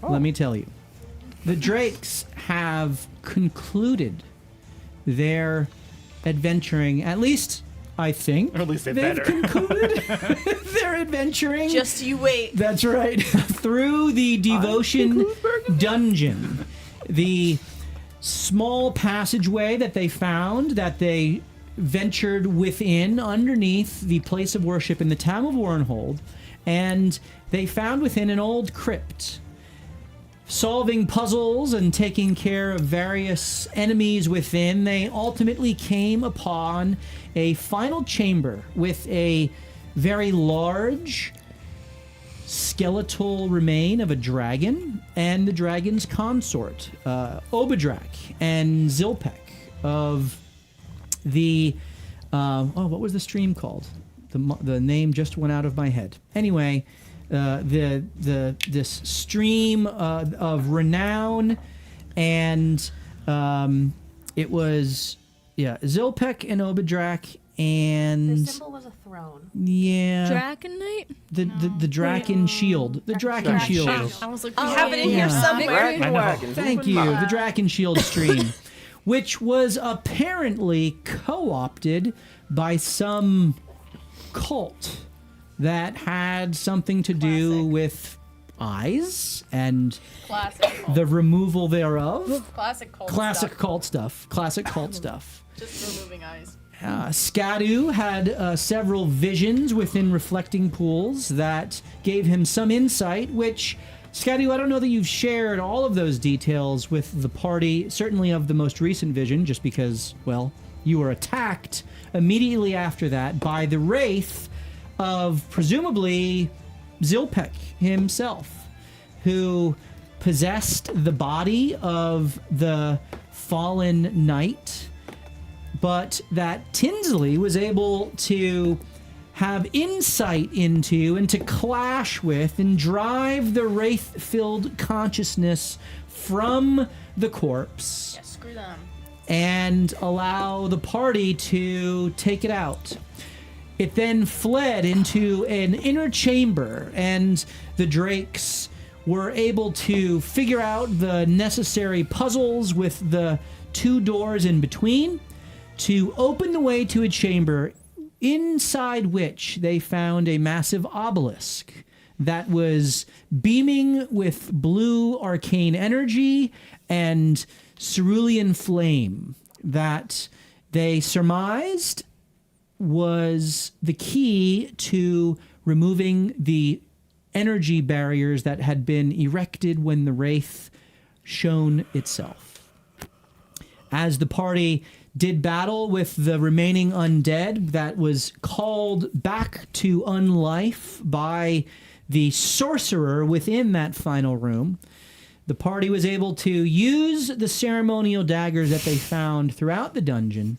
let me tell you. The Drakes have concluded their adventuring, at least I think. Or at least they've better. concluded their adventuring. Just you wait. That's right. Through the Devotion Dungeon. The small passageway that they found, that they ventured within underneath the place of worship in the town of Warrenhold, and they found within an old crypt. Solving puzzles and taking care of various enemies within, they ultimately came upon a final chamber with a very large skeletal remain of a dragon and the dragon's consort, Obadrak and Zilpek of the... what was the stream called? The name just went out of my head. Anyway... this stream of renown, and it was Zilpek and Obadrak, and The symbol was a throne. Draken Knight? The Draken Shield. The Draken Shield. I was like, We have it in here somewhere. Thank you. The Draken Shield stream, which was apparently co-opted by some cult that had something to do with eyes and the removal thereof. Classic cult Classic cult stuff. Just removing eyes. Skadu had several visions within reflecting pools that gave him some insight, which, Skadu, I don't know that you've shared all of those details with the party, certainly of the most recent vision, just because, well, you were attacked immediately after that by the Wraith of presumably Zilpek himself, who possessed the body of the fallen knight, but that Tinsley was able to have insight into and to clash with and drive the wraith-filled consciousness from the corpse. Yeah, screw them. And allow the party to take it out. It then fled into an inner chamber, and the Drakes were able to figure out the necessary puzzles with the two doors in between to open the way to a chamber inside which they found a massive obelisk that was beaming with blue arcane energy and cerulean flame that they surmised was the key to removing the energy barriers that had been erected when the Wraith shone itself. As the party did battle with the remaining undead that was called back to unlife by the sorcerer within that final room, the party was able to use the ceremonial daggers that they found throughout the dungeon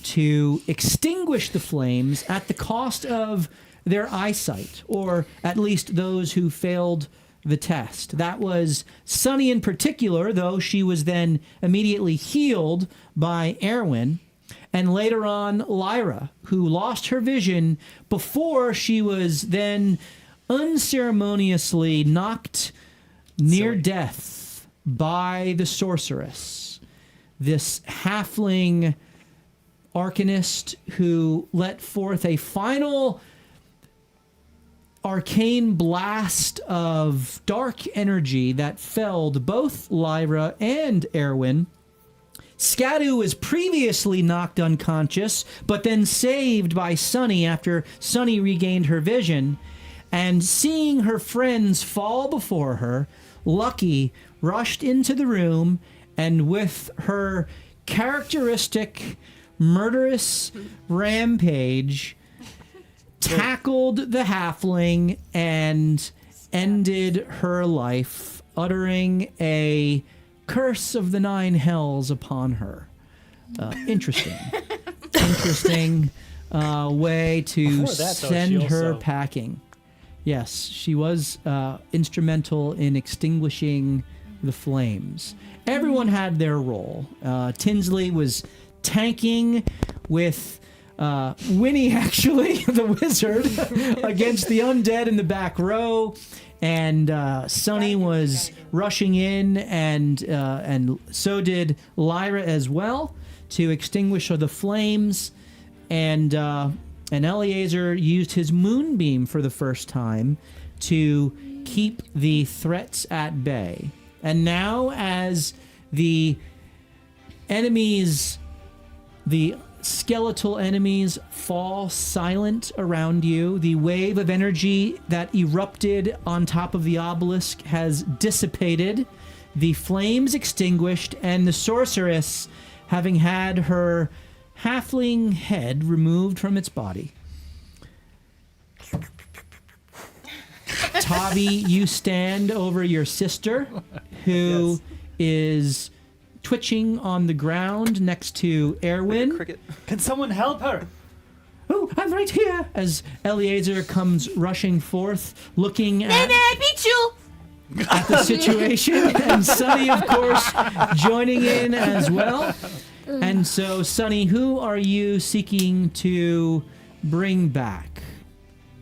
to extinguish the flames at the cost of their eyesight, or at least those who failed the test. That was Sunny in particular, though she was then immediately healed by Erwin, and later on Lyra, who lost her vision before she was then unceremoniously knocked near death by the sorceress, this halfling arcanist who let forth a final arcane blast of dark energy that felled both Lyra and Erwin. Skadu was previously knocked unconscious, but then saved by Sunny after Sunny regained her vision. And seeing her friends fall before her, Lucky rushed into the room and with her characteristic murderous rampage tackled the halfling and ended her life, uttering a curse of the 9 hells upon her. Interesting way to send her packing. Yes, she was instrumental in extinguishing the flames. Everyone had their role. Tinsley was tanking with Winnie, actually, the wizard, against the undead in the back row. And Sunny was rushing in, and so did Lyra as well, to extinguish the flames. And Eleazar used his moonbeam for the first time to keep the threats at bay. And now, as the enemies, the skeletal enemies, fall silent around you, the wave of energy that erupted on top of the obelisk has dissipated, the flames extinguished, and the sorceress, having had her halfling head removed from its body. Tavi, you stand over your sister, who is twitching on the ground next to Erwin. Cricket. Can someone help her? Oh, I'm right here! As Eleazar comes rushing forth, looking at I beat you! the situation, and Sunny, of course, joining in as well. And so, Sunny, who are you seeking to bring back?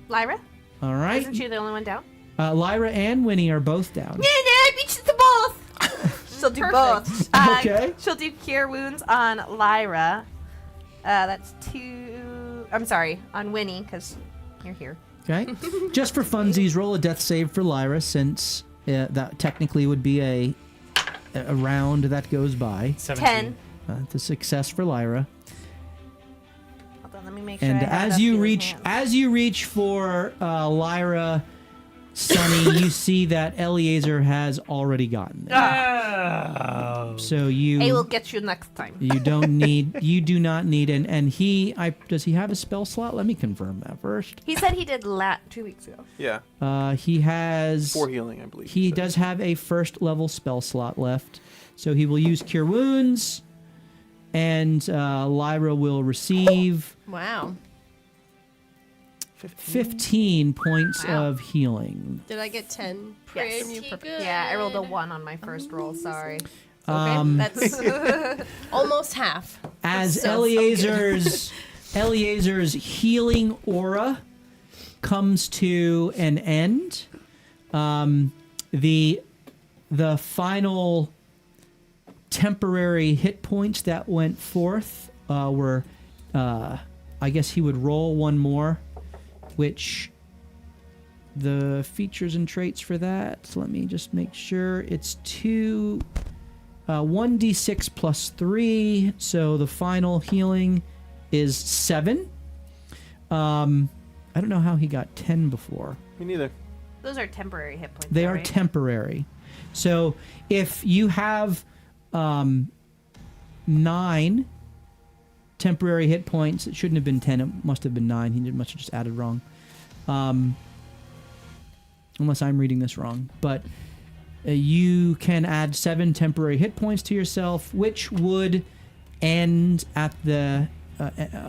Lyra? All right. Isn't she the only one down? Lyra and Winnie are both down. I beat you to both! She'll do both. Okay. She'll do Cure Wounds on Lyra. That's 2... I'm sorry, on Winnie, because you're here. Okay. Just for funsies, roll a death save for Lyra, since that technically would be a round that goes by. 10. It's a success for Lyra. Hold on, let me make sure And I have as enough you healing reach, hands. for Lyra, Sunny, you see that Eleazar has already gotten there. So you, I will get you next time. you do not need, and does he have a spell slot? Let me confirm that first. He said he did 2 weeks ago. Yeah. He has 4 healing, I believe. He does have a first level spell slot left, so he will use Cure Wounds, and Lyra will receive Wow. 15 points Wow. of healing. Did I get 10? Yes. Pretty perfect. Yeah, I rolled a 1 on my first roll, sorry. Um, That's almost half. As So Eleazar's healing aura comes to an end, the final temporary hit points that went forth were, I guess he would roll one more, which the features and traits for that, let me just make sure, it's 1d6 plus 3, so the final healing is 7. I don't know how he got 10 before. Me neither. Those are temporary hit points. They though, are right? temporary. So if you have 9 temporary hit points, it shouldn't have been 10, it must have been 9. He must have just added wrong. Unless I'm reading this wrong. But you can add 7 temporary hit points to yourself, which would end at a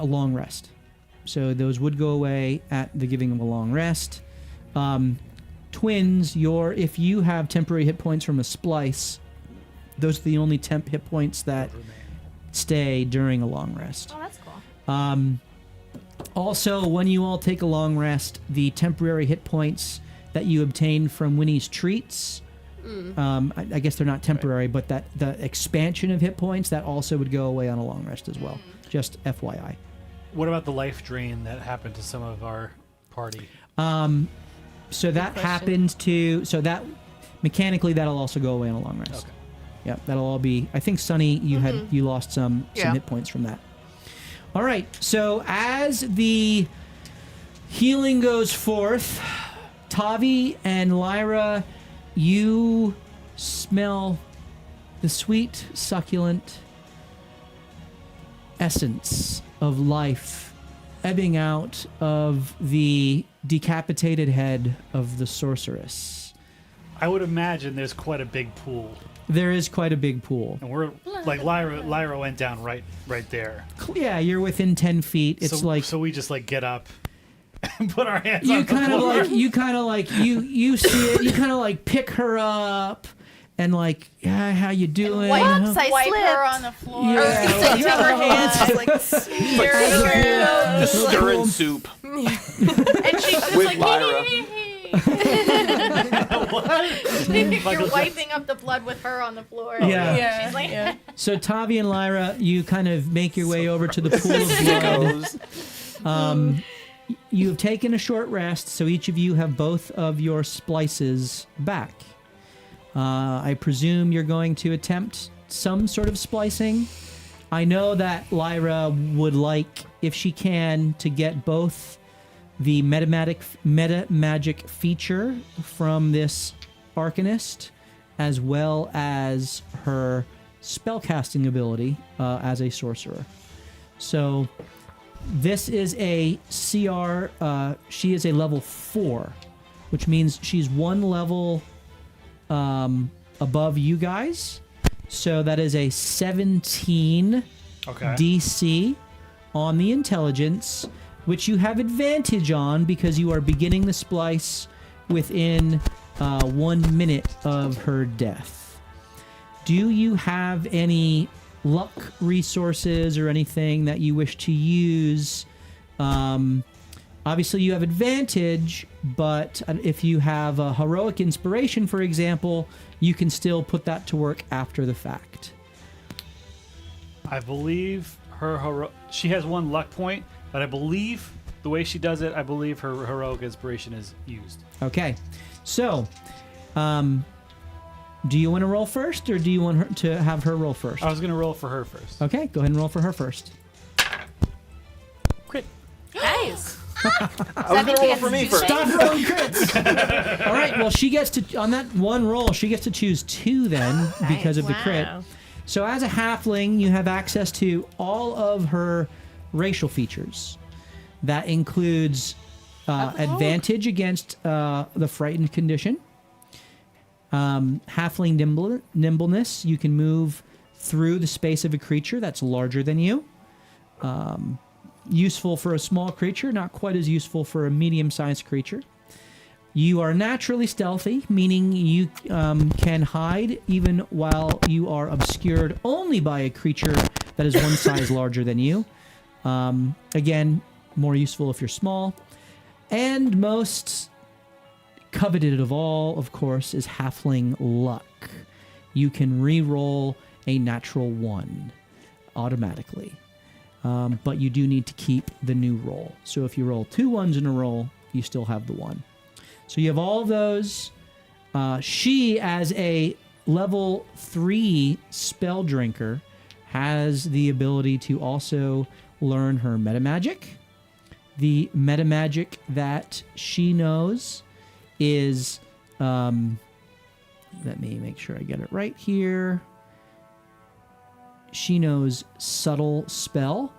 long rest. So those would go away at the giving of a long rest. Twins, if you have temporary hit points from a splice, those are the only temp hit points that stay during a long rest. Oh, that's cool. Also, when you all take a long rest, the temporary hit points that you obtain from Winnie's treats, I guess they're not temporary, but that the expansion of hit points, that also would go away on a long rest as well. Just FYI. What about the life drain that happened to some of our party? So that happens to... So that... Mechanically, that'll also go away on a long rest. Okay. Yeah, that'll all be... I think, Sunny, you lost some hit points from that. All right, so as the healing goes forth, Tavi and Lyra, you smell the sweet, succulent essence of life ebbing out of the decapitated head of the sorceress. I would imagine there's quite a big pool. There is quite a big pool. And we're like Lyra went down right there. Yeah, you're within 10 feet. It's so we just like get up and put our hands you on the kind of floor. like you see it, you kind of like pick her up, and like, yeah, how you doing? Whoops, I Wipe her slipped. on the floor. Yeah. Take her hands, like Stirring soup. and she's just With like, Lyra. You're wiping up the blood with her on the floor. Yeah. She's like, yeah. So Tavi and Lyra, you kind of make your way over to the pool of blood. You have taken a short rest, so each of you have both of your splices back. I presume you're going to attempt some sort of splicing. I know that Lyra would like, if she can, to get both the meta magic feature from this Arcanist, as well as her spellcasting ability as a sorcerer. So this is a CR. She is a level 4, which means she's one level above you guys. So that is a 17 DC on the intelligence, which you have advantage on because you are beginning the splice within 1 minute of her death. Do you have any luck resources or anything that you wish to use? Obviously, you have advantage, but if you have a heroic inspiration, for example, you can still put that to work after the fact. I believe she has one luck point, but I believe the way she does it, I believe her heroic inspiration is used. Okay, so do you want to roll first, or do you want her to have her roll first? I was going to roll for her first. Okay, go ahead and roll for her first. Crit. Nice. I was going to roll for me first. Stop rolling crits. All right. Well, she gets to, on that one roll, she gets to choose 2 then because of the crit. Wow. So as a halfling, you have access to all of her racial features. That includes advantage against the frightened condition. Halfling nimbleness. You can move through the space of a creature that's larger than you. Useful for a small creature, not quite as useful for a medium-sized creature. You are naturally stealthy, meaning you can hide even while you are obscured only by a creature that is one size larger than you. Again, more useful if you're small. And most coveted of all, of course, is halfling luck. You can re-roll a natural 1 automatically. But you do need to keep the new roll. So if you roll 2 1s in a row, you still have the 1. So you have all of those. She, as a level 3 spell drinker, has the ability to also learn her metamagic. The metamagic that she knows is, let me make sure I get it right here. She knows Subtle Spell,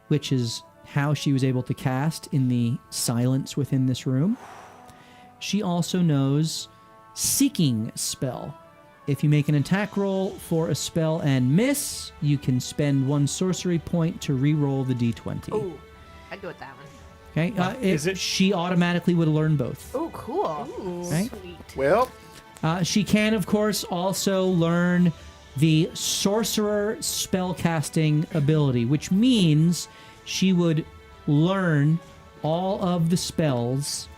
which is how she was able to cast in the silence within this room. She also knows Seeking Spell. If you make an attack roll for a spell and miss, you can spend 1 sorcery point to re-roll the d20. Ooh, I'd go with that one. Okay, she automatically would learn both. Oh, cool. Okay? Well, She can, of course, also learn the sorcerer spellcasting ability, which means she would learn all of the spells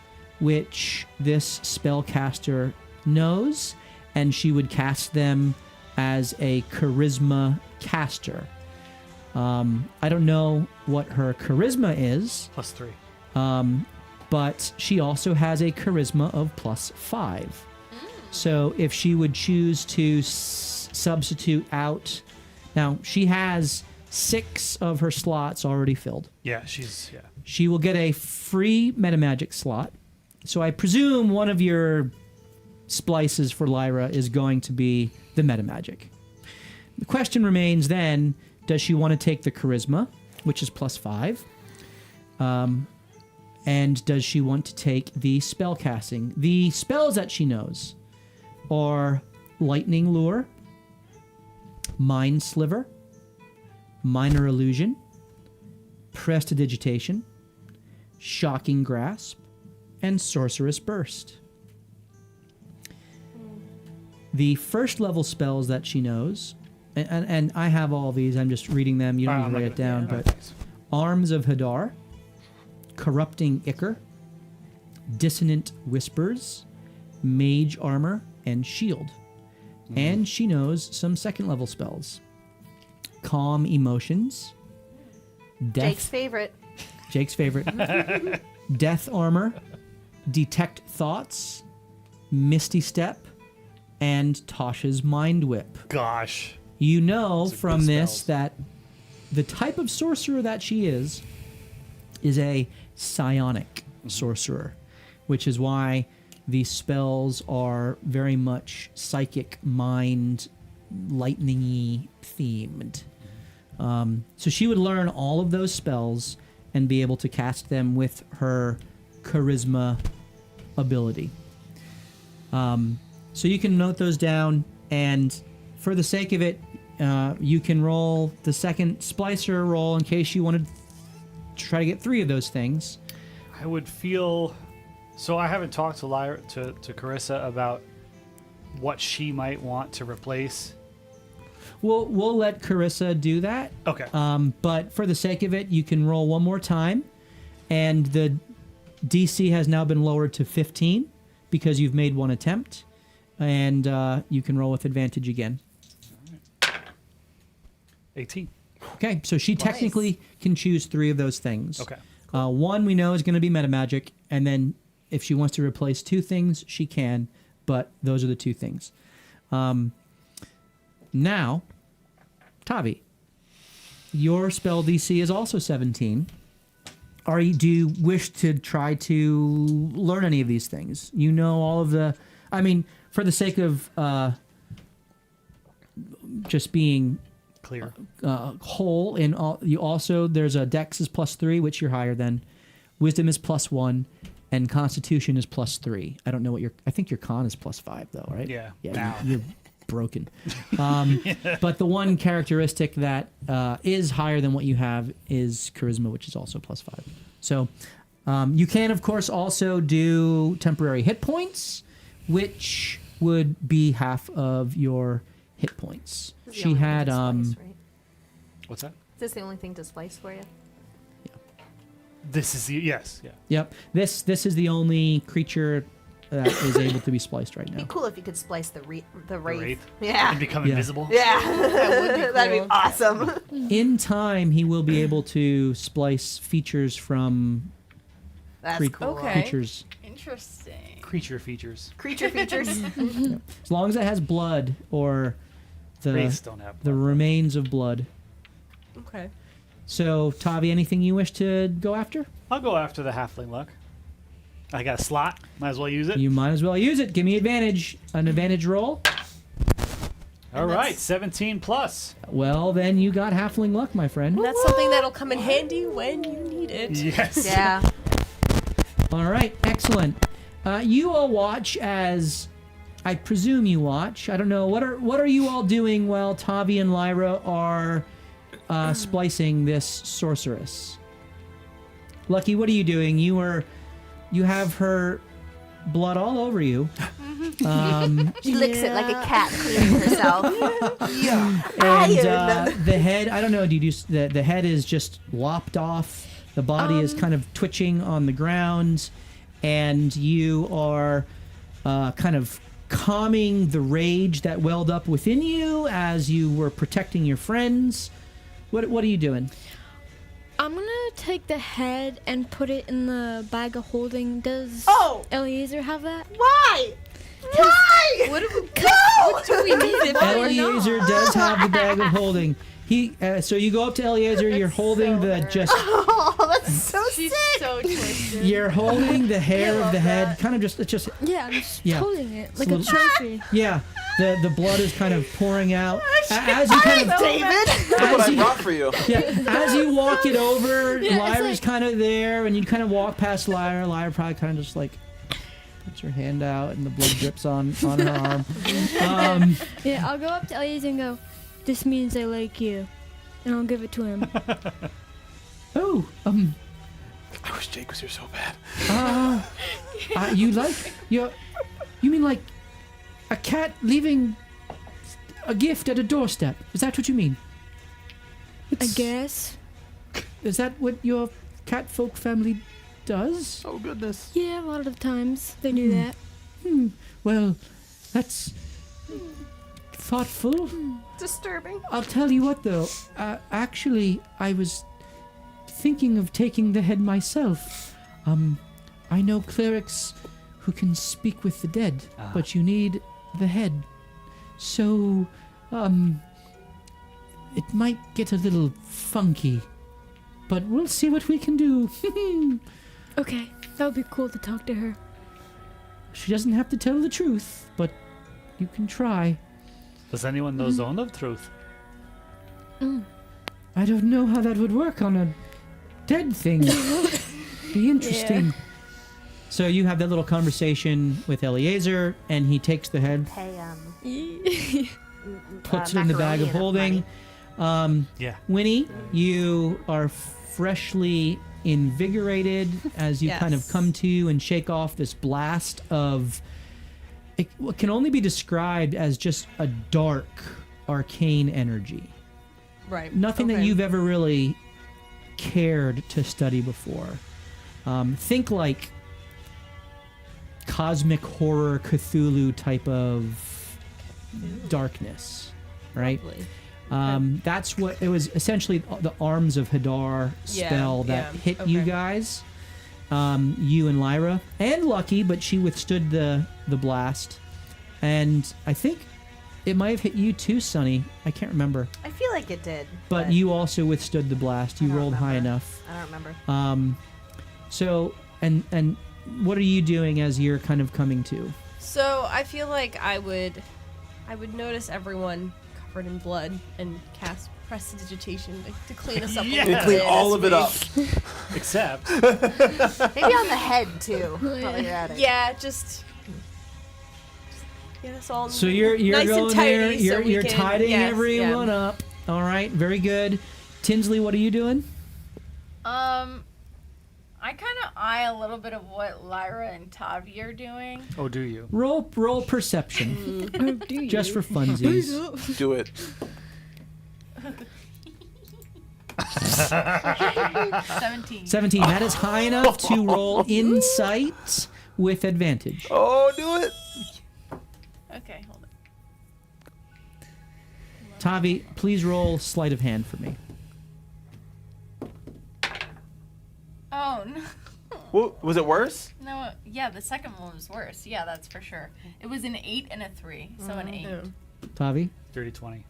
which this spellcaster knows, and she would cast them as a charisma caster. I don't know what her charisma is, +3. but she also has a charisma of +5. So if she would choose to substitute out... Now, she has 6 of her slots already filled. Yeah, She will get a free metamagic slot. So I presume one of your splices for Lyra is going to be the metamagic. The question remains then, does she want to take the charisma, which is +5? And does she want to take the spell casting? The spells that she knows are Lightning Lure, Mind Sliver, Minor Illusion, Prestidigitation, Shocking Grasp, and Sorcerous Burst. The first level spells that she knows, and I have all these. I'm just reading them. You don't need to write it down. But Arms of Hadar, Corrupting Ichor, Dissonant Whispers, Mage Armor, and Shield. And she knows some second level spells. Calm Emotions, Jake's favorite. Jake's favorite. Death Armor, Detect Thoughts, Misty Step, and Tasha's Mind Whip. Gosh. You know Those are from good this spells. that the type of sorcerer that she is a psionic sorcerer, which is why these spells are very much psychic, mind, lightning-y themed. So she would learn all of those spells and be able to cast them with her charisma ability. So you can note those down, and for the sake of it, you can roll the second splicer roll in case you wanted to try to get 3 of those things. I would feel. So I haven't talked to to Carissa about what she might want to replace. We'll let Carissa do that. Okay. But for the sake of it, you can roll one more time, and the DC has now been lowered to 15 because you've made one attempt, and you can roll with advantage again. 18. Okay, so she technically can choose 3 of those things. Okay. One we know is going to be metamagic, and then if she wants to replace 2 things, she can, but those are the 2 things. Now, Tavi, your spell DC is also 17. Do you wish to try to learn any of these things? You know all of the... I mean, for the sake of just being... Clear. whole in all, you also there's a Dex is +3, which you're higher than. Wisdom is +1, and Constitution is +3. I don't know what I think your Con is +5 though, right? Yeah. Yeah, you're broken. But the one characteristic that is higher than what you have is Charisma, which is also +5. So you can of course also do temporary hit points, which would be half of your hit points. This is the She only had thing to splice, right? What's that? Is this the only thing to splice for you? This is the yes. Yeah. Yep. This is the only creature that is able to be spliced right It'd now. be cool if you could splice the wraith. Wraith? Yeah. And become Yeah. invisible. Yeah. would be That'd be cool. awesome. In time, he will be able to splice features from That's cool. Okay. creatures. Interesting. Creature features. Creature features. As long as it has blood or Wraiths the don't have the blood. remains of blood. Okay. So, Tavi, anything you wish to go after? I'll go after the halfling luck. I got a slot. Might as well use it. You might as well use it. Give me advantage. An advantage roll. All right, 17 plus. Well, then you got halfling luck, my friend. That's something that'll come in handy when you need it. Yes. Yeah. All right, excellent. You all watch as, I presume you watch. I don't know. What are you all doing while Tavi and Lyra are splicing this sorceress? Lucky, what are you doing? You have her blood all over you. She licks it like a cat cleaning herself. And the head, I don't know, the head is just lopped off. The body is kind of twitching on the ground, and you are kind of calming the rage that welled up within you as you were protecting your friends. What are you doing? I'm gonna take the head and put it in the bag of holding. Does Eliezer have that? Why? Why? What do we need it for? Eliezer does have the bag of holding. So you go up to Eliezer. You're holding Oh, that's so She's sick. so twisted. You're holding the hair of the head. Kind of it's just Yeah, I'm just Yeah. holding it like It's a trophy. yeah. The blood is kind of pouring out as you kind of David. Look what as I you, brought for you. yeah, as you walk it over, Yeah, it's Lyra's like- kind of there, and you kind of walk past Lyra. Lyra probably kind of just like puts her hand out, and the blood drips on her arm. Yeah, I'll go up to Eliezer and go, "This means I like you," and I'll give it to him. Oh, I wish Jake was here so bad. you like you mean like a cat leaving a gift at a doorstep. Is that what you mean? I guess. Is that what your cat folk family does? Oh goodness. Yeah, a lot of times they do that. Well, that's thoughtful. Disturbing. I'll tell you what, though. Actually, I was thinking of taking the head myself. I know clerics who can speak with the dead, but you need the head. So, it might get a little funky, but we'll see what we can do. Okay, that would be cool to talk to her. She doesn't have to tell the truth, but you can try. Does anyone know Zone of Truth? I don't know how that would work on a dead thing. Be interesting. So you have that little conversation with Eliezer, and he takes the head, Hey, puts it in the bag of holding. Yeah. Winnie, you are freshly invigorated as you kind of come to and shake off this blast of what can only be described as just a dark, arcane energy. Right. Nothing that Okay. you've ever really cared to study before. Think like cosmic horror Cthulhu type of darkness, right? Lovely. That's what it was, essentially the Arms of Hadar spell that hit you guys, you and Lyra, and Lucky, but she withstood the blast. And I think it might have hit you too, Sunny. I can't remember. I feel like it did. But you also withstood the blast. You I don't rolled high remember. enough. I don't remember. So, and what are you doing as you're kind of coming to? So I feel like I would notice everyone covered in blood and cast prestidigitation to clean us up. Yeah. a little Clean bit all as of it we- up. Except, Maybe on the head, too. while you're at it. Yeah, just get us all So you're nice going and tidy there. so we You're can- tidying yes, everyone up. All right, very good. Tinsley, what are you doing? I kind of eye a little bit of what Lyra and Tavi are doing. oh, do you? Roll perception, Oh, do you? just for funsies. Do it. 17. 17. That is high enough to roll insight with advantage. Oh, do it. Okay, hold on. Tavi, please roll sleight of hand for me. Oh, no. What, was it worse? No, yeah, the second one was worse. Yeah, that's for sure. It was an 8 and a 3, so an 8. Tavi? Dirty 20.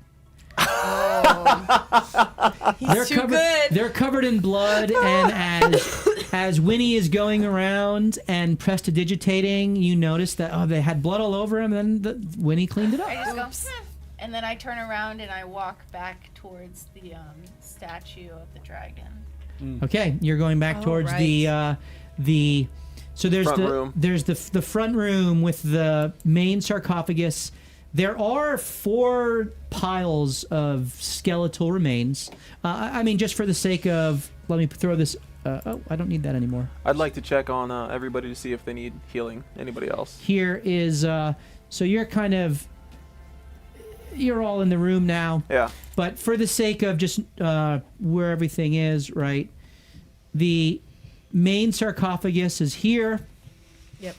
They're too covered, good. They're covered in blood, and as Winnie is going around and prestidigitating, you notice that they had blood all over him, and then Winnie cleaned it up. I just go, "Sniff," and then I turn around and I walk back towards the statue of the dragon. Okay, you're going back towards right. the so there's Front room. there's the front room with the main sarcophagus. There are 4 piles of skeletal remains. I mean, just for the sake of, let me throw this. Oh, I don't need that anymore. I'd like to check on everybody to see if they need healing. Anybody else? Here is so you're all in the room now. Yeah. But for the sake of just where everything is, right? The main sarcophagus is here. Yep.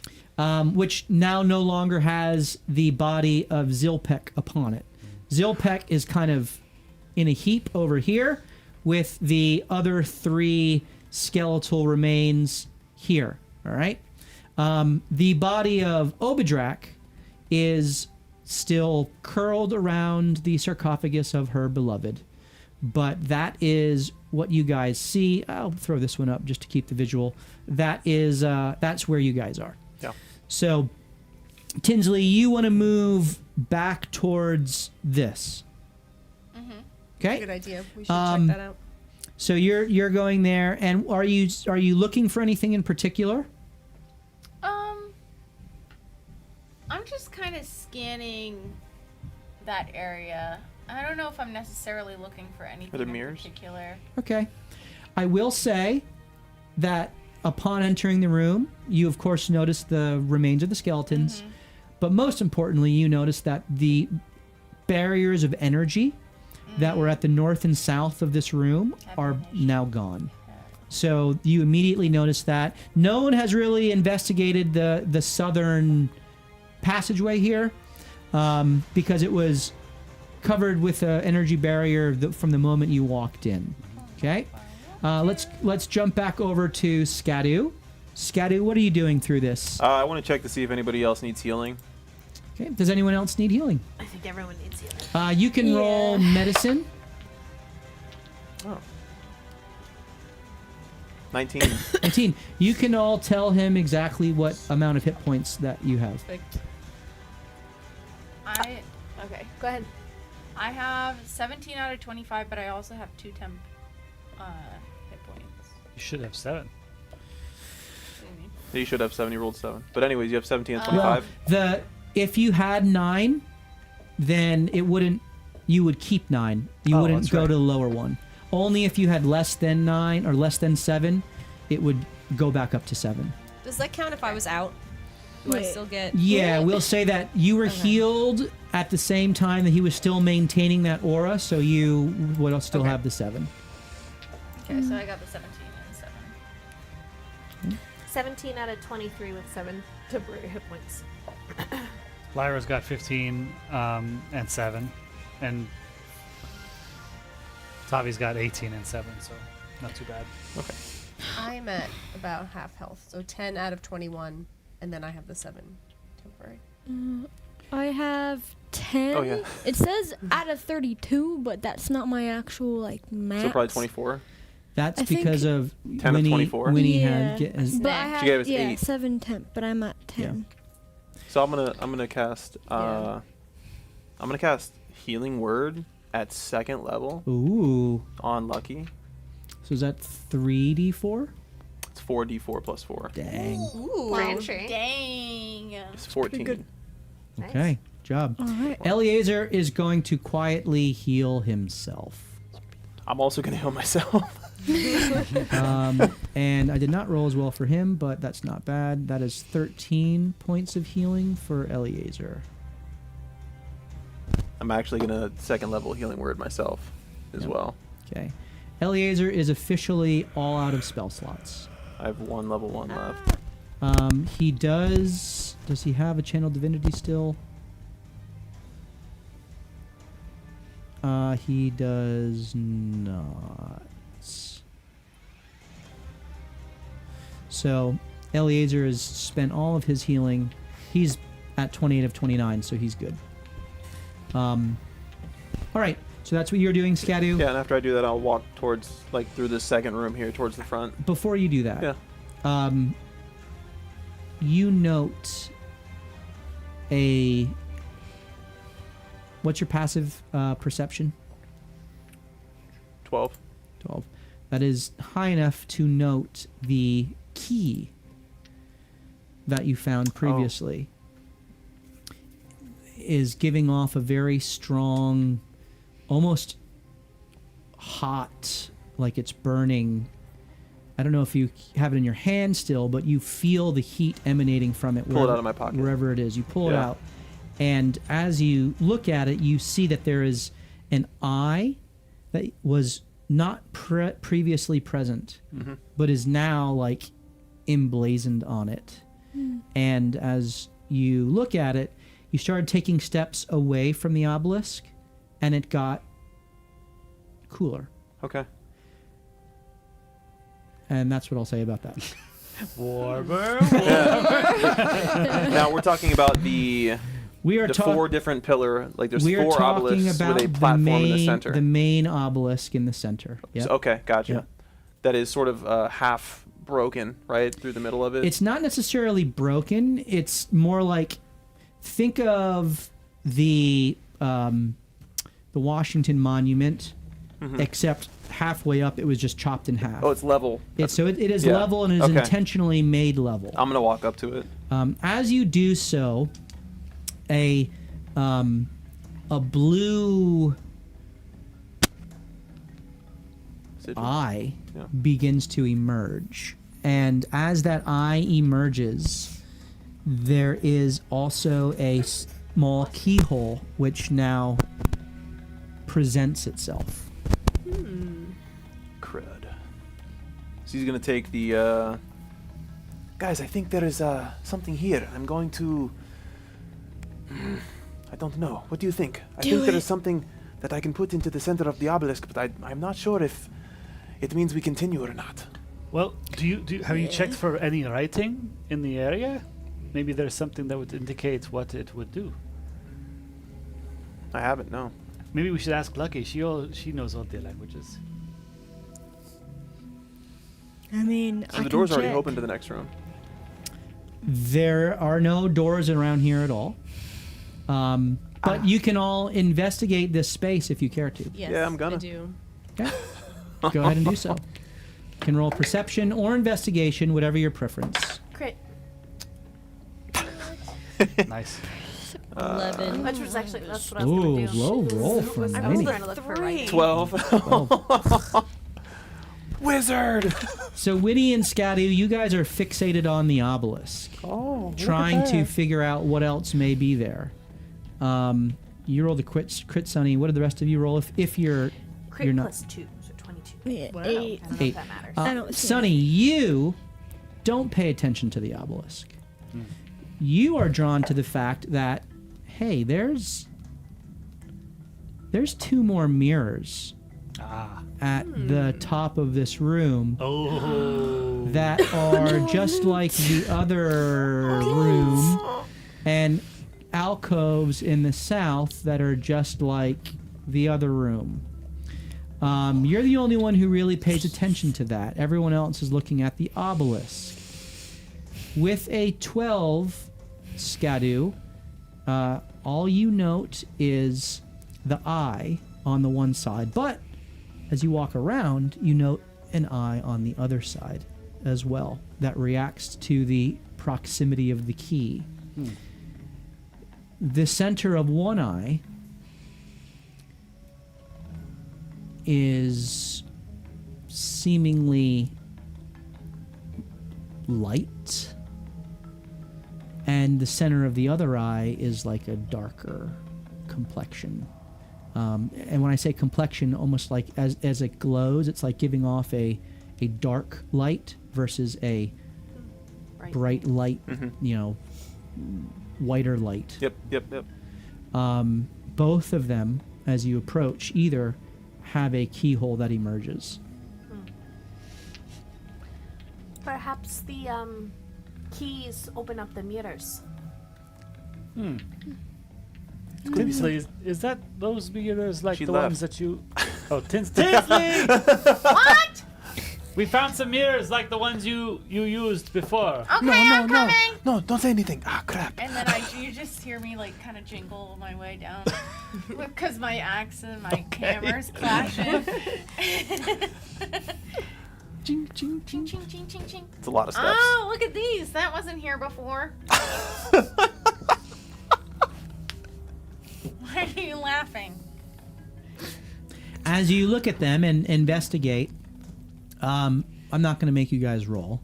Which now no longer has the body of Zilpek upon it. Zilpek is kind of in a heap over here with the other 3 skeletal remains here. All right. The body of Obadrak is still curled around the sarcophagus of her beloved. But that is what you guys see. I'll throw this one up just to keep the visual. That's where you guys are. Yeah. So, Tinsley, you want to move back towards this. Okay. Good idea. We should check that out. So you're going there, and are you looking for anything in particular? I'm just kind of scanning that area. I don't know if I'm necessarily looking for anything there in mirrors? particular. Okay. I will say that upon entering the room, you of course notice the remains of the skeletons, But most importantly, you notice that the barriers of energy that were at the north and south of this room are now gone. So you immediately notice that. No one has really investigated the southern passageway here because it was covered with an energy barrier from the moment you walked in. Okay, let's jump back over to Scadu. Scadu, what are you doing through this? I want to check to see if anybody else needs healing. Okay, does anyone else need healing? I think everyone needs healing. You can roll medicine. Oh. 19. 19. You can all tell him exactly what amount of hit points that you have. Perfect. Okay, go ahead. I have 17 out of 25, but I also have 2 temp hit points. You should have 7. What do you mean? You should have 7. You rolled 7. But anyways, you have 17 and 25. If you had 9, then it wouldn't. You would keep 9. You wouldn't go to the lower one. Only if you had less than 9 or less than 7, it would go back up to 7. Does that count if I was out? Do I still get... Yeah, we'll say that you were healed at the same time that he was still maintaining that aura, so you would still have the 7. Okay, so I got the 17 and 7. 17 out of 23 with 7 temporary hit points. Lyra's got 15 and 7, and Tavi's got 18 and 7, so not too bad. Okay. I'm at about half health, so 10 out of 21, and then I have the 7 temporary. I have 10. Oh, yeah. It says out of 32, but that's not my actual like max. So probably 24. That's I think- because of 10 of 24? Winnie Yeah. had But I She gave have us 8. 7 temp, but I'm at 10. So I'm gonna cast I'm gonna cast Healing Word at 2nd level Ooh. on Lucky. So is that 3d4? It's 4d4 plus 4. Dang. Ooh. Braintree. Dang. It's 14. good. Okay. Job. All right. Eliezer is going to quietly heal himself. I'm also gonna heal myself. And I did not roll as well for him, but that's not bad. That is 13 points of healing for Eliezer. I'm actually gonna 2nd level Healing Word myself as well. Okay. Eliezer is officially all out of spell slots. I have 1 level 1 left. He does... Does he have a Channel Divinity still? He does not. So, Eliezer has spent all of his healing. He's at 28 of 29, so he's good. All right, so that's what you're doing, Scadu. Yeah, and after I do that, I'll walk towards, like, through this 2nd room here towards the front. Before you do that, Yeah. You note a... What's your passive perception? 12. 12. That is high enough to note the key that you found previously is giving off a very strong, almost hot, like it's burning. I don't know if you have it in your hand still, but you feel the heat emanating from it. Pull it out of my pocket. Wherever it is, you pull it Yeah. out. And as you look at it, you see that there is an eye that was not previously present, but is now like emblazoned on it. And as you look at it, you started taking steps away from the obelisk, and it got cooler. Okay. And that's what I'll say about that. Warmer. Now we're talking about the We are 4 different pillar, like there's we are 4 talking obelisks about with a platform in the center. the main obelisk in the center. Yep. So, okay, gotcha. Yep. That is sort of half broken, right, through the middle of it. It's not necessarily broken. It's more like, think of the Washington Monument, except halfway up it was just chopped in half. Oh, it's level. So it is Yeah. level, and it is Okay. intentionally made level. I'm gonna walk up to it. As you do so, a blue Sigil. eye Yeah. begins to emerge, and as that eye emerges, there is also a small keyhole which now presents itself. Crud. So he's gonna take the. Guys, I think there is something here. I'm going to. I don't know. What do you think? I think there is something that I can put into the center of the obelisk, but I'm not sure if it means we continue or not. Well, have you checked for any writing in the area? Maybe there's something that would indicate what it would do. I haven't. No. Maybe we should ask Lucky. She knows all the languages. I mean, So the door's already open to the next room. There are no doors around here at all. But you can all investigate this space if you care to. Yes, Yeah, I'm gonna. I do. Okay. Go ahead and do so. You can roll perception or investigation, whatever your preference. Crit. Nice. 11. Which was actually, that's what I was Ooh, going to do. low roll from I was Minnie. trying to look for writing. 12. Wizard. So Winnie and Scadu, you guys are fixated on the obelisk, trying to figure out what else may be there. You rolled a crit, Sonny. What did the rest of you roll? If you're Crit not plus 2, so 22. Yeah, Wow. 8. I don't know 8. if that matters. I don't see Sonny, you don't pay attention to the obelisk. You are drawn to the fact that, hey, there's 2 more mirrors at the top of this room Oh. that are just like the other room, and alcoves in the south that are just like the other room. You're the only one who really pays attention to that. Everyone else is looking at the obelisk. With a 12, Scadu, all you note is the eye on the one side, but as you walk around, you note an eye on the other side as well that reacts to the proximity of the key. The center of one eye is seemingly light, and the center of the other eye is like a darker complexion. And when I say complexion, almost like as it glows, it's like giving off a dark light versus a bright light, whiter light. Yep. Both of them, as you approach, either have a keyhole that emerges. Perhaps the keys open up the mirrors. Tinsley, is that those mirrors like She the left. ones that you... Oh, Tinsley! What? We found some mirrors like the ones you used before. Okay, I'm coming. No, don't say anything. Ah, crap. And then you just hear me like kind of jingle my way down because my axe and my hammer's clashing. Ching, ching, Ching, ching. ching, ching, ching, ching. It's a lot of steps. Oh, look at these. That wasn't here before. Why are you laughing? As you look at them and investigate, I'm not going to make you guys roll.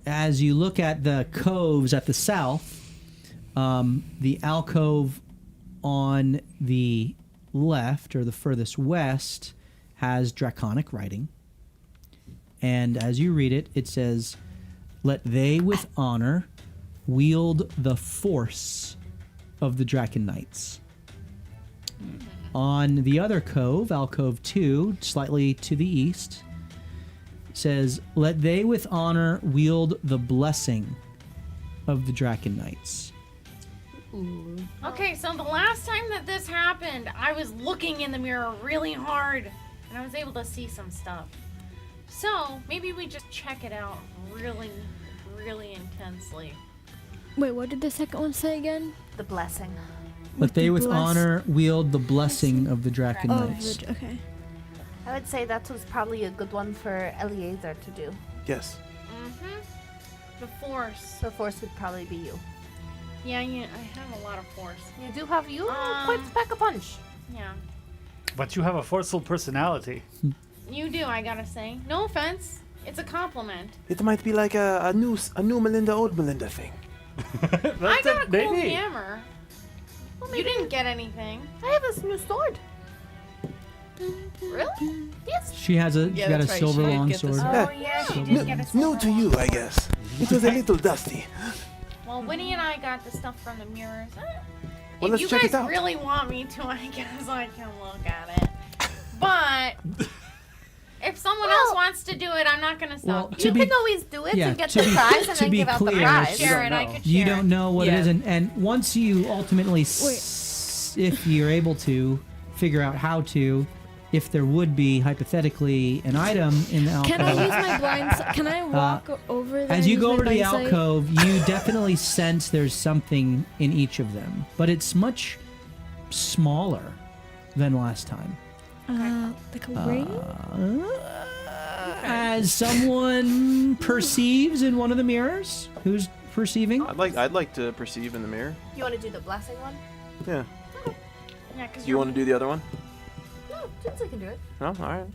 As you look at the coves at the south, the alcove on the left, or the furthest west, has draconic writing. And as you read it, it says, "Let they with honor wield the force of the Draken Knights." On the other cove, alcove 2, slightly to the east, says, "Let they with honor wield the blessing of the Draken Knights." Okay, so the last time that this happened, I was looking in the mirror really hard, and I was able to see some stuff. So maybe we just check it out really, really intensely. Wait, what did the second one say again? The blessing. Let they with bless- honor wield the blessing of the Draken Oh, Knights. okay. I would say that was probably a good one for Eliezer to do. Yes. The force. So force would probably be you. Yeah, I have a lot of force. You do have quite pack a punch. Yeah. But you have a forceful personality. You do, I gotta say. No offense. It's a compliment. It might be like a new Melinda, old Melinda thing. I got a cool maybe. hammer. Well, you didn't get anything. I have a new sword. Really? Yes. She has a Yeah, got a that's right, silver she did long get the sword. sword. Oh yeah, she did get a New silver to you, one. I guess. It was a little dusty. Well, Winnie and I got the stuff from the mirrors. Well, If let's you check guys it out. really want me to, I guess I can look at it. But if someone else wants to do it, I'm not gonna Well, stop to you. be- You can always do it yeah, and get to the be- prize and to then be give out the clear, prize. Share it. don't I know. could You share don't it. know what it Yeah. is, and once you ultimately, if you're able to figure out how to, if there would be hypothetically an item in the Can I alcove. use my blind sight? Can I walk over there? As and you use go my over to the blind sight? alcove, you definitely sense there's something in each of them, but it's much smaller than last time. Like a ring? As someone perceives in one of the mirrors, who's perceiving? I'd like to perceive in the mirror. You want to do the blessing one? Yeah. Yeah, because Do you want to do the other one? No, Tinsley can do it. No, all right.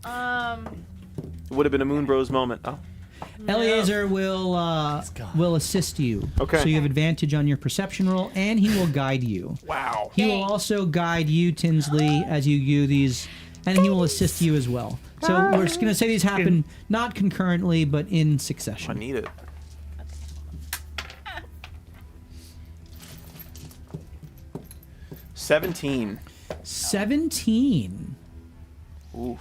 to. It would have been a Moon Bros moment. Oh, Eliezer will assist you. Okay. So you have advantage on your perception roll, and he will guide you. wow. He will also guide you, Tinsley, as you do these, and he will assist you as well. So we're just going to say these happen not concurrently, but in I succession. need it. $17. 17. Ooh.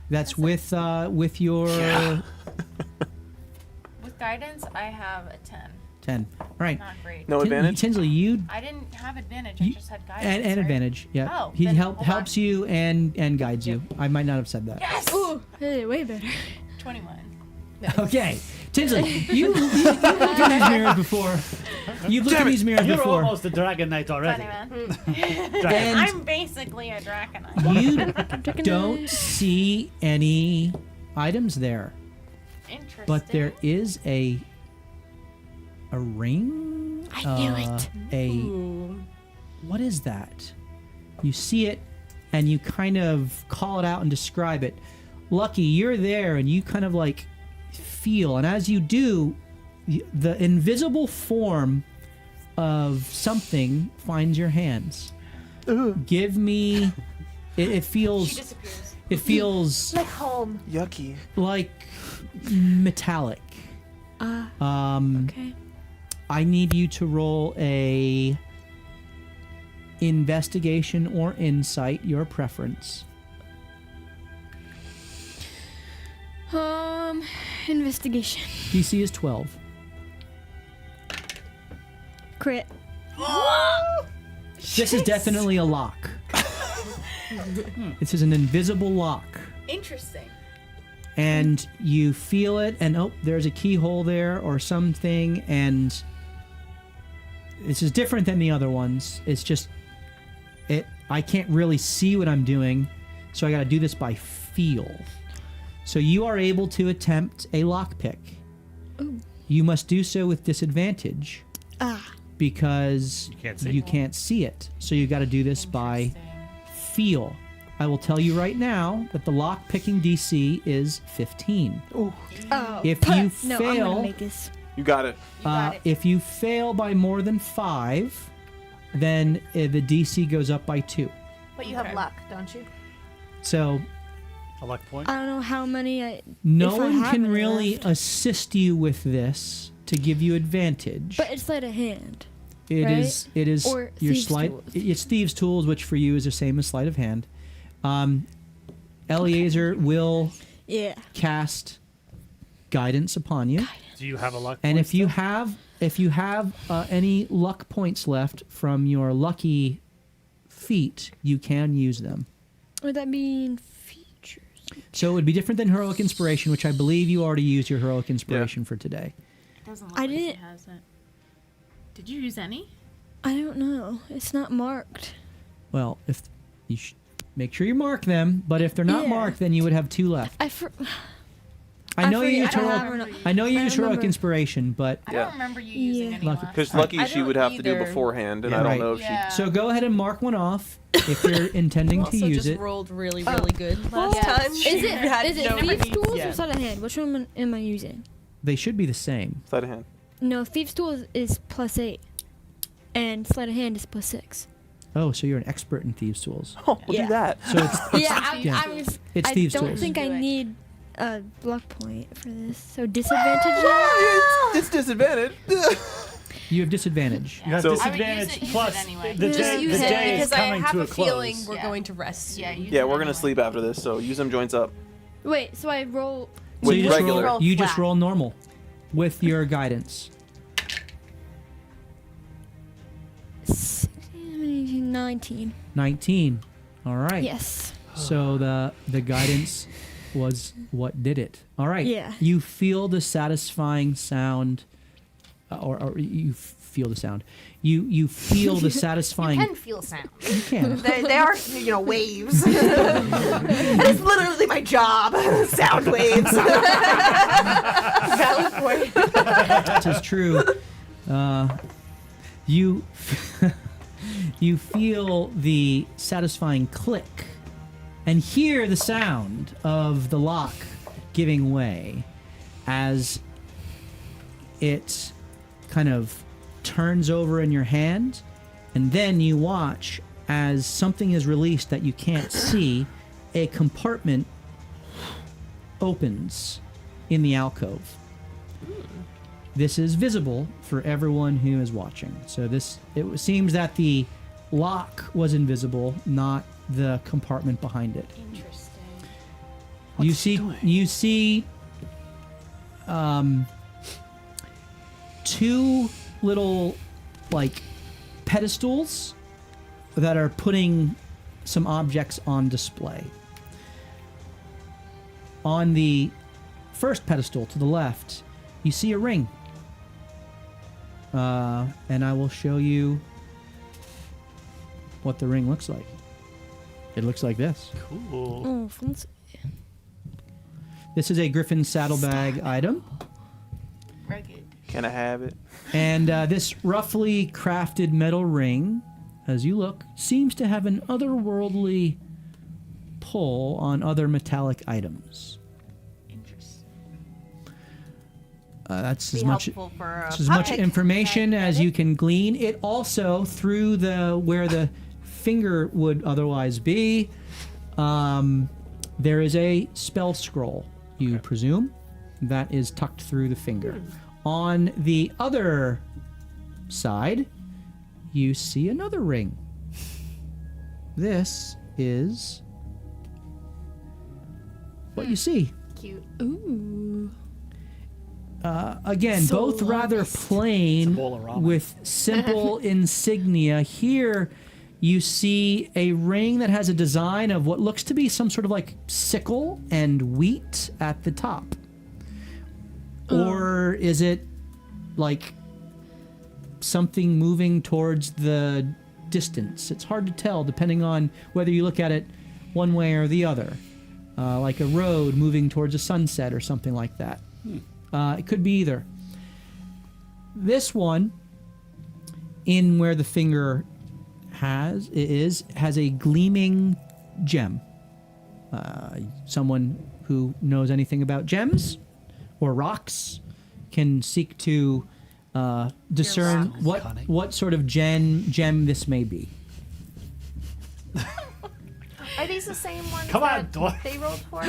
That's with your With guidance, I have a 10. 10. All right. Not great. No advantage? Tinsley, you I didn't have advantage. I just had guidance. and right? advantage. Yeah. Oh, he then hold helps on. you and guides you. I might not have said that. Yes. Ooh, hey, way better. 21. Okay. Tinsley, you've looked in these mirrors before. You've looked in these mirrors You're before. almost a Dragon Knight already. Funny man. And I'm basically a Draconite. you don't see any items there. Interesting. But there is a ring. I knew it. Ooh. What is that? You see it, and you kind of call it out and describe it. Lucky, you're there, and you kind of like feel, and as you do, the invisible form of something finds your hands. Give me. It She feels. disappears. It feels Like home. Yucky. like metallic. Okay. I need you to roll a investigation or insight, your preference. Investigation. DC is 12. Crit. This is definitely a lock. This is an invisible lock. Interesting. And you feel it, and oh, there's a keyhole there or something, and this is different than the other ones. It's just, I can't really see what I'm doing, so I gotta do this by feel. So you are able to attempt a lockpick. You must do so with disadvantage. Because you can't see it. So you gotta do this by feel. I will tell you right now that the lock picking DC is 15. Oh. If you No, I'm gonna fail, make this. You got it. if you fail by more than 5, then the DC goes up by 2. But you have luck, don't you? So A luck point. I don't know how many no if I one have can any really left. assist you with this to give you advantage. But it's sleight of hand. It right? is Or your thieves' sleight. tools. It's thieves' tools, which for you is the same as sleight of hand. Eliezer will Yeah. cast guidance upon you, Do you have a luck and point if you still? have any luck points left from your lucky feat, you can use them. Would that mean features? So it would be different than heroic inspiration, which I believe you already used your heroic inspiration for today. Doesn't look I like she didn't- has it. Did you use any? I don't know. It's not marked. Well, if you make sure you mark them, but if they're not Yeah. marked, then you would have 2 left. I know you forget- used I don't heroic. remember. I know you I used heroic remember. inspiration, but I Yeah. don't remember you using Yeah. any Lucky. last Because time. Lucky I she would don't have to do either. beforehand, and Yeah, I don't right. know if Yeah. so go ahead and mark one off if you're intending to Also use just it. rolled really good last Yeah. time. Is She it had is it no thieves reads tools or yet. sleight of hand? Which one am I using? They should be the same. sleight of hand. No, thieves tools is +8, and sleight of hand is +6. Oh, so you're an expert in thieves' tools. Oh, we'll Yeah. do that. So it's Yeah, yeah. It's I thieves' don't tools. think I Do it. need a luck point for this. So disadvantage. It's disadvantage. You have disadvantage. You have So- disadvantage use it plus anyway. the Just day, use the it day is because I coming have to a a close. feeling we're Yeah. going to rest. Yeah, soon. use Yeah, it we're gonna anyway. sleep after this, so use them joints up. Wait, so I roll. So With you just regular. roll, you just flat. roll normal with your guidance. 16, 19. 19. All right. Yes. So the guidance was what did it. All right. Yeah. You feel the satisfying sound, or you feel the sound. You feel the You satisfying. can feel sound. You can. They are, waves. That is literally my job. Sound waves. Valid point. This is true. You you feel the satisfying click and hear the sound of the lock giving way as it kind of turns over in your hand, and then you watch as something is released that you can't see. A compartment opens in the alcove. This is visible for everyone who is watching. So it seems that the lock was invisible, not the compartment behind it. Interesting. You see two little like pedestals that are putting some objects on display. On the first pedestal to the left, you see a ring. And I will show you what the ring looks like. It looks like this. Cool. Oh, fancy. This is a Griffin saddlebag item. Rugged. Can I have it? And this roughly crafted metal ring, as you look, seems to have an otherworldly pull on other metallic items. Interesting. That's Be as much. helpful for It's as much information as you can glean. It also, through where the finger would otherwise be, there is a spell scroll, you presume, that is tucked through the finger. On the other side, you see another ring. This is what you see. Cute. Ooh. Again, So both rather lost. plain bowl of ramen. with simple insignia. Here, you see a ring that has a design of what looks to be some sort of like sickle and wheat at the top. Or is it like something moving towards the distance? It's hard to tell depending on whether you look at it one way or the other. Like a road moving towards a sunset or something like that. It could be either. This one, in where the finger has a gleaming gem. Someone who knows anything about gems or rocks can seek to discern rocks. Cunning. what sort of gem this may be. Are these the same ones Come on, that dwarf. they rolled for?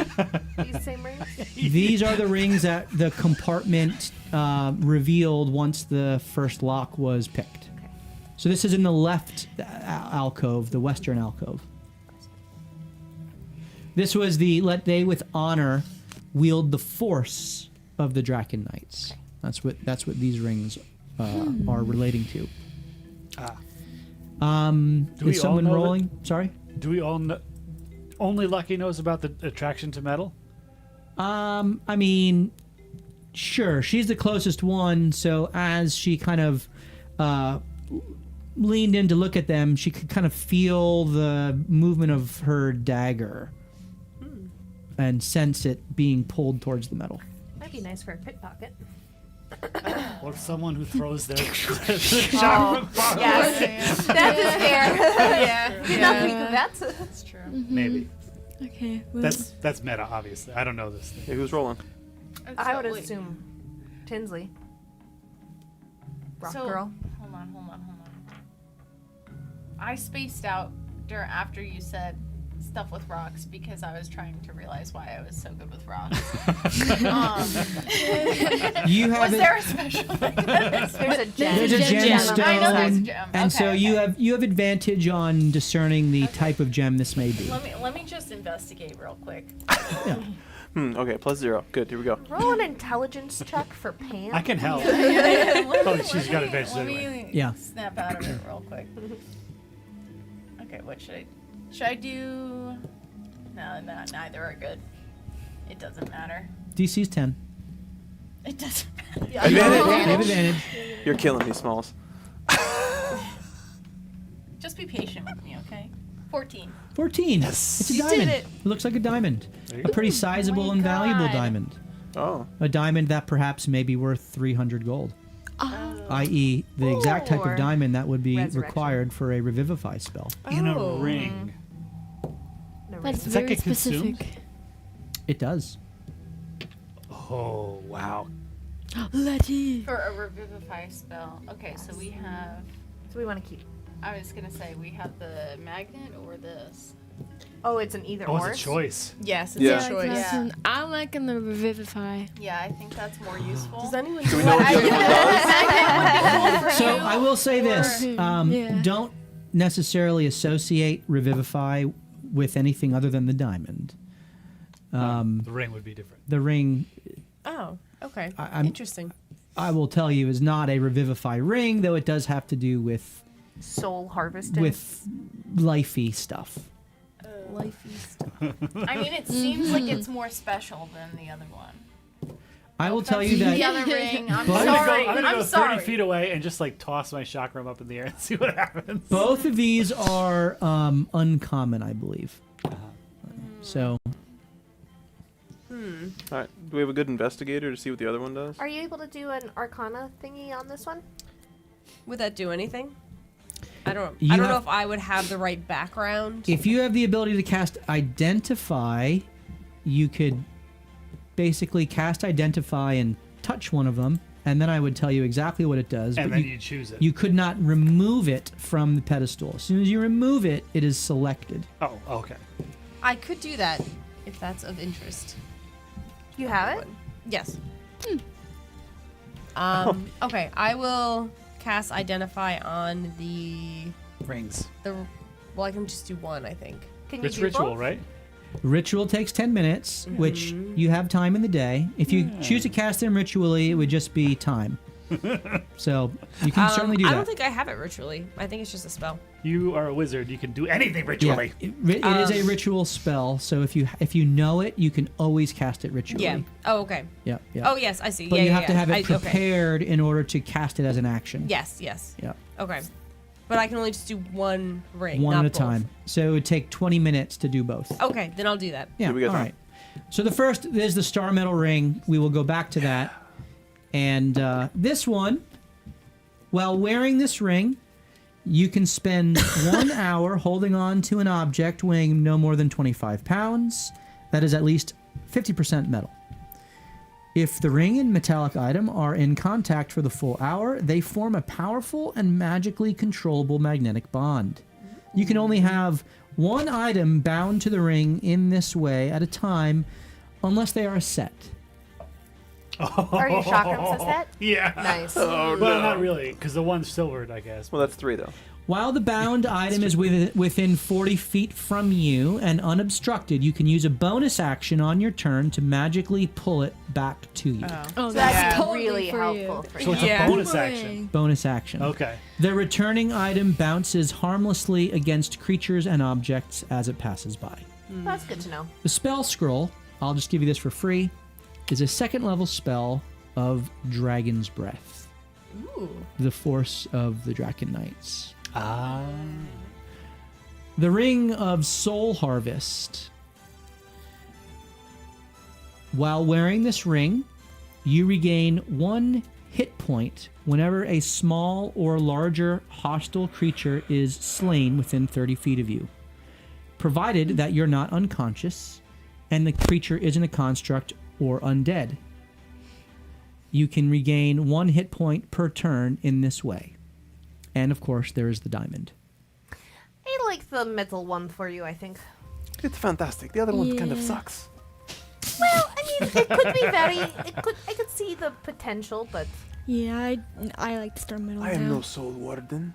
These same rings? These are the rings that the compartment revealed once the first lock was picked. Okay. So this is in the left alcove, the western alcove. This was the let they with honor wield the force of the Draken Knights. Okay. That's what these rings are relating to. Ah. Do we Is all someone know that- rolling? Sorry. Do we all know? Only Lucky knows about the attraction to metal. I mean, sure. She's the closest one, so as she kind of leaned in to look at them, she could kind of feel the movement of her dagger and sense it being pulled towards the metal. Might be nice for a pickpocket. Or someone who throws their chakra bomb. Yes. That is fair. Yeah. Did not think of that. That's true. Maybe. Okay. Well, That's meta, obviously. I don't know this thing. Hey, who's rolling? I would assume Tinsley. Rock girl. Hold on. I spaced out after you said stuff with rocks because I was trying to realize why I was so good with rocks. You have Was there a special thing? There's a gem. There's a gemstone, I know there's a gem. and Okay, so you okay. have advantage on discerning the type of gem this may be. Let me just investigate real quick. Yeah. Okay, +0. Good, here we go. Roll an intelligence check for Pam. I can help. Oh, she's got advantage anyway. Yeah. Snap out of it real quick. Okay, what should I do? No, neither are good. It doesn't matter. DC's 10. It doesn't matter. You Advantage. have advantage. You're killing me, Smalls. Just be patient with me, okay? 14. 14. Yes. It's a You diamond. did it. Looks like a diamond. There you A go. pretty sizable my and valuable God. diamond. Oh. A diamond that perhaps may be worth 300 gold. I.e., the exact type Or of diamond that would be resurrection. required for a revivify spell. In a Oh. ring. No that's Does that very get consumed? specific. It does. Oh, wow. Letty. For a revivify spell. Okay, so we have. So we want to keep. I was gonna say we have the magnet or this. Oh, it's an either Oh, or. it's a choice. Yes, it's Yeah. a choice. Yeah. I like the revivify. Yeah, I think that's more useful. Does anyone Do we know what the other one does? So I will say this: Yeah. don't necessarily associate revivify with anything other than the diamond. The ring would be different. The ring, Oh, okay. I'm- Interesting. I will tell you, is not a revivify ring, though it does have to do with Soul harvesting. lifey stuff. Lifey stuff. I mean, it seems like it's more special than the other one. I will tell you The that other ring. I'm But- sorry. I'm gonna go 30 sorry. feet away and just like toss my chakram up in the air and see what happens. both of these are uncommon, I believe. So All right. Do we have a good investigator to see what the other one does? Are you able to do an arcana thingy on this one? Would that do anything? I don't You know have- if I would have the right background. if you have the ability to cast Identify, you could basically cast Identify and touch one of them, and then I would tell you exactly what it does. And but then you, you choose it. you could not remove it from the pedestal. As soon as you remove it, it is selected. Oh, okay. I could do that if that's of interest. You have it? Yes. Okay, I will cast Identify on the Rings. well, I can just do one, I think. Can you It's do ritual, both? right? Ritual takes 10 minutes, which you have time in the day. If you choose to cast them ritually, it would just be time. So you can certainly do that. I don't think I have it ritually. I think it's just a spell. You are a wizard. You can do anything Yeah, ritually. it is a ritual spell, so if you know it, you can always cast it ritually. Yeah. Oh, okay. Yeah. Yeah. Oh, yes, I see. But yeah, you yeah, have to yeah. have it Okay. prepared in order to cast it as an action. Yes, yes. Yeah. Okay. But I can only just do one ring, One not at a both. time. So it would take 20 minutes to do both. Okay, then I'll do that. Yeah. we got all time. right. So the first is the star metal ring. We will go back to that. And this one, while wearing this ring, you can spend 1 hour holding on to an object weighing no more than 25 pounds. That is at least 50% metal. If the ring and metallic item are in contact for the full hour, they form a powerful and magically controllable magnetic bond. You can only have one item bound to the ring in this way at a time, unless they are a set. Are your chakrams a set? Yeah. Nice. Oh, Well, no. not really, because the one's silvered, I guess. Well, that's 3, though. While the bound item is within 40 feet from you and unobstructed, you can use a bonus action on your turn to magically pull it back to you. Oh, So that's totally really for helpful you. for So you. it's a bonus action. Bonus action. Okay. The returning item bounces harmlessly against creatures and objects as it passes by. That's good to know. The spell scroll, I'll just give you this for free, is a second level spell of Dragon's Breath. Ooh. The force of the Draken Knights. Ah. The Ring of Soul Harvest. While wearing this ring, You regain 1 hit point whenever a small or larger hostile creature is slain within 30 feet of you, provided that you're not unconscious and the creature isn't a construct or undead. You can regain 1 hit point per turn in this way. And of course, there is the diamond. I like the metal one for you, I think. It's fantastic. The other one kind of sucks. Well, I mean, it could be very. I could see the potential, but Yeah, I like the star metal I now. am no soul warden.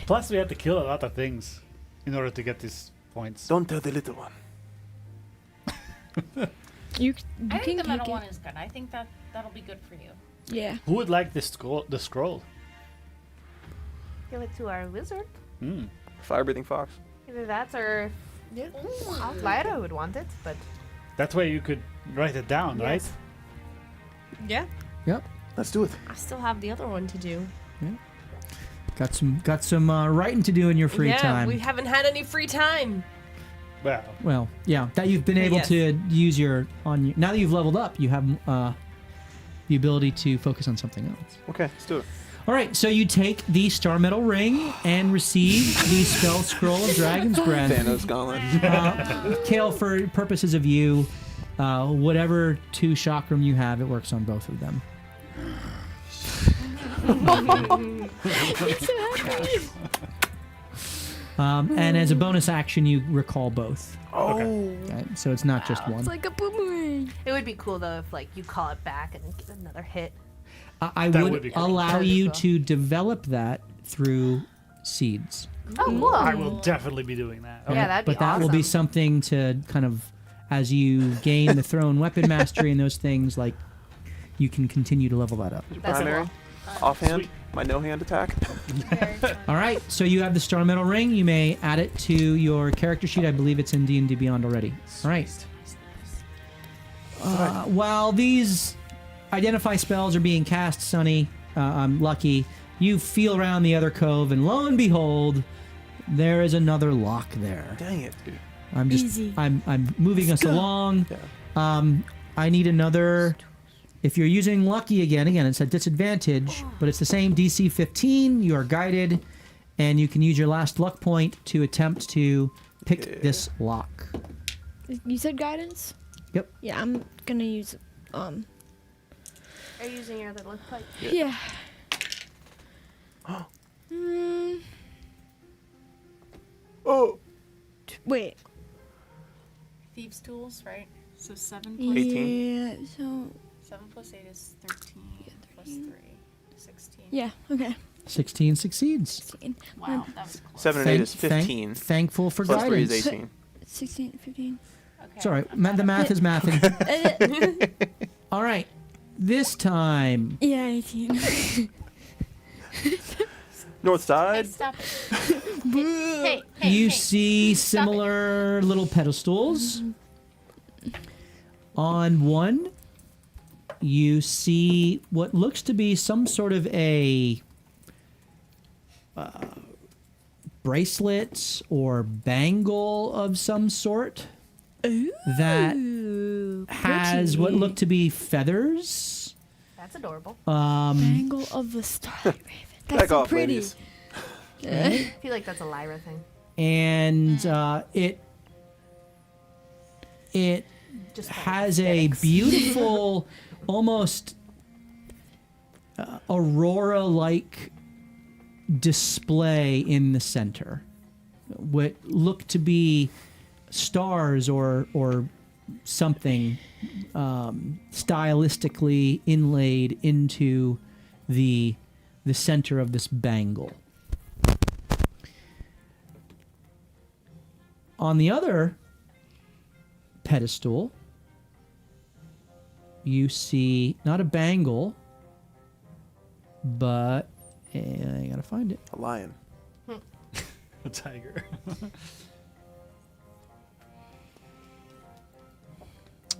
Plus, we have to kill a lot of things in order to get these points. Don't tell the little one. You I can think the take metal it. one is good. I think that'll be good for you. Yeah. Who would like this the scroll? give it to our wizard. Hmm. Fire breathing fox. Either that or Lyra would want it, but That way you could write it down, right? Yes. Yeah. Let's do it. I still have the other one to do. Got some writing to do in your free yeah, time. we haven't had any free time. Well, Well, yeah, that you've been able Yes. to use now that you've leveled up, you have the ability to focus on something else. Okay, let's do it. All right, so you take the Star Metal Ring and receive the Spell Scroll of Dragon's Breath. Thanos gauntlet. Kale, for purposes of you, whatever 2 chakram you have, it works on both of them. And as a bonus action, you recall both. Oh. Okay, so it's not just one. It's like a boomerang. It would be cool though if like you call it back and get another hit. I That would would be cool. allow That'd be you cool. to develop that through seeds. Oh, cool. I will definitely be doing that. Yeah, that'd be But that will be awesome. something to kind of, as you gain the thrown weapon mastery and those things, like you can continue to level that up. That's Primary. cool. Offhand. Sweet. My no-hand attack. All right, so you have the Star Metal Ring. You may add it to your character sheet. I believe it's in D&D Beyond already. All right. While these identify spells are being cast, Sunny, I'm lucky, you feel around the other cove, and lo and behold, there is another lock there. Dang it, dude. Easy. I'm moving us along. Yeah. I need another. If you're using lucky again, it's a disadvantage, but it's the same DC 15. You are guided, and you can use your last luck point to attempt to pick this lock. You said guidance? Yep. Yeah, I'm gonna use Are you using your other luck point? yeah. Mm, Oh. wait. Thieves' tools, right? So 7 Yeah, so 7 plus 8 is 13 plus 3, 16. yeah, okay. 16 succeeds. 16. Wow, that was close. 7 and 8 is 15. Thankful for Plus 3 is guidance. 18. 16, 15. Okay. It's all right. The math is mathing. All right. This time, Yeah, 18. North Hey, side. stop it. hey, you hey. see similar little pedestals. On one, you see what looks to be some sort of a bracelet or bangle of some sort that has what look to be feathers. That's adorable. Bangle of the Star Raven. That's Back so off, pretty. ladies. I feel like that's a Lyra thing. And it Just has a beautiful, almost aurora-like display in the center. What look to be stars or something stylistically inlaid into the center of this bangle. On the other pedestal, you see not a bangle, but I gotta find it. A lion. A tiger.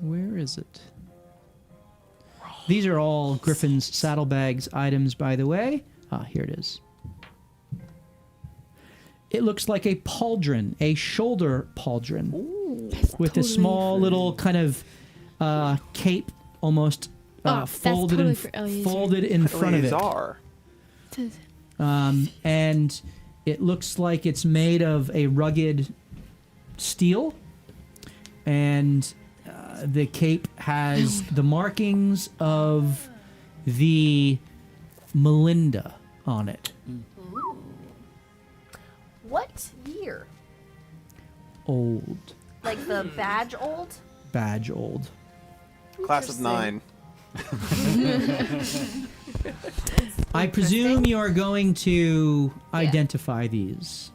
Where is it? These are all Griffin's saddlebags items, by the way. Ah, here it is. It looks like a pauldron, a shoulder pauldron, with a totally small little kind of cape almost that's folded totally for Eliezer. folded in front of it. Eleazar. And it looks like it's made of a rugged steel, and the cape has the markings of the Melinda on it. What year? Old. Like the badge old? Badge old. Class of 9. I presume you are going to identify these.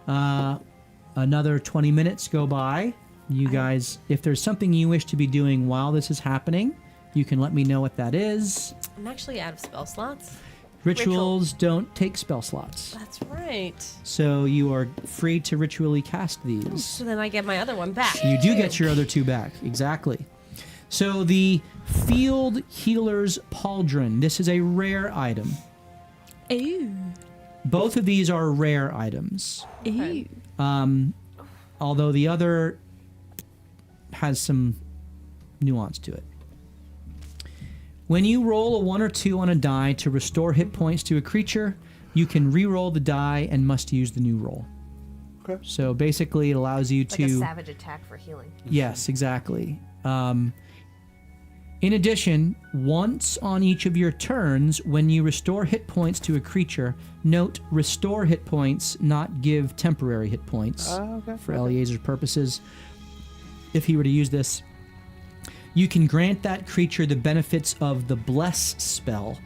Another 20 minutes go by. You guys, if there's something you wish to be doing while this is happening, you can let me know what that is. I'm actually out of spell slots. Rituals don't take spell slots. That's right. So you are free to ritually cast these. So then I get my other one back. You do get your other 2 back. Exactly. So the Field Healer's Pauldron. This is a rare item. Ew. Both of these are rare items. Ew. Although the other has some nuance to it. When you roll a 1 or 2 on a die to restore hit points to a creature, you can re-roll the die and must use the new roll. Okay. So basically it allows you Like to... a savage attack for healing. Yes, exactly. In addition, once on each of your turns, when you restore hit points to a creature, note restore hit points, not give temporary hit points for Eleazar's purposes. If he were to use this, you can grant that creature the benefits of the Bless spell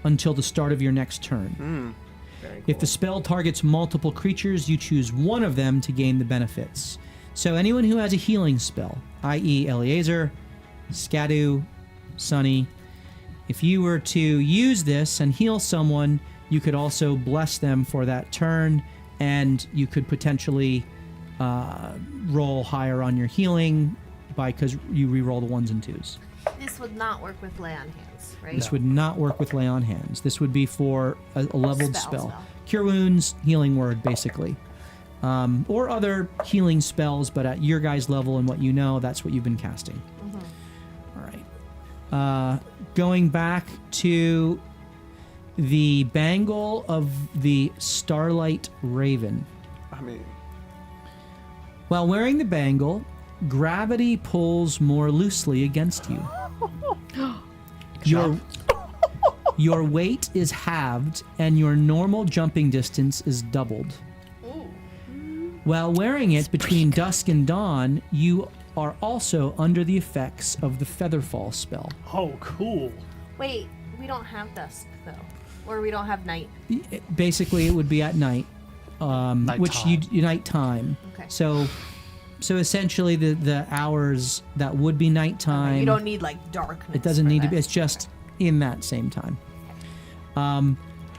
until the start of your next turn. Very cool. If the spell targets multiple creatures, you choose one of them to gain the benefits. So anyone who has a healing spell, i.e. Eleazar, Skadu, Sunny, if you were to use this and heal someone, you could also bless them for that turn, and you could potentially roll higher on your healing because you re-roll the 1s and 2s. This would not work with lay on hands, right? This would not work with lay on hands. This would be for a leveled spell. Spell. Cure wounds, healing word, basically. Or other healing spells, but at your guys' level and what you know, that's what you've been casting. All right. Going back to the bangle of the Starlight Raven. I mean, While wearing the bangle, gravity pulls more loosely against you. Your weight is halved, and your normal jumping distance is doubled. While wearing it between dusk and dawn, you are also under the effects of the Featherfall spell. Oh, cool. Wait, we don't have dusk, though. Or we don't have night. Basically, it would be at night, which nighttime. Okay. So essentially, the hours that would be nighttime. You don't need, like, darkness. It doesn't for need to that. be. It's just in that same time.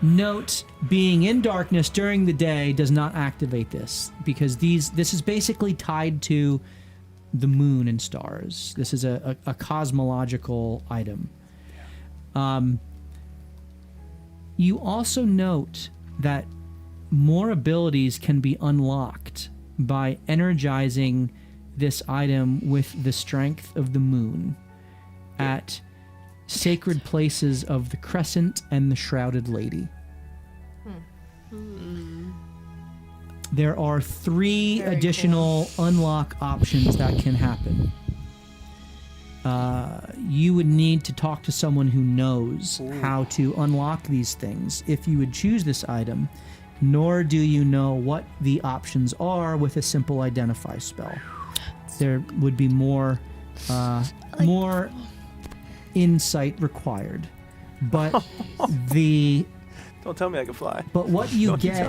Note, being in darkness during the day does not activate this, because this is basically tied to the moon and stars. This is a cosmological item. You also note that more abilities can be unlocked by energizing this item with the strength of the moon at sacred places of the Crescent and the Shrouded Lady. There are 3 Very additional unlock options that can happen. You would need to talk to someone who knows how to unlock these things if you would choose this item, nor do you know what the options are with a simple identify spell. There would be more insight required. But don't tell me I can fly. But what you Don't you get,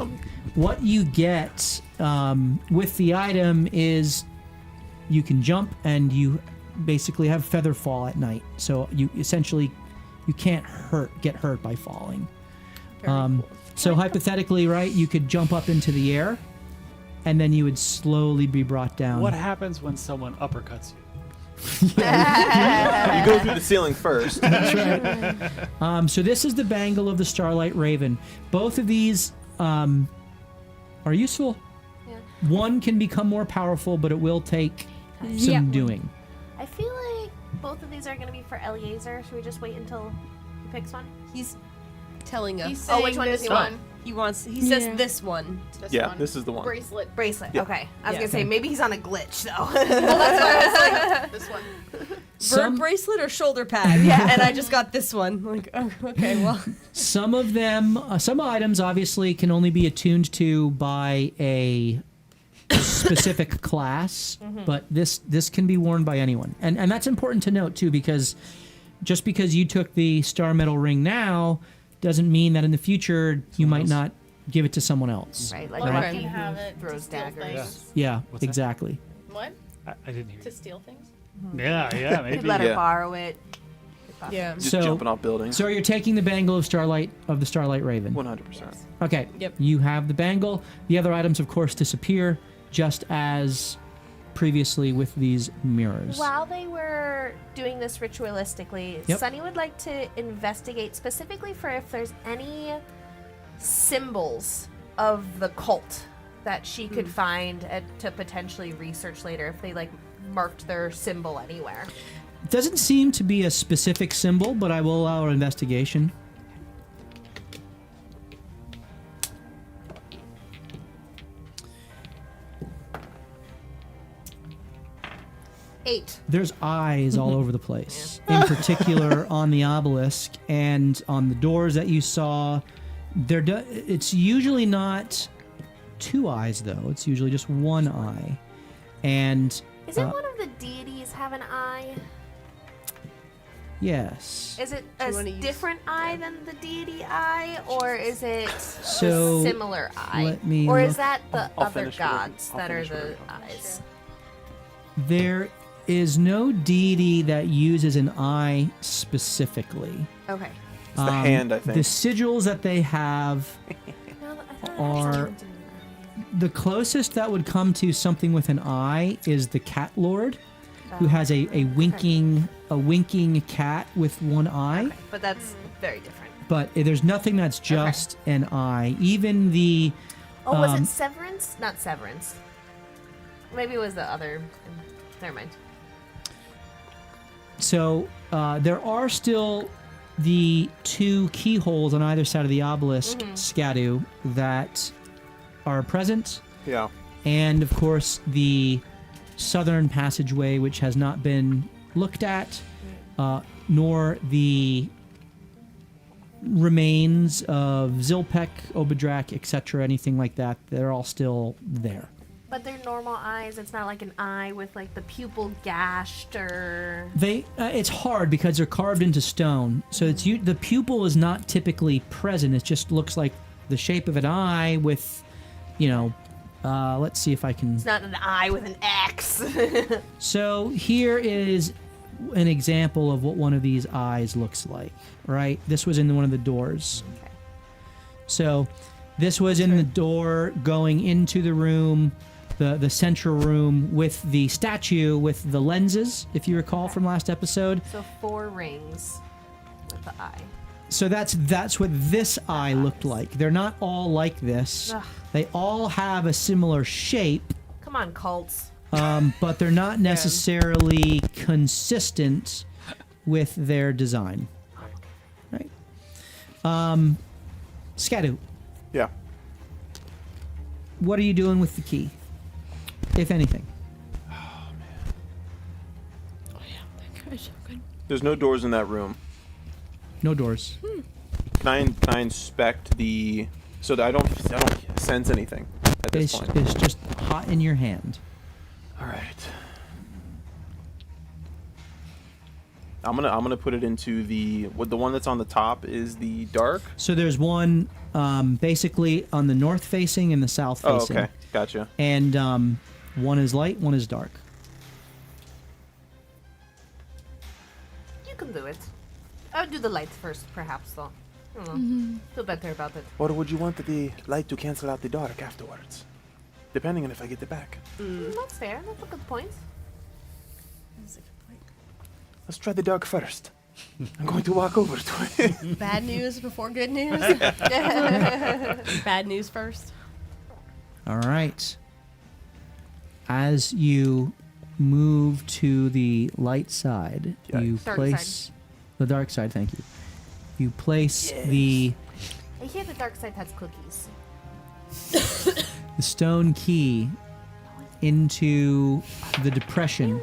tell me. with the item is you can jump, and you basically have feather fall at night. So you can't get hurt by falling. So hypothetically, right, you could jump up into the air, and then you would slowly be brought down. What happens when someone uppercuts you? You go through the ceiling first. So this is the bangle of the Starlight Raven. Both of these are useful. Yeah. One can become more powerful, but it will take some doing. both of these are going to be for Eliezer. Should we just wait until he picks one? He's telling us. He's saying which one does this he want? He wants. He says Yeah. this one. This is the one. Bracelet. Bracelet. Yeah. Okay. I was Yeah. going to say, maybe he's on a glitch, though. Well, that's why I was like, this one. Bird bracelet or shoulder pad? Yeah. And I just got this one. Like, oh, okay, well. Some of them, some items obviously can only be attuned to by a specific class, but this can be worn by anyone. And that's important to note too, because just because you took the star metal ring now doesn't mean that in the future you might not give it to someone else. Right, like Well, Lucky I can who have it to throws steal daggers. things. Yeah, What's that? exactly. What? I didn't hear To you. steal things? Yeah, Could maybe. let her Yeah. borrow it. Yeah. Just So- jumping off buildings. So you're taking the bangle of the Starlight Raven. 100%. Okay. Yep. You have the bangle. The other items, of course, disappear, just as previously with these mirrors. While they were doing this ritualistically, Yep. Sunny would like to investigate specifically for if there's any symbols of the cult that she could find to potentially research later if they like marked their symbol anywhere. It doesn't seem to be a specific symbol, but I will allow an investigation. Eight. There's eyes all over the place. In particular, on the obelisk and on the doors that you saw. It's usually not two eyes, though. It's usually just one eye. And Is it one of the deities have an eye? yes. Is it Do a you wanna use- different eye than the deity eye, or is it So, a similar eye? let me or look. is that the I'll other finish whatever- gods I'll that are finish the whatever you're talking eyes? There is no deity that uses an eye specifically. Okay. It's the hand, I think. The sigils that they have No, I thought are the closest that would come to something with an eye is the Cat Lord, who has a winking cat with one eye. Okay, but that's very different. But there's nothing that's just an eye. Even the Oh, was it Severance? Not Severance. Maybe it was the other. Never mind. so there are still the two keyholes on either side of the obelisk, Scadu, that are present. Yeah. And of course the southern passageway, which has not been looked at, nor the remains of Zilpek, Obadrak, etc., anything like that. They're all still there. But they're normal eyes. It's not like an eye with like the pupil gashed or. It's hard because they're carved into stone, so the pupil is not typically present. It just looks like the shape of an eye with, let's see if I can. It's not an eye with an X. So here is an example of what one of these eyes looks like, right? This was in one of the doors. Okay. So this was in the door going into the room, the central room with the statue with the lenses, if you recall from last episode. So 4 rings with the eye. So that's what this eye looked like. They're not all like this. Ugh. They all have a similar shape, Come on, cults. but they're not necessarily consistent with their design. Right? Scadu, Yeah. what are you doing with the key, if anything? There's no doors in that room. No doors. Can I inspect the... So that I don't sense anything at this point. It's just hot in your hand. All right. I'm gonna put it into the one that's on the top is the dark. So there's one basically on the north facing and the south Oh, facing. okay, gotcha. And one is light, one is dark. You can do it. I would do the lights first, perhaps, though. I don't know. Feel better about it. Or would you want the light to cancel out the dark afterwards? Depending on if I get it back. That's fair. That's a good point. Let's try the dark first. I'm going to walk over to it. Bad news before good news. Bad news first. All right. As you move to the light side. Yikes. You Dark place the dark side. Thank you. You place the I hear the dark side has cookies. stone key into the depression.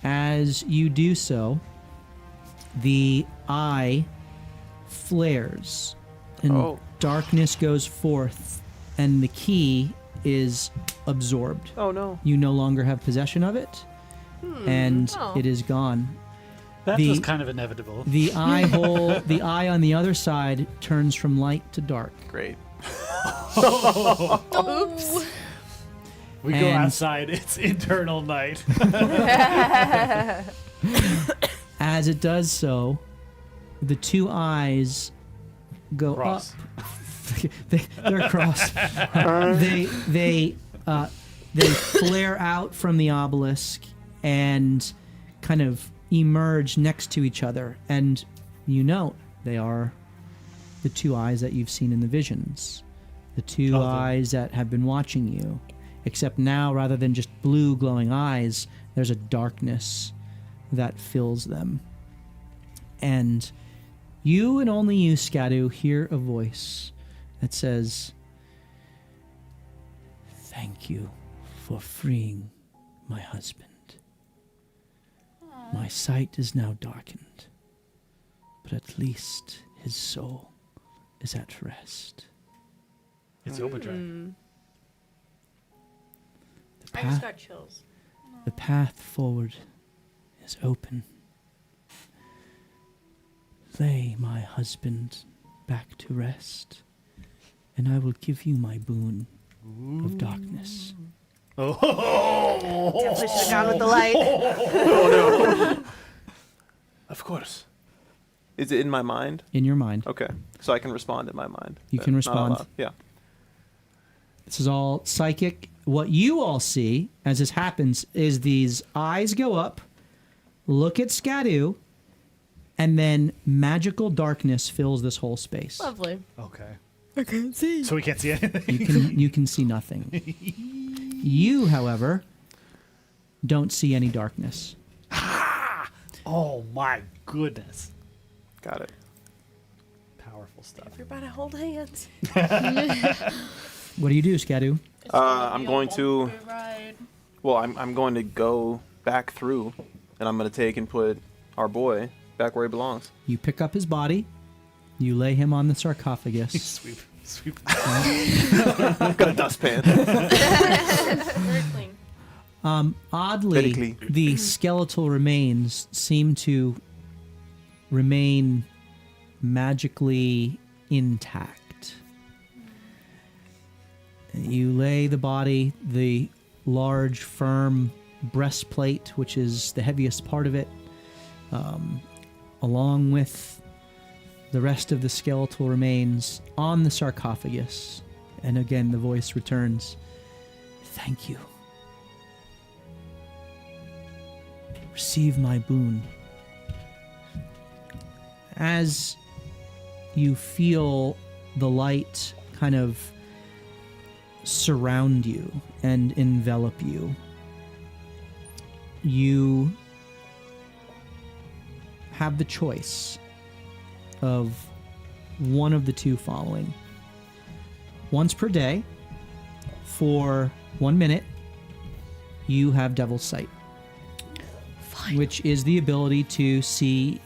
As you do so, the eye flares and Oh. darkness goes forth, and the key is absorbed. Oh no. You no longer have possession of it, and Oh. it is gone. That The- was kind of inevitable. The eye hole, the eye on the other side turns from light to dark. Great. Oops. We go And- outside. It's internal night. As it does so, the two eyes go Cross. up. They're crossed. They flare out from the obelisk and kind of emerge next to each other, and you know they are the two eyes that you've seen in the visions, the two eyes that have been watching you. Except now, rather than just blue glowing eyes, there's a darkness that fills them. And you and only you, Scadu, hear a voice that says, "Thank you for freeing my husband. My sight is now darkened, but at least his soul is at rest." It's overdrive. The I just path, got chills. the path forward is open. Lay my husband back to rest, and I will give you my boon of darkness. Definitely should have gone with the light. Of course. Is it in my mind? In your mind. Okay. So I can respond in my mind. You but can not respond. out loud. Yeah. This is all psychic. What you all see as this happens is these eyes go up, look at Scadu, and then magical darkness fills this whole space. Lovely. Okay. I can't see. So we can't see anything. You can see nothing. You, however, don't see any darkness. Oh my goodness. Got it. Powerful stuff. Everybody hold hands. What do you do, Scadu? I'm going to. Ride. Well, I'm going to go back through, and I'm going to take and put our boy back where he belongs. You pick up his body, you lay him on the sarcophagus. Sweep. I've got a dustpan. Very clean. Very Oddly, clean. the skeletal remains seem to remain magically intact. You lay the body, the large, firm breastplate, which is the heaviest part of it, along with the rest of the skeletal remains on the sarcophagus. And again, the voice returns, "Thank you. Receive my boon." As you feel the light kind of surround you and envelop you, you have the choice of one of the two following. Once per day, for 1 minute, you have Devil's Sight, which is the ability to see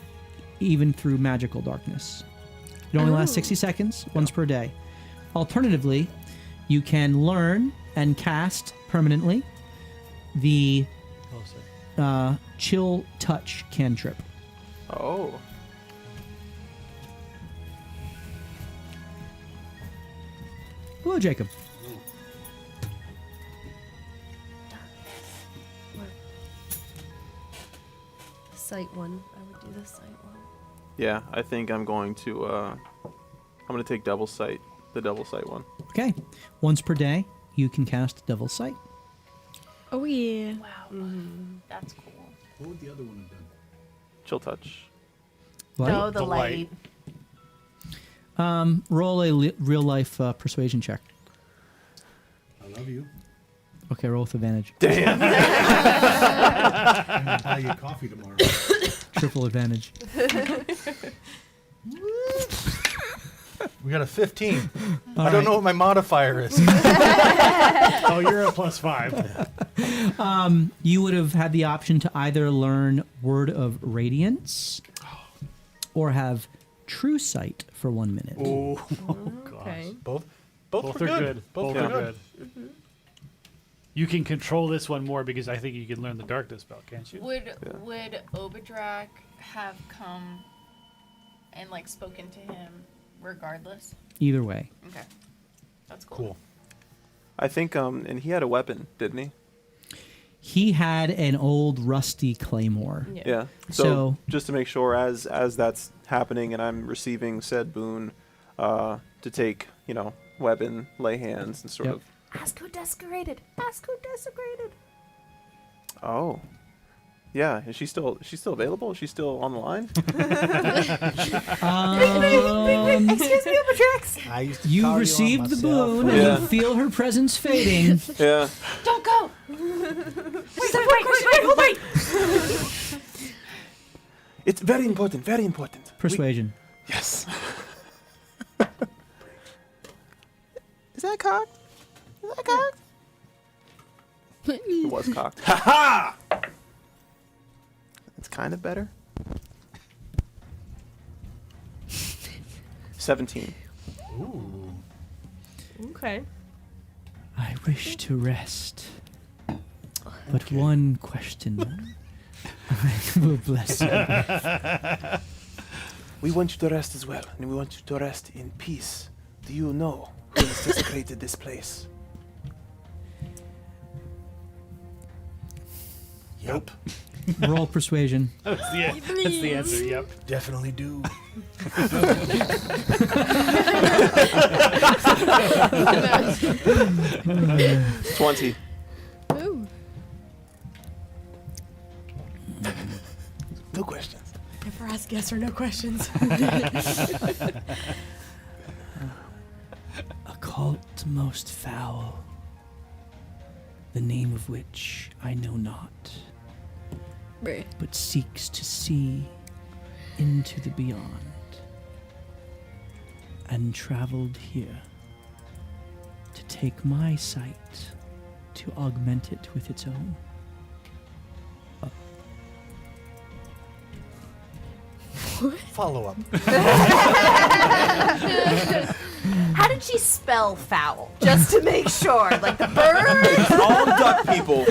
even through magical darkness. It only lasts 60 seconds, once per day. Alternatively, you can learn and cast permanently the Chill Touch cantrip. Oh. Hello, Jacob. Sight one. I would do the sight one. Yeah, I think I'm going to. I'm going to take double sight, the double sight one. Okay. Once per day, you can cast Devil's Sight. Oh yeah. Wow. That's cool. What would the other one have done? Chill touch. Light? No, the The light. light. Roll a real life persuasion check. I love you. Okay, roll with advantage. Damn. I'm gonna buy you coffee tomorrow. Triple advantage. We got a 15. I don't know what my modifier is. Oh, you're at +5. You would have had the option to either learn Word of Radiance or have True Sight for 1 minute. Oh, Okay. both Both were are good. Both are are good. You can control this one more because I think you can learn the darkness spell, can't you? Would Obadrak have come and like spoken to him regardless? Either way. Okay. That's cool. Cool. I think, and he had a weapon, didn't he? He had an old rusty claymore. Yeah. So just to make sure, as that's happening, and I'm receiving said boon, to take, weapon, lay hands, and sort Yep. of. Ask who desecrated. Ask who desecrated. Oh. Yeah. Is she still available? Is she still on the line? Excuse me, Matrix. I used to You call received on the myself. boon, Yeah. and you feel her presence fading. Yeah. Don't go. Wait. It's very important. Very important. Persuasion. Yes. Is that cocked? Is that cocked? It was cocked. Ha ha! It's kind of better. 17. Ooh. Okay. I wish to rest. But one question I will bless you. We want you to rest as well, and we want you to rest in peace. Do you know who has desecrated this place? Yep. Roll persuasion. That's the answer, yep. Definitely do. 20. Ooh. No questions. Never ask yes or no questions. Occult most foul, the name of which I know not, Right. but seeks to see into the beyond, and traveled here to take my sight to augment it with its own. Follow up. How did she spell foul? Just to make sure. Like the bird? All duck people.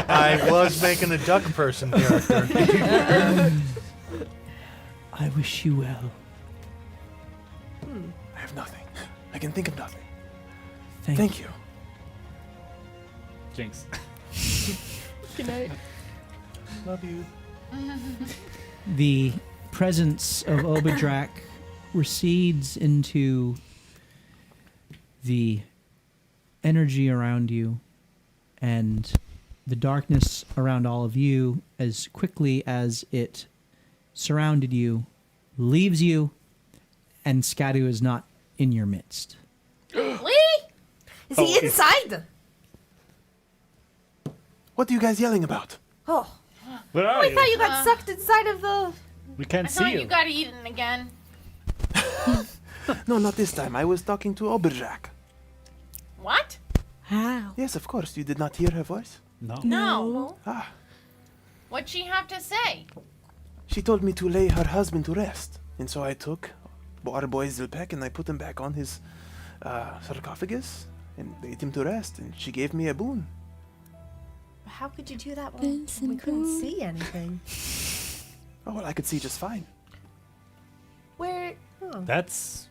I was making a duck person character. I wish you well. I have nothing. I can think of nothing. Thank Thank you. Jinx. Good night. Love you. The presence of Obadrak recedes into the energy around you and the darkness around all of you as quickly as it surrounded you leaves you, and Scadu is not in your midst. Really? Is he inside? What are you guys yelling about? Oh, Where are I you? thought you got sucked inside of the... We I can't thought see you you. got eaten again. No, not this time. I was talking to Obadrak. What? How? Yes, of course. You did not hear her voice? No. No. Ah. What'd she have to say? She told me to lay her husband to rest. And so I took our boy Zilpek and I put him back on his sarcophagus and laid him to rest. And she gave me a boon. How could you do that when Vincent we couldn't Boone. see anything? Oh, well, I could see just fine. Where... That's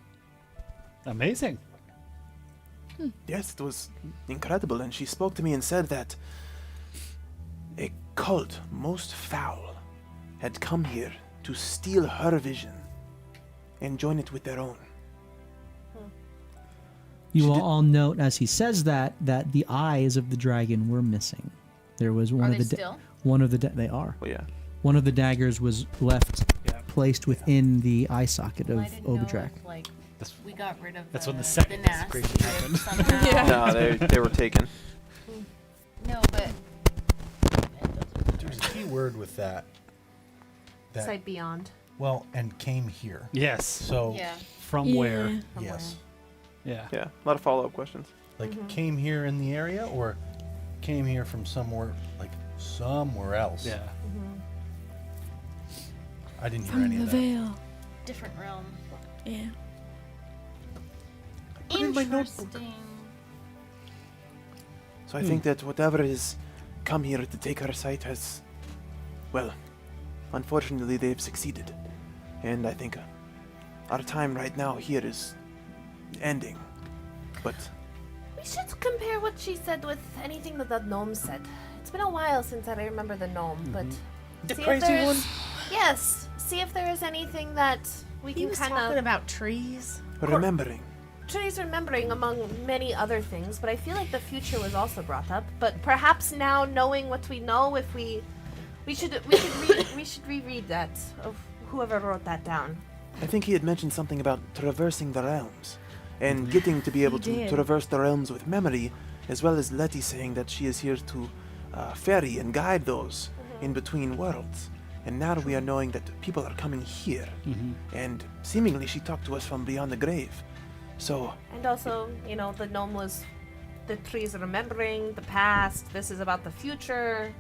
amazing. Yes, it was incredible. And she spoke to me and said that a cult most foul had come here to steal her vision and join it with their own. You She will did- all note as he says that the eyes of the dragon were missing. There was one Are of they the still? one of the they are. Well, yeah. One of the daggers was left Yeah. placed within the eye socket of Well, I didn't know Obadrak. if, like, That's- we got rid of that's the, when the second nasty desecration happened. somehow. No, they were taken. No, but There's a key word with that. Sight beyond. Well, and came here. Yes. So, yeah. From where? yes. Yeah. Yeah, a lot of follow-up questions. Like, came here in the area or came here from somewhere, like, somewhere else? Yeah. I didn't hear From any the of that. veil. Different realm. Yeah. Put it in my notebook. Interesting. So I think that whatever has come here to take her sight has, well, unfortunately they've succeeded. And I think our time right now here is ending. But We should compare what she said with anything that the gnome said. It's been a while since I remember the gnome, but The see if crazy there's- one? Yes. See if there is anything that we He can was kind talking of. about trees. remembering. Trees remembering among many other things, but I feel like the future was also brought up. But perhaps now, knowing what we know, if we should reread that of whoever wrote that down. I think he had mentioned something about traversing the realms and getting to be able to did. traverse the realms with memory, as well as Letty saying that she is here to ferry and guide those in between worlds. And now we are knowing that people are coming here, and seemingly she talked to us from beyond the grave. So And also, the gnome was the trees remembering the past. This is about the future.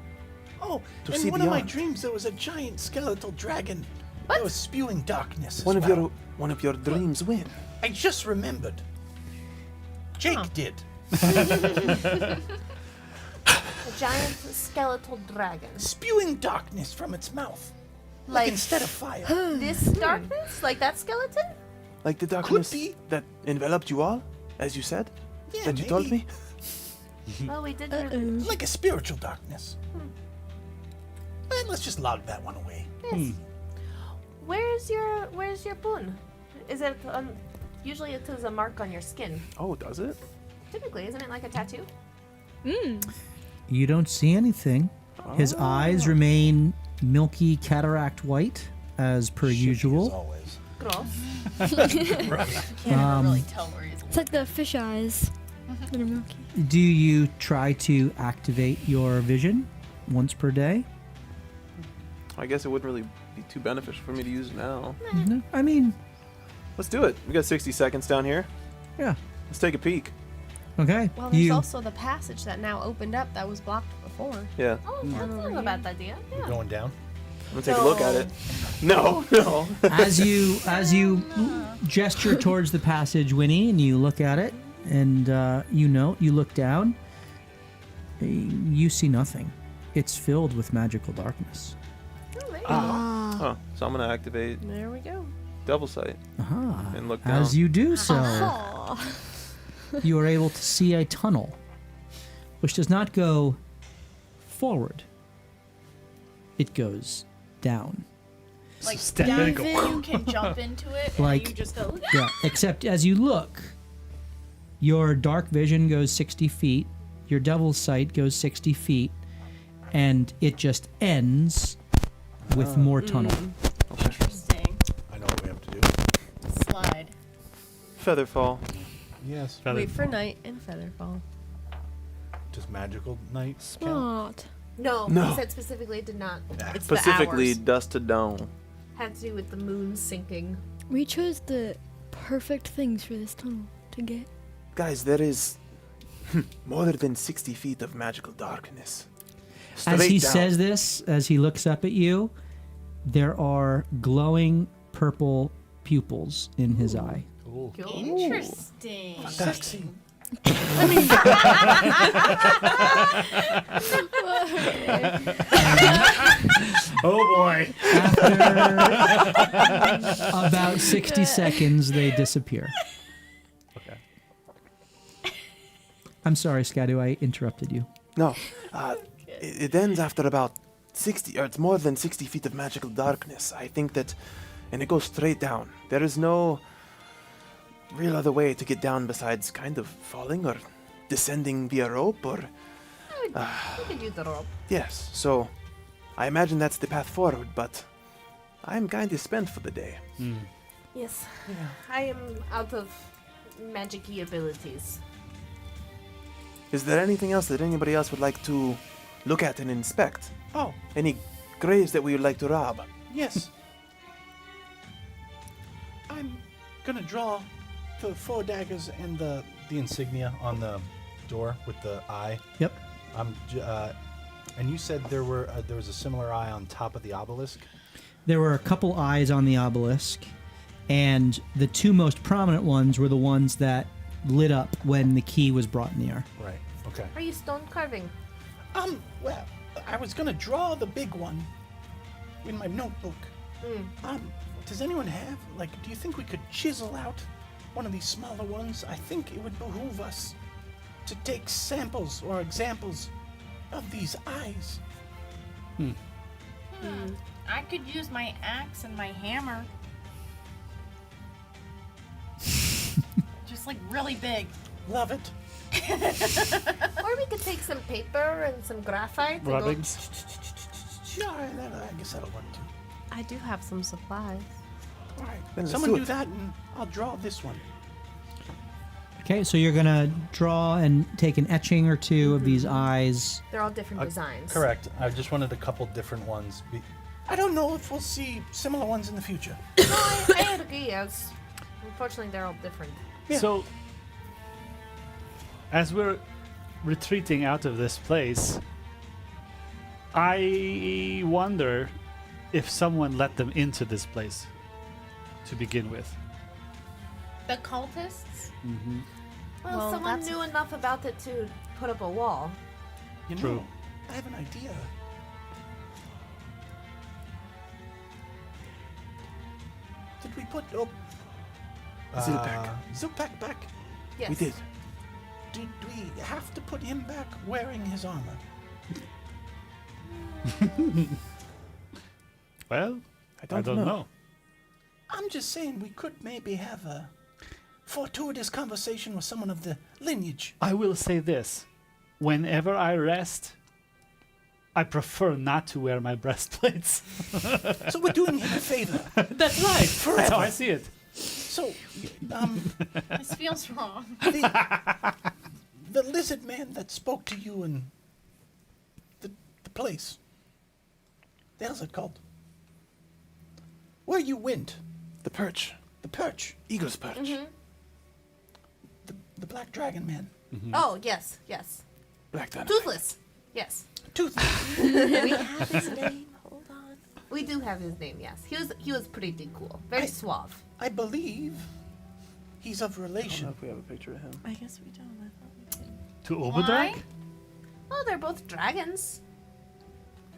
Oh, To in see one of my beyond. dreams there was a giant skeletal dragon What? that was spewing darkness as one of well. your dreams win. I just remembered. Jake Oh. did. A giant skeletal dragon. Spewing darkness from its mouth. Like Like instead of fire. this darkness? Like that skeleton? Like the darkness be. that enveloped you all, as you said, Yeah, that you told maybe. me. Well, we did. Uh-oh. Like a spiritual darkness. Well, let's just log that one away. Yes. Where's your boon? Is it usually it is a mark on your skin? Oh, does it? Typically, isn't it like a tattoo? You don't see anything. His eyes remain milky cataract white, as per Shitty usual. As always. Gross. Can't really tell where he's It's like the fish eyes that are milky. Do you try to activate your vision once per day? I guess it wouldn't really be too beneficial for me to use now. No. I mean, Let's do it. We got 60 seconds down here. yeah. Let's take a peek. Okay. Well, there's You also the passage that now opened up that was blocked before. Yeah. Oh, that's not a bad idea. We're Yeah. going down. I'm gonna take a look at it. No, no. as you gesture towards the passage, Winnie, and you look at it, and you look down. You see nothing. It's filled with magical darkness. Oh, there you Oh, so I'm gonna activate There we go. Double Sight Aha. and look down. As you do so, you are able to see a tunnel, which does not go forward. It goes down. like Step down, in and go. you can jump into it, Like- and you just go. Yeah, except as you look, your dark vision goes 60 feet, your devil's sight goes 60 feet, and it just ends with more tunnel. Interesting. I know what we have to do. Slide. Featherfall. Yes. Feather Wait for fall. night and featherfall. Does magical night count? Smart. No, No. he said specifically it did not. It's the Specifically, hours. dusk to dawn. Had to do with the moon sinking. We chose the perfect things for this tunnel to get. Guys, there is more than 60 feet of magical darkness. As he Straight down. says this, as he looks up at you, there are glowing purple pupils in his eye. Cool. Interesting. Sexy. Oh boy. After about 60 seconds, they disappear. Okay. I'm sorry, Scadu, I interrupted you. No, it ends after about 60, or it's more than 60 feet of magical darkness. I think that, and it goes straight down. There is no real other way to get down besides kind of falling or descending via rope or, You could use the rope. yes. So I imagine that's the path forward, but I'm kind of spent for the day. Yes. I am out of magic-y abilities. Is there anything else that anybody else would like to look at and inspect? Oh, Any graves that we would like to rob? yes. I'm gonna draw the 4 daggers and the insignia on the door with the eye. Yep. And you said there was a similar eye on top of the obelisk. There were a couple eyes on the obelisk, and the 2 most prominent ones were the ones that lit up when the key was brought near. Right. Okay. Are you stone carving? Well, I was gonna draw the big one in my notebook. Does anyone have, do you think we could chisel out one of these smaller ones? I think it would behoove us to take samples or examples of these eyes. I could use my axe and my hammer. Just really big. Love it. Or we could take some paper and some graphite. And go, Rubbing. Sure, I guess that'll work too. I do have some supplies. All right. Then let's Someone do do it. that, and I'll draw this one. Okay, so you're gonna draw and take an etching or 2 of these eyes. they're all different designs. Correct. I just wanted a couple different ones. I don't know if we'll see similar ones in the future. I agree, yes. Unfortunately, they're all different. Yeah. So, as we're retreating out of this place, I wonder if someone let them into this place to begin with. The cultists? Well, Well, someone that's- knew enough about it to put up a wall. You know, True. I have an idea. Did we put Zilpak. Zilpak back? Yes. We did. Did we have to put him back wearing his armor? Well, I don't, know. I'm just saying we could maybe have a fortuitous conversation with someone of the lineage. I will say this. Whenever I rest, I prefer not to wear my breastplates. So we're doing him a favor. That's right. That's how I see it. So, This feels wrong. the lizard man that spoke to you in the place. The hell's it called? Where you went? The perch. The perch. Eagle's perch. The black dragon man. Oh, yes, yes. Black dynamite. Toothless. Yes. Toothless. We have his name. Hold on. We do have his name, yes. He was pretty cool. Very suave. I believe he's of I don't relation. know if we have a picture of him. I guess we don't. I thought we did. To Why? Oberdag? Oh, they're both dragons.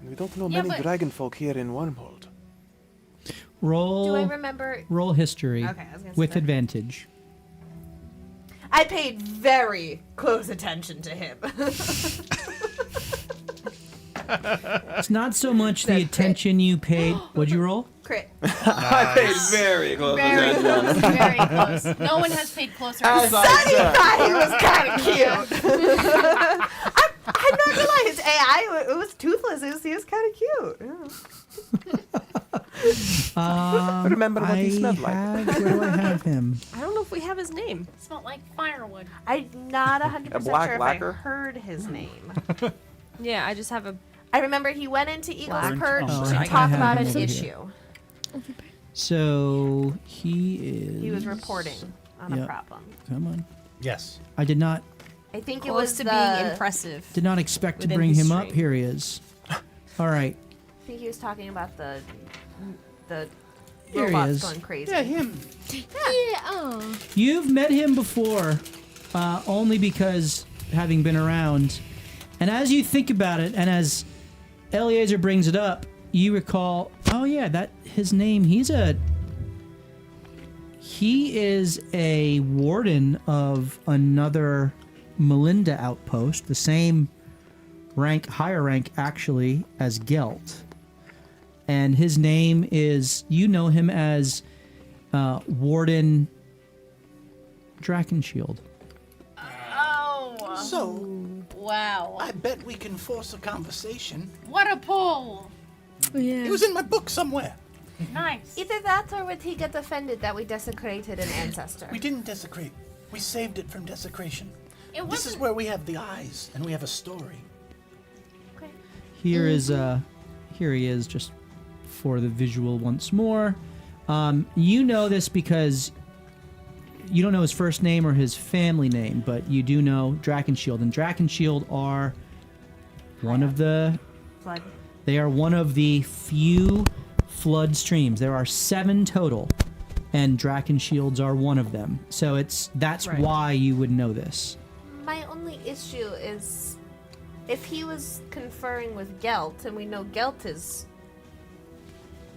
And we don't know Yeah, many but- dragon folk here in Wormhold. Roll. Do I remember? Roll history Okay, I was gonna with say. advantage. I paid very close attention to him. It's not so much the That crit. attention you paid. What'd you roll? Crit. I paid very close Very close. Very close. No one has paid closer. Sonny thought he was kind of cute. I'm not gonna lie, his AI, it was toothless. He was kind of cute. Yeah. Remember what he smelled like. Where do I have him? I don't know if we have his name. It smelled like firewood. I'm not 100% A black sure lacquer? if I heard his name. Yeah, I just have a. I remember he went into Eagle's Burnt Perch umber. to I talk have about him an over here. issue. So he is. He was reporting on a Yep. problem. Come on. Yes. I did not I think it Close was to the, being impressive. did not expect to Within bring his him up. stream. Here he is. All right. I think he was talking about the Here he robots is. going crazy. Yeah, him. Yeah. Oh. You've met him before, only because having been around. And as you think about it, and as Eliezer brings it up, you recall, oh yeah, that his name. He is a warden of another Melinda outpost, the same rank, higher rank actually as Gelt. And his name is, you know him as Warden Drakenshield. Oh. So, Wow. I bet we can force a conversation. What a pull. Yeah. It was in my book somewhere. Nice. Either that or would he get offended that we desecrated an ancestor? We didn't desecrate. We saved it from desecration. It This is wasn't. where we have the eyes, and we have a story. Okay. Here he is, just for the visual once more. You know this because you don't know his first name or his family name, but you do know Drakenshield, and Drakenshield are one of the few flood streams. There are 7 total, and Drakenshields are one of them. So that's Right. why you would know this. My only issue is if he was conferring with Gelt, and we know Gelt is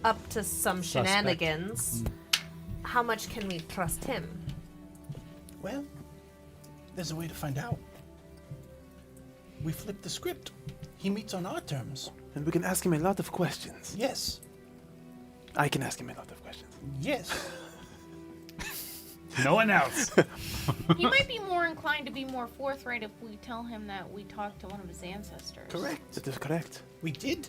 up to some Suspect. shenanigans, how much can we trust him? Well, there's a way to find out. We flip the script. He meets on our terms. And we can ask him a lot of questions. Yes. I can ask him a lot of questions. Yes. No one else. He might be more inclined to be more forthright if we tell him that we talked to one of his ancestors. Correct. That is correct. We did.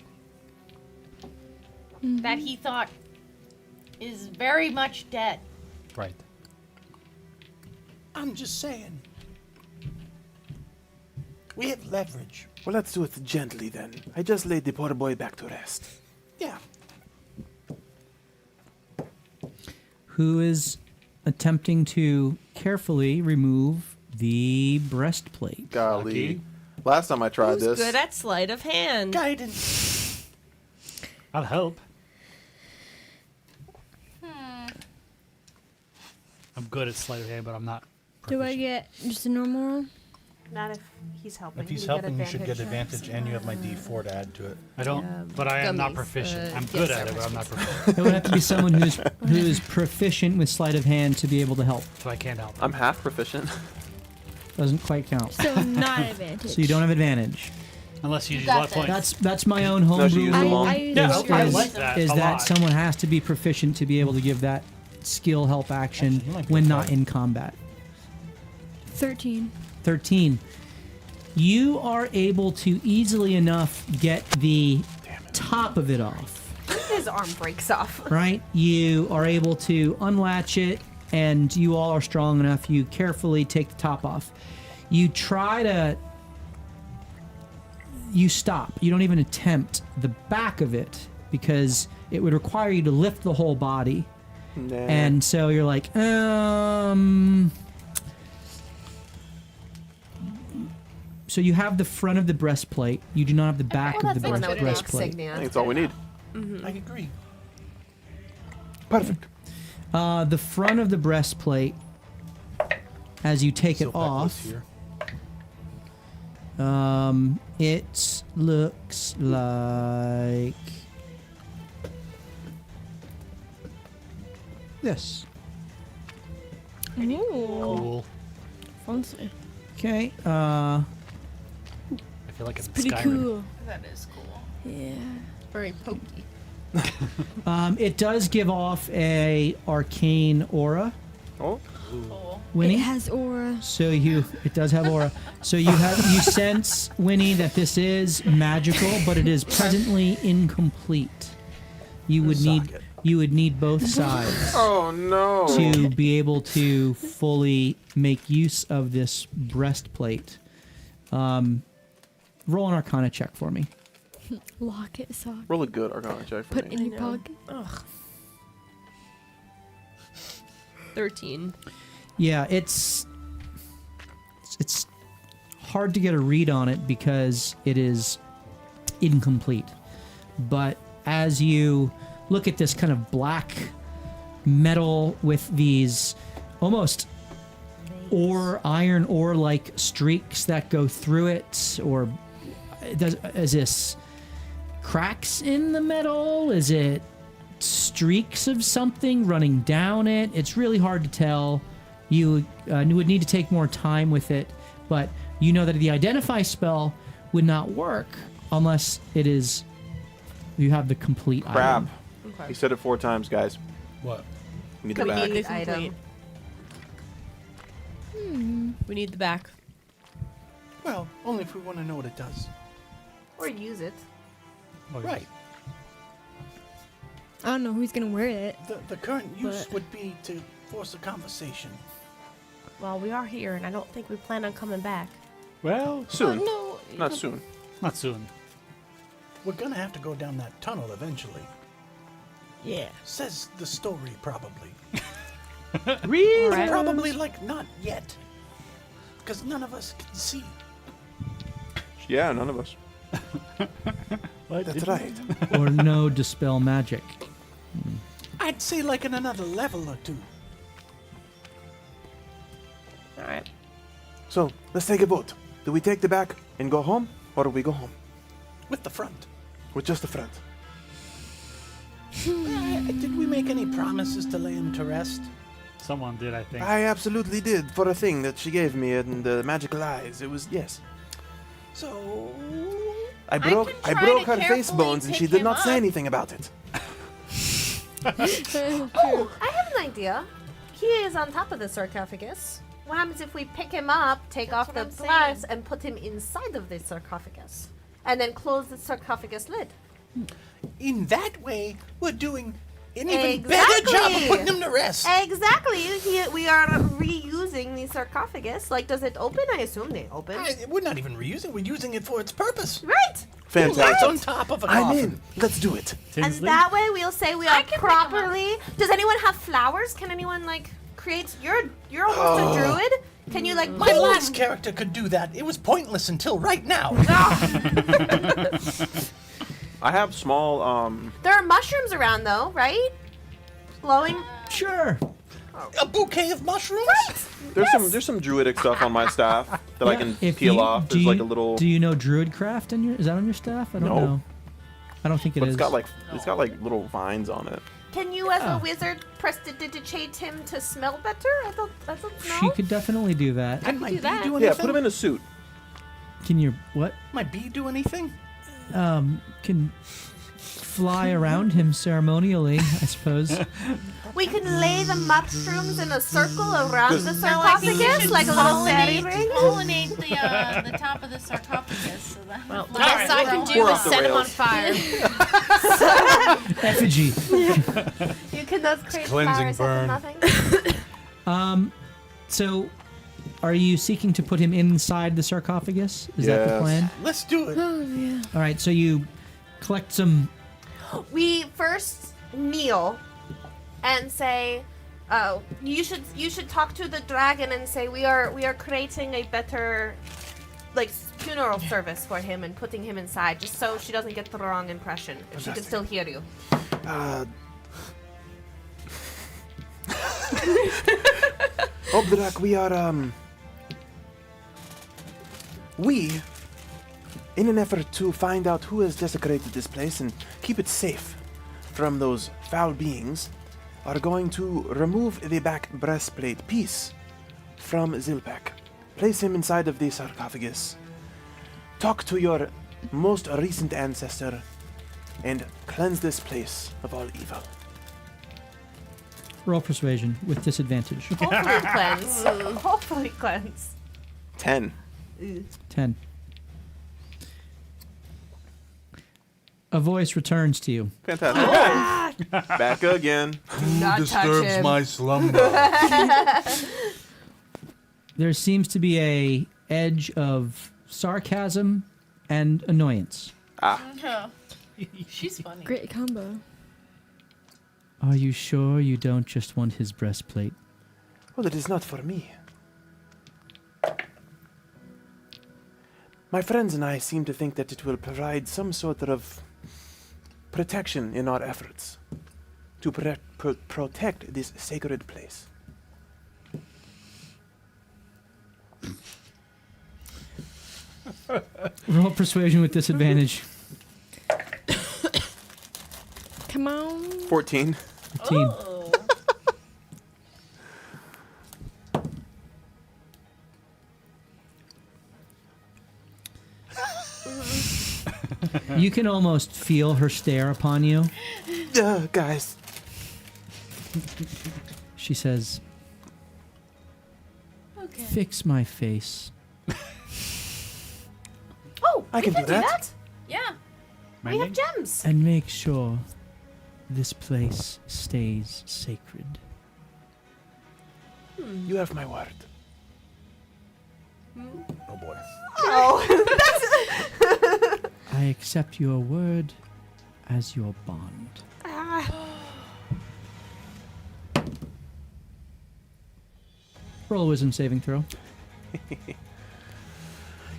That he thought is very much dead. Right. I'm just saying. We have leverage. Well, let's do it gently then. I just laid the poor boy back to rest. Yeah. Who is attempting to carefully remove the breastplate? Golly. Lucky. Last time I tried Who's this. good at sleight of hand? Guidance. I'll help. I'm good at sleight of hand, but I'm not. Do I proficient. get just a normal roll? Not if he's helping. If he's You get helping, you should get advantage. advantage, and you have my D4 to add to it. I don't, Yeah, but I am not gummies, proficient. I'm gift good at it, but I'm not proficient. It would have to be someone who's proficient with sleight of hand to be able to help. So I can't help. I'm half proficient. Doesn't quite count. So not advantage. So you don't have advantage. Unless you use got luck this. points. That's my own she homebrew used them rule. all. I Yeah, use I yours. like that Is a that lot. someone has to be proficient to be able to give that skill help action Actually, you might be when okay. not in combat. 13. 13. You are able to easily enough get the top of it off, His arm breaks off. right? You are able to unlatch it, and you all are strong enough. You carefully take the top off. You try to. You stop. You don't even attempt the back of it because it would require you to lift the whole body. Nah. And so you're like, So you have the front of the breastplate. You do not have the back Well, of the that's the one that would make breastplate. Signia. I think it's all we need. I agree. Perfect. The front of the breastplate, as you take So it Beckla's off, here. it looks like this. Ooh. Cool. Fancy. Okay. I feel like it's Pretty Skyrim. cool. That is cool. Yeah. Very pokey. It does give off a arcane aura, Oh, Cool. Winnie. It has aura. So it does have aura. So you sense, Winnie, that this is magical, but it is presently incomplete. You would need both sides oh no. to be able to fully make use of this breastplate. Roll an Arcana check for me. Lock it, sock. Roll a good Arcana check for Put me. in your pocket. 13. Yeah, it's hard to get a read on it because it is incomplete. But as you look at this kind of black metal with these almost iron ore like streaks that go through it, or is this cracks in the metal? Is it streaks of something running down it? It's really hard to tell. You would need to take more time with it, but you know that the identify spell would not work unless you have the complete Crap. item. He said it 4 times, guys. What? We need the back. Complete item. We need the back. Well, only if we want to know what it does. Or use it. Oh, yeah. Right. I don't know who's gonna wear it. The current use But- would be to force a conversation. Well, we are here, and I don't think we plan on coming back. Well, Soon. No. Not soon. not soon. We're gonna have to go down that tunnel eventually. Yeah. Says the story, probably. Really? Right. Probably, like, not yet. Because none of us can see. Yeah, none of us. What That's did- right. Or no dispel magic. I'd say, like, in another level or two. All right. So, let's take a vote. Do we take the back and go home, or do we go home? With the front. With just the front? Did we make any promises to lay him to rest? Someone did, I think. I absolutely did, for a thing that she gave me and the magical eyes. It was, yes. So... I can broke try her to face carefully bones and she pick did him not say up. anything about it. Oh, I have an idea. He is on top of the sarcophagus. What happens if we pick him up, take off the what I'm glass, saying. and put him inside of the sarcophagus? And then close the sarcophagus lid. In that way, we're doing an even better job of putting him to rest. Exactly. We are reusing the sarcophagus. Like, does it open? I assume they open. We're not even reusing. We're using it for its purpose. Right. Fantastic. On top of a I'm coffin. in. Let's do it. And Tinsley? that way we'll say we I are can pick 'em properly. Does anyone have flowers? Can anyone like create? You're almost a druid. Can you like? My last character could do that. It was pointless until right now. I have small, There are mushrooms around though, right? Glowing. Sure. A bouquet of mushrooms? there's some druidic stuff on my staff that I Yeah, can if peel you- off. do There's like you- a little, Do you know druidcraft on your? Is that on your staff? I don't No. know. I don't think it but is. it's got like little vines on it. Can you, as Oh. a wizard, prestidigitate him to smell better? I thought no. She could definitely do that. Can my do bee that. do anything? Yeah, put him in a suit. Can you what? My bee do anything? Can fly around him ceremonially, I suppose. We can lay the mushrooms in a circle around the You sarcophagus, should like a little fairy ring. pollinate the top of the sarcophagus. So that Well, the flowers best I grow can on do We're is off the set him on rails. fire. Effigy. You can thus create cleansing flowers out burn. of nothing. So, are you seeking to put him inside the sarcophagus? Is that the Yes. plan? Let's do it. Oh, yeah. All right. So you collect some. We first kneel and say, "Oh, you should talk to the dragon and say we are creating a better, like, funeral service for him and putting him inside, just so she doesn't get the wrong impression. If she can still hear you." Obdrak, we are, we, in an effort to find out who has desecrated this place and keep it safe from those foul beings, are going to remove the back breastplate piece from Zilpak. Place him inside of the sarcophagus. Talk to your most recent ancestor and cleanse this place of all evil. Roll persuasion with disadvantage. Hopefully cleanse. Hopefully cleanse. 10. 10. A voice returns to you. Fantastic. Back again. Not Disturbs touch him. my slumber. There seems to be a edge of sarcasm and annoyance. She's funny. Great combo. Are you sure you don't just want his breastplate? Well, it is not for me. My friends and I seem to think that it will provide some sort of protection in our efforts to protect this sacred place. Roll persuasion with disadvantage. Come on. 14. 15. You can almost feel her stare upon you. Guys. She says, Okay. "Fix my face." Oh, I we can do do that. that. Yeah. We have gems. And make sure this place stays sacred. You have my word. Oh boy. Oh, I accept your word as your bond. Roll a wisdom saving throw.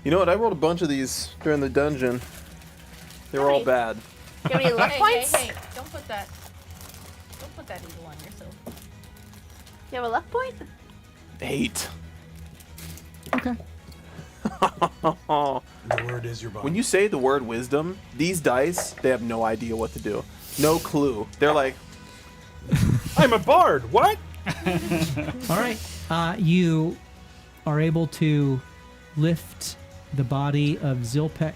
You know what? I rolled a bunch of these during the dungeon. They were all Hey. bad. Do you have any luck points? Hey, don't put that eagle on yourself. You have a luck point? 8. Okay. Oh. The word is your bond. When you say the word wisdom, these dice, they have no idea what to do. No clue. They're like, I'm a bard. What? All right. You are able to lift the body of Zilpek,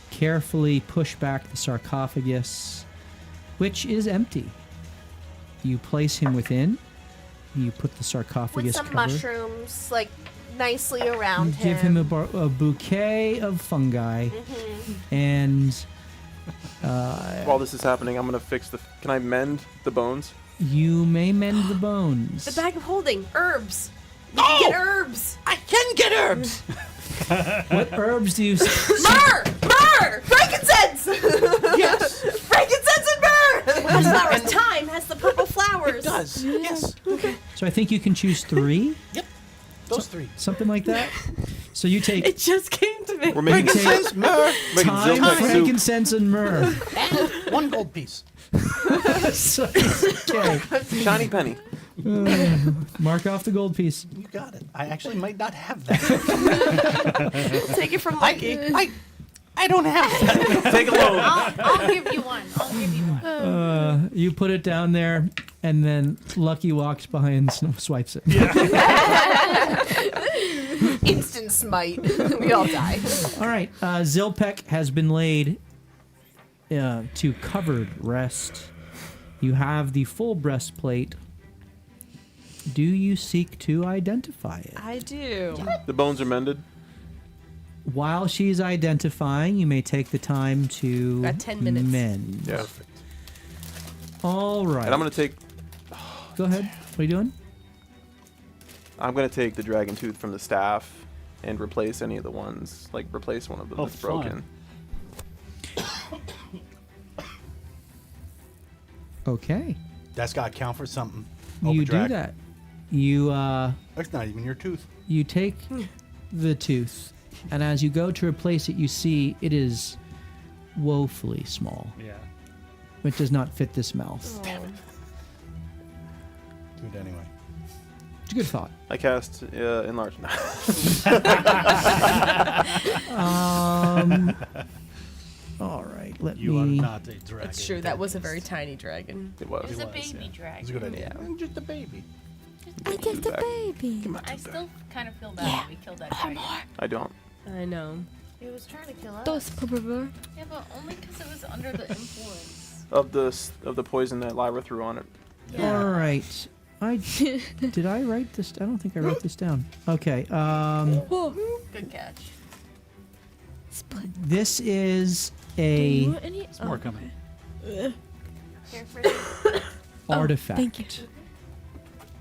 carefully push back the sarcophagus, which is empty. You place him within. You put the With sarcophagus some cover. mushrooms, like, nicely around Give him a bouquet of fungi, and while this is happening, I'm going to fix the... Can I mend the bones? you may mend the bones. The bag of holding. Herbs. You can get herbs. I can get herbs. What herbs do you? Myrrh! Myrrh! Frankincense! Yes, Frankincense and myrrh! Has flowers. Thyme has the purple flowers. it does. Yes. So I think you can choose 3, Those 3. something like that. So you take It just came to me. We're making, Frankincense, myrrh, making thyme, Zilpek soup. frankincense, and myrrh. and 1 gold piece. So, okay. Shiny penny. Mark off the gold piece. You got it. I actually might not have that. Take it from Lucky. I don't have that. Take a load. I'll give you one. I'll give you one. You put it down there, and then Lucky walks behind and swipes it. Instant smite. We all die. All right. Zilpek has been laid to covered rest. You have the full breastplate. Do you seek to identify it? I do. The bones are mended. While she's identifying, you may take the time to Got 10 minutes. mend. Yeah. All right. And I'm going to take... Go ahead. What are you doing? I'm going to take the dragon tooth from the staff and replace any of the ones. Like, replace one of them Oh, that's broken. Okay. That's got to count for something. You do Overdrag. that. You That's not even your tooth. you take the tooth, and as you go to replace it, you see it is woefully small. Yeah. It does not fit this mouth. Do it anyway. It's a good thought. I cast enlarge. All right. Let You are me. not a dragon. That's true. That was a very tiny dragon. It was. It's a was, baby yeah. It's a dragon. good idea. Yeah. I'm just a baby. I just a baby. I still kind of feel bad that we killed that dragon. I don't. I know. He was trying to kill us. Those purple. Yeah, but only because it was under the influence. Of the poison that Lyra threw on it. All right. Did I write this? I don't think I wrote this down. Okay. Good catch. This is a There's more coming. Here for you. artifact. Thank you.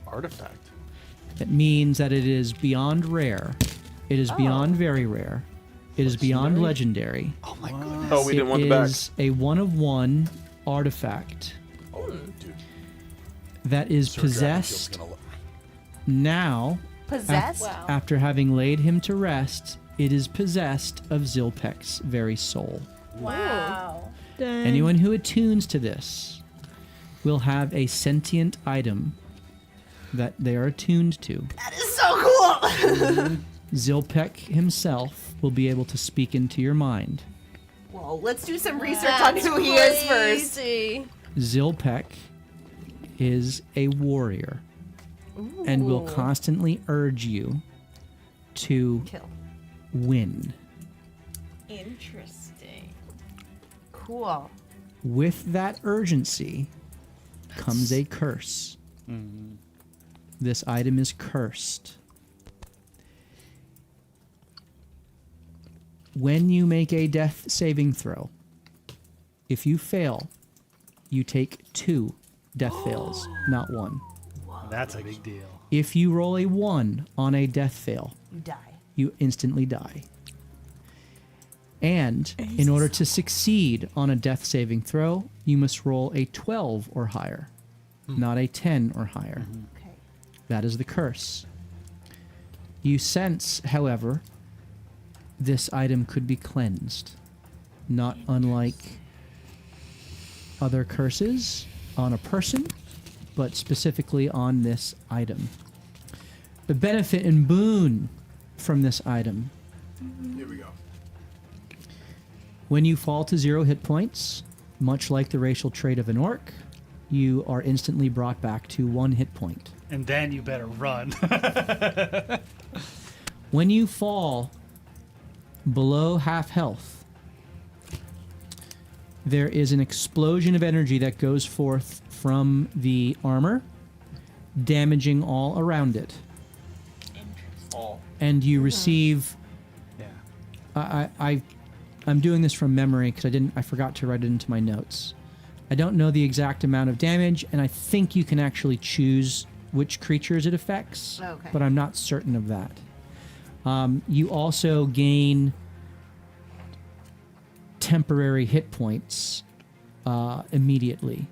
Artifact. That means that it is beyond rare. It is beyond very rare. It is beyond legendary. Oh my goodness. Oh, we didn't want It the back. is a 1-of-1 artifact Oh, dude. that is Sir Dragonfield's possessed gonna now. Possessed? Wow. After having laid him to rest, it is possessed of Zilpek's very soul. Wow. Anyone who attunes to this will have a sentient item that they are attuned to. That is so cool! Zilpek himself will be able to speak into your mind. Whoa, let's do some research on who he is first. Crazy. Zilpek is a warrior and will Ooh. constantly urge you to Kill. win. Interesting. Cool. With that urgency comes a curse. This item is cursed. When you make a death saving throw, if you fail, you take 2 death fails, not 1. That's a big deal. If you roll a 1 on a death fail, You die. you instantly die. And in order to succeed on a death saving throw, you must roll a 12 or higher, not a 10 or higher. Okay. That is the curse. You sense, however, this item could be cleansed, not unlike other curses on a person, but specifically on this item. The benefit and boon from this item. Here we go. When you fall to 0 hit points, much like the racial trait of an orc, you are instantly brought back to 1 hit point. And then you better run. When you fall below half health, there is an explosion of energy that goes forth from the armor, damaging all around it. All. And you receive. Yeah. I'm doing this from memory because I forgot to write it into my notes. I don't know the exact amount of damage, and I think you can actually choose which creatures it affects, Okay. but I'm not certain of that. You also gain temporary hit points immediately.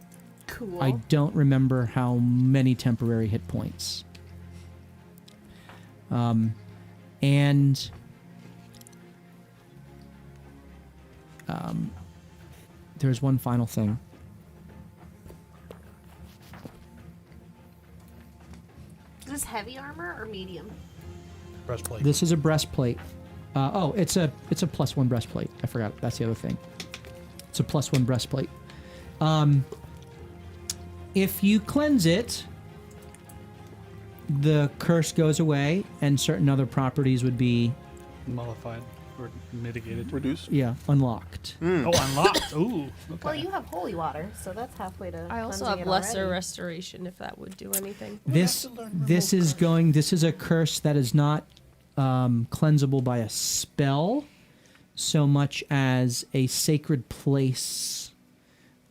Cool. I don't remember how many temporary hit points. And there's one final thing. Is this heavy armor or medium? Breastplate. This is a breastplate. It's a +1 breastplate. I forgot. That's the other thing. It's a +1 breastplate. If you cleanse it, the curse goes away, and certain other properties would be Mollified or mitigated. Reduce. unlocked. Oh, unlocked. Ooh. Okay. Well, you have holy water, so that's halfway to. I also cleansing have it lesser already. restoration if that would do anything. This have to learn this remote is curse. going. This is a curse that is not cleansable by a spell, so much as a sacred place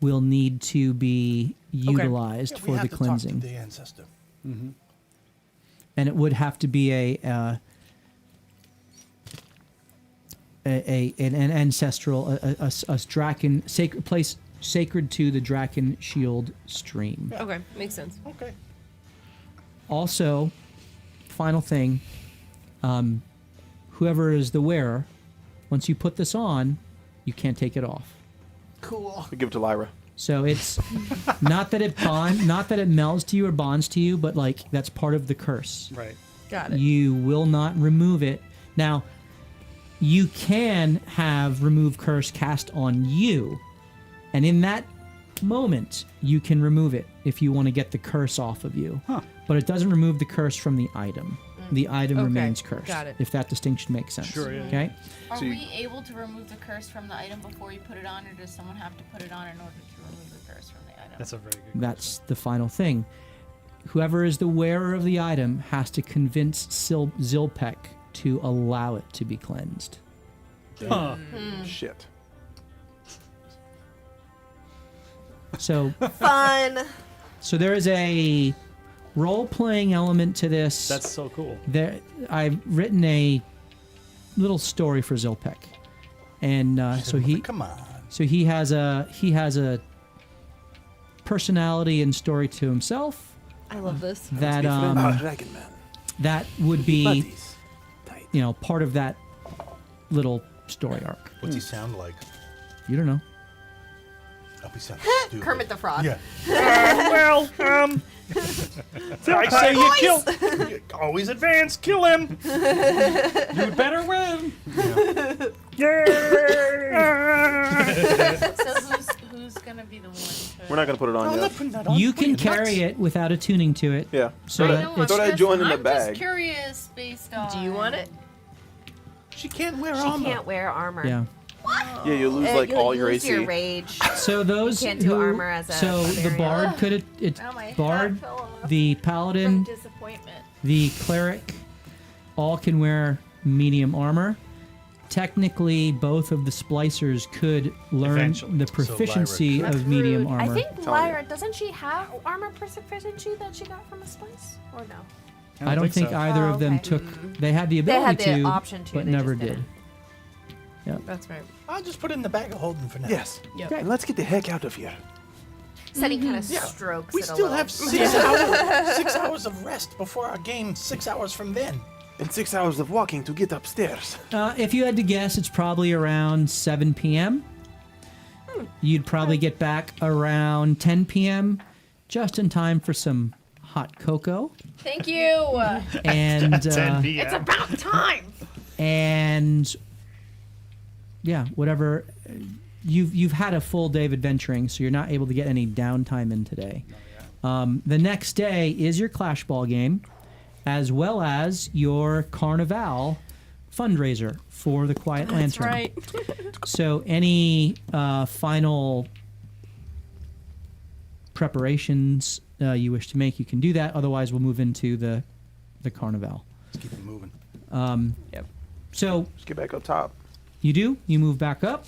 will need to be utilized Yeah, we for have the to cleansing, Talk to the ancestor. and it would have to be an ancestral a Draken sacred place sacred to the Draken Shield stream. Okay, makes sense. Okay. Also, final thing, whoever is the wearer, once you put this on, you can't take it off. Cool. We give it to Lyra. So it's not that it melds to you or bonds to you, but like that's part of the curse. Right. Got it. You will not remove it. Now, you can have remove curse cast on you, and in that moment, you can remove it if you want to get the curse off of you. Huh. But it doesn't remove the curse from the item. The item Okay, remains cursed. got it. If that distinction makes sense. Sure, yeah, yeah. Okay. Are So you- we able to remove the curse from the item before you put it on, or does someone have to put it on in order to remove the curse from the item? That's a very good That's the final thing. Whoever is the wearer of the item has to convince Zilpek to allow it to be cleansed. question. Huh. Shit. So, Fun. so there is a role-playing element to this. That's so cool. There, I've written a little story for Zilpek, and Come on. so he has a personality and story to himself I love this. that Dragon Man. that would be Buddies. Tight. part of that little story arc. What's he sound like? You don't know. Hope he sounds stupid. Kermit the Frog. Yeah. I say you kill. Always advance. Kill him. You better win. So who's gonna be the one to? We're not gonna put it on I'm yet. not putting that on. You What, can you carry nuts? it without attuning to it. Yeah. So I that know, it's, Thought I joined in the I'm bag. just curious based on. Do you want it? She can't wear She armor. can't wear armor. yeah. Yeah, you lose like you'll all your lose AC. your rage. So those You can't do who, armor as a so the barbarian. bard could it's Oh, my hat bard, fell off the From paladin, disappointment. the cleric, all can wear medium armor. Technically, both of the splicers could learn Eventually. the So proficiency That's of medium rude. armor. I think Telling you. Lyra, doesn't she have armor proficiency that she got from a splice? Or no? I don't think so. either of them okay. took. They had the They had ability the to, option to, but they never just did. didn't. That's right. I'll just put it in the bag of holding for now. Yes. Yep. And let's get the heck out of here. Setting kind of Yeah. strokes We it a still little. have 6 hours of rest before our game 6 hours from then. And 6 hours of walking to get upstairs. If you had to guess, it's probably around 7 p.m. You'd probably get back around 10 p.m. just in time for some hot cocoa Thank you. and 10 p.m. It's about time. and yeah, whatever. You've had a full day of adventuring, so you're not able to get any downtime in today. The next day is your Clashball game, as well as your Carnival fundraiser for the Quiet That's Lantern. right. So any final preparations you wish to make, you can do that. Otherwise, we'll move into the Carnival. Let's keep it moving. So Let's get back up top. you move back up.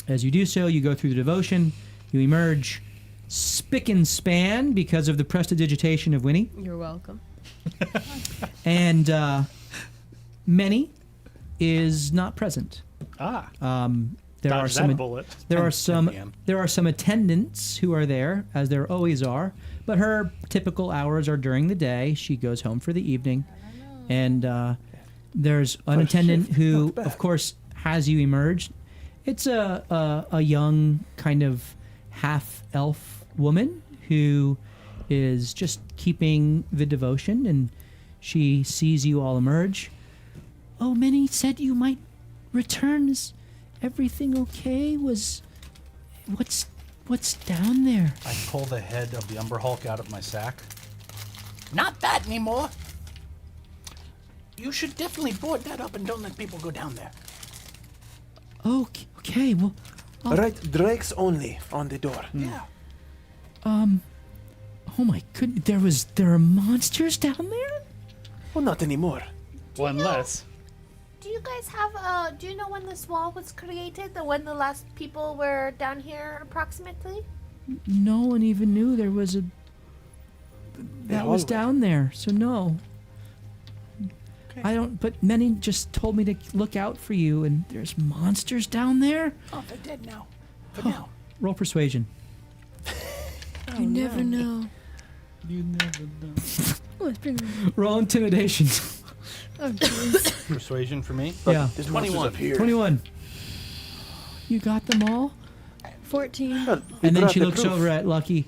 As you do so, you go through the devotion. You emerge spick and span because of the prestidigitation of Winnie. You're welcome. And Many is not present. Ah, There are dodge some that bullet. there 10 are some p.m. there are some attendants who are there, as there always are, but her typical hours are during the day. She goes home for the evening, and there's an First attendant shift, who, not bad. of course, has you emerged. It's a young kind of half elf woman who is just keeping the devotion, and she sees you all emerge. Oh, Minnie said you might return. Is everything okay? What's down there? I pull the head of the Umber Hulk out of my sack. Not that anymore. You should definitely board that up and don't let people go down there. Okay, well, Right, drakes only on the door. Yeah. oh my goodness, there are monsters down there? Well, not anymore. One less. Do you guys have do you know when this wall was created? When the last people were down here approximately? No one even knew there was a that was hallway. down there, so no. I don't, but Many just told me to look out for you, and there's monsters down there? Oh, they're dead now. For now. Roll persuasion. You never know. You never know. Oh, it's pretty. Roll intimidation. Oh, jeez. Persuasion for me. Yeah. There's monsters 21. up here. 21. You got them all? 14. Well, we And then brought she the looks proof. over at Lucky.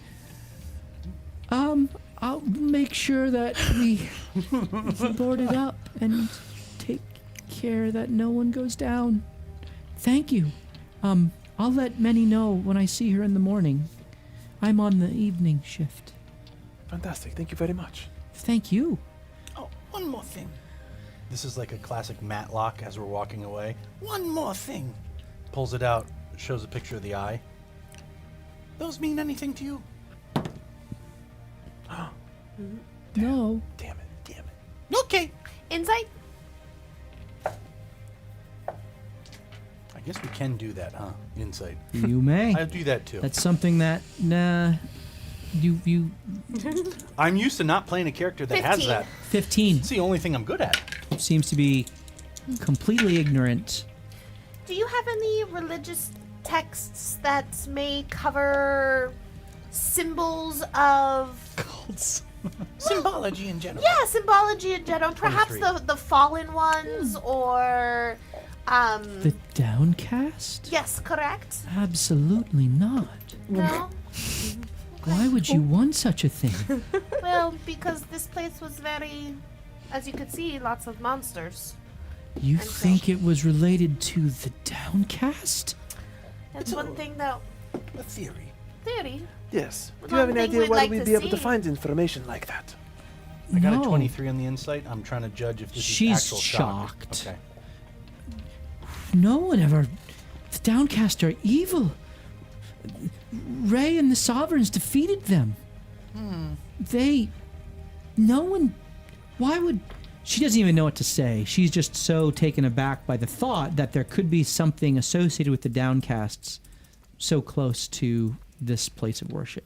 I'll make sure that we board it up and take care that no one goes down. Thank you. I'll let Many know when I see her in the morning. I'm on the evening shift. Fantastic. Thank you very much. Thank you. Oh, one more thing. This is like a classic Matlock as we're walking away. One more thing. Pulls it out, shows a picture of the eye. Those mean anything to you? No. Damn it. Damn it. Okay. Insight? I guess we can do that, huh? Insight. You may. I'll do that too. That's something that you I'm used to not playing a character that has 15. that. 15 It's the only thing I'm good at. seems to be completely ignorant. Do you have any religious texts that may cover symbols of Symbology in general. yeah, symbology in general? Perhaps 23. the fallen ones or The Downcast? yes, correct? Absolutely not. No? Why would you want such a thing? Well, because this place was very, as you could see, lots of monsters. You And so- think it was related to the Downcast? That's one thing that A theory. theory. Yes. Well, Do you have one any thing idea we'd why like we'd to be able to see. find information like that? I got No. a 23 on the insight. I'm trying to judge if this She's is actual shock. shocked. Okay. No one ever. The Downcast are evil. Ray and the Sovereigns defeated them. No one. Why would. She doesn't even know what to say. She's just so taken aback by the thought that there could be something associated with the Downcasts so close to this place of worship.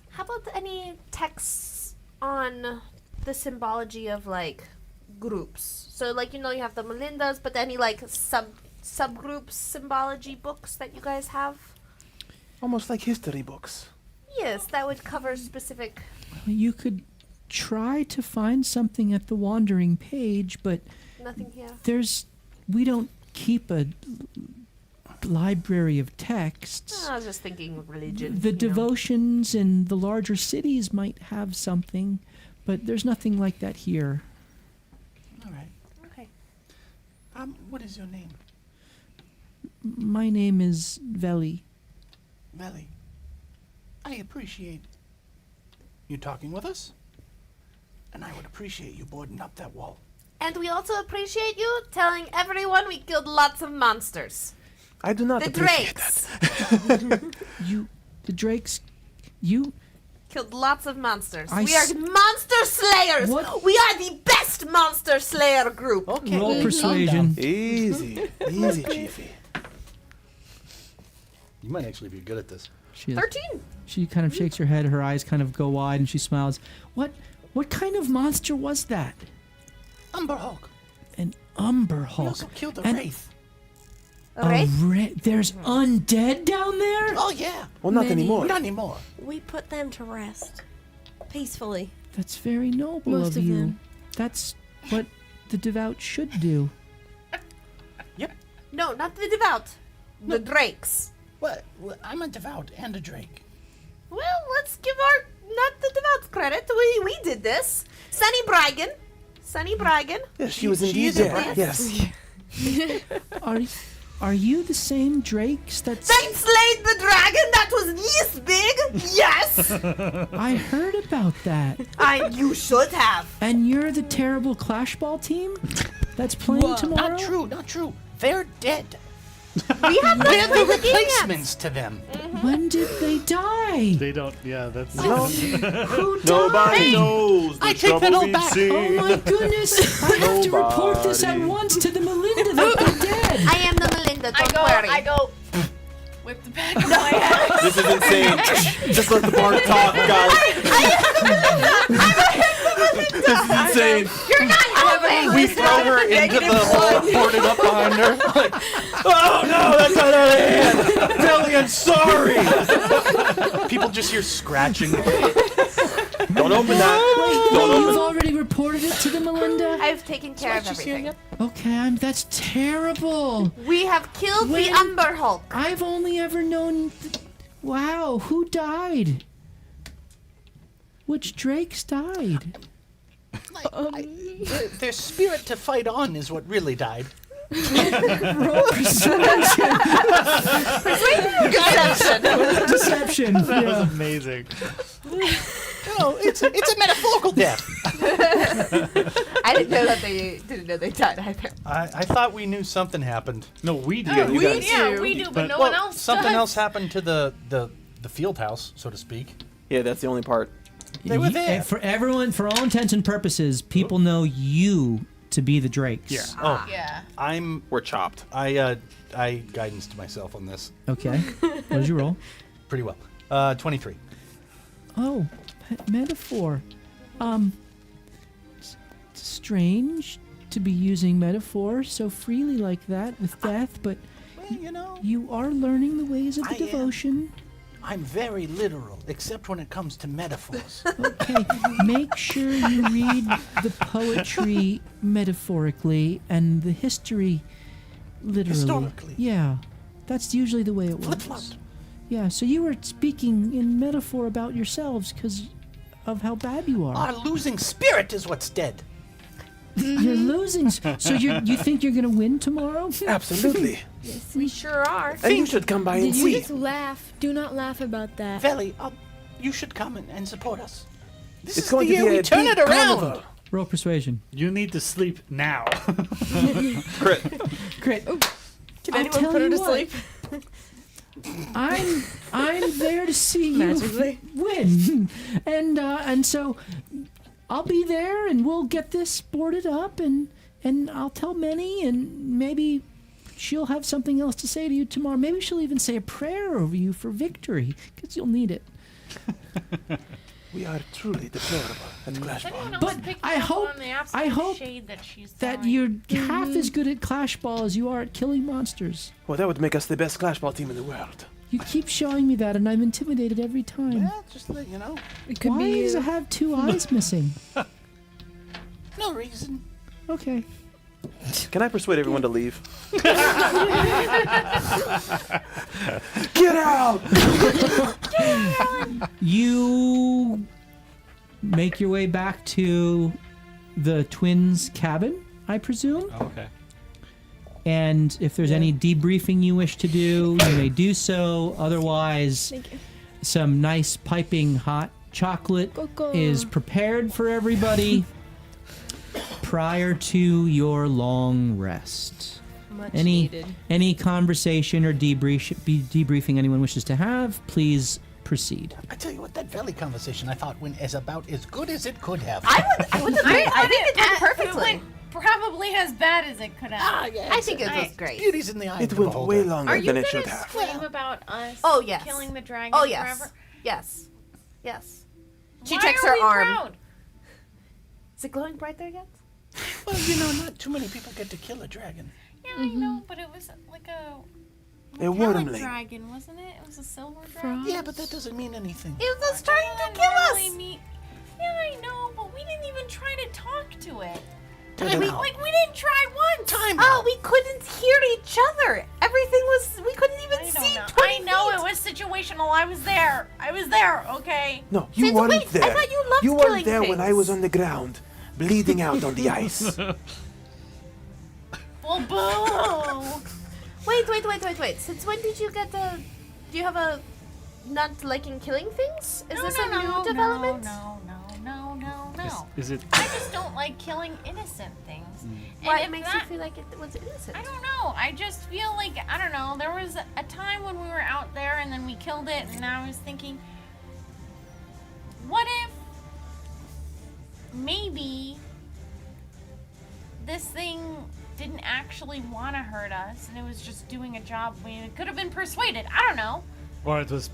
How about any texts on the symbology of like groups? So like you have the Melindas, but any like subgroup symbology books that you guys have? Almost like history books. Yes, that would cover specific. You could try to find something at the wandering page, but Nothing here. we don't keep a library of texts. I was just thinking religion. The devotions in the larger cities might have something, but there's nothing like that here. All right. Okay. What is your name? My name is Veli. Veli. I appreciate you talking with us, and I would appreciate you boarding up that wall. And we also appreciate you telling everyone we killed lots of monsters. I do not The appreciate drakes. The drakes, you... Killed lots of monsters. I We are s- monster slayers. What? We are the best monster slayer group. Okay. Roll calm persuasion. down. Easy, easy, Chiefy. You might actually be good at this. She, 13. she kind of shakes her head, her eyes kind of go wide, and she smiles. What kind of monster was that? Umber Hulk. An Umber We Hulk. also killed a And- wraith. There's undead down there? Oh yeah. Well, not Many. anymore. Not anymore. We put them to rest. Peacefully. That's very noble Most of you. them. That's what the devout should do. No, not the devout. The drakes. What? I'm a devout and a drake. Well, let's give not the devout's credit. We did this. Sunny Bryggen. Yes, she was She indeed is a there. brat. Yes. Are you the same drakes that They slayed the dragon that was this big. Yes. I heard about that? You should have. And you're the terrible Clashball team that's playing tomorrow? Not true. They're dead. We have We're not the played the game yet. replacements to them. When did they die? They don't. Yeah, that's. Who Nobody died? knows the I take that trouble all we've back. seen. Oh my goodness! I have to report this at Nobody. once to the Melinda that they're dead. I am the Melinda. Don't worry. I go whip the back of my head. This is insane. Just let the bard talk, guys. This is insane. You're not helping. We throw her into the hole, boarded up behind her. Like, oh no, that got out of hand. Belly, I'm sorry. People just hear scratching. Don't open that. Don't You've open. already reported it to the Melinda? I've taken care of everything. Okay, that's terrible. We have killed When- the Umber Hulk. I've only ever known... Wow, who died? Which drakes died? Their spirit to fight on is what really died. Deception. That was amazing. No, it's a metaphorical death. I didn't know that they died either. I thought we knew something happened. No, we do. Yeah, you guys. Yeah, we do, but no Well, one else something does. else happened to the field house, so to speak. Yeah, that's the only part. They were there. For everyone, for all intents and purposes, people know you to be the drakes. Yeah. Oh, Yeah. We're chopped. I guidanced myself on this Okay. What did you roll? pretty well. 23. Oh, metaphor. Strange to be using metaphor so freely like that with death, but Well, you know, you are learning the ways of the I am. devotion. I'm very literal, except when it comes to metaphors. Okay, make sure you read the poetry metaphorically and the history literally. Historically. Yeah, that's usually the way it works. Flip-flopped. Yeah, so you were speaking in metaphor about yourselves because of how bad you are. Our losing spirit is what's dead. You're losing. So you think you're going to win tomorrow? Absolutely. We sure are. And you should come by and Did you see. just laugh? Do not laugh about that. Veli, you should come and support us. This It's is going the to year be we a turn big it around. carnival. Roll persuasion. You need to sleep now. Crit. Great. Can I'll anyone tell put her you to what. sleep? I'm there to see you Magically. win, and so I'll be there, and we'll get this boarded up, and I'll tell Minnie, and maybe she'll have something else to say to you tomorrow. Maybe she'll even say a prayer over you for victory, because you'll need it. We are truly deplorable at Is Clashball. anyone else But picking I up hope- on the I absolute hope shade that she's that throwing? you're half as good at Clashball as you are at killing monsters. Well, that would make us the best Clashball team in the world. You keep showing me that, and I'm intimidated every time. Yeah, just to let you know. It could Why be does it have 2 eyes missing? No reason. Okay. Can I persuade everyone to leave? Get out! You make your way back to the twins' cabin, I presume. Oh, okay. And if there's any debriefing you wish to do, you may do so. Otherwise, Thank you. some nice piping hot chocolate Coco. is prepared for everybody prior to your long rest. Much Any needed. any conversation or debriefing anyone wishes to have, please proceed. I tell you what, that valley conversation I thought went as about as good as it could have. I would agree. I think it went perfectly. It went probably as bad as it could have. yeah, I think it was great. Beauty's in the eye It of the went beholder. way longer Are you than it gonna should have. scream about us Oh, yes. killing the dragon Oh, yes. forever? Yes. Yes. She Why checks are her we arm. proud? Is it glowing bright there yet? Well, you know, not too many people get to kill a dragon. Yeah, I know, but it was like a A metallic wormling. dragon, wasn't it? It was a silver dragon. Yeah, but that doesn't mean anything. It was trying to Doesn't kill really us. mean- Yeah, I know, but we didn't even try to talk to it. Time out. Like, we didn't try once. Time Oh, out. we couldn't hear each other. Everything was. We couldn't even I see. don't know. 20 I know feet. it was situational. I was there. Okay? No, you Since- weren't wait, I there. thought you loved weren't killing there when I things. was on the ground, bleeding out on the ice. Well, boo. Wait. Since when did you get the? Do you have a not liking killing things? Is this a new development? No. Is it? I just don't like killing innocent things. And What if makes that- you feel like it was innocent? I don't know. I just feel like, I don't know, there was a time when we were out there and then we killed it, and I was thinking, what if maybe this thing didn't actually want to hurt us and it was just doing a job? It could have been persuaded. I don't know. Or it was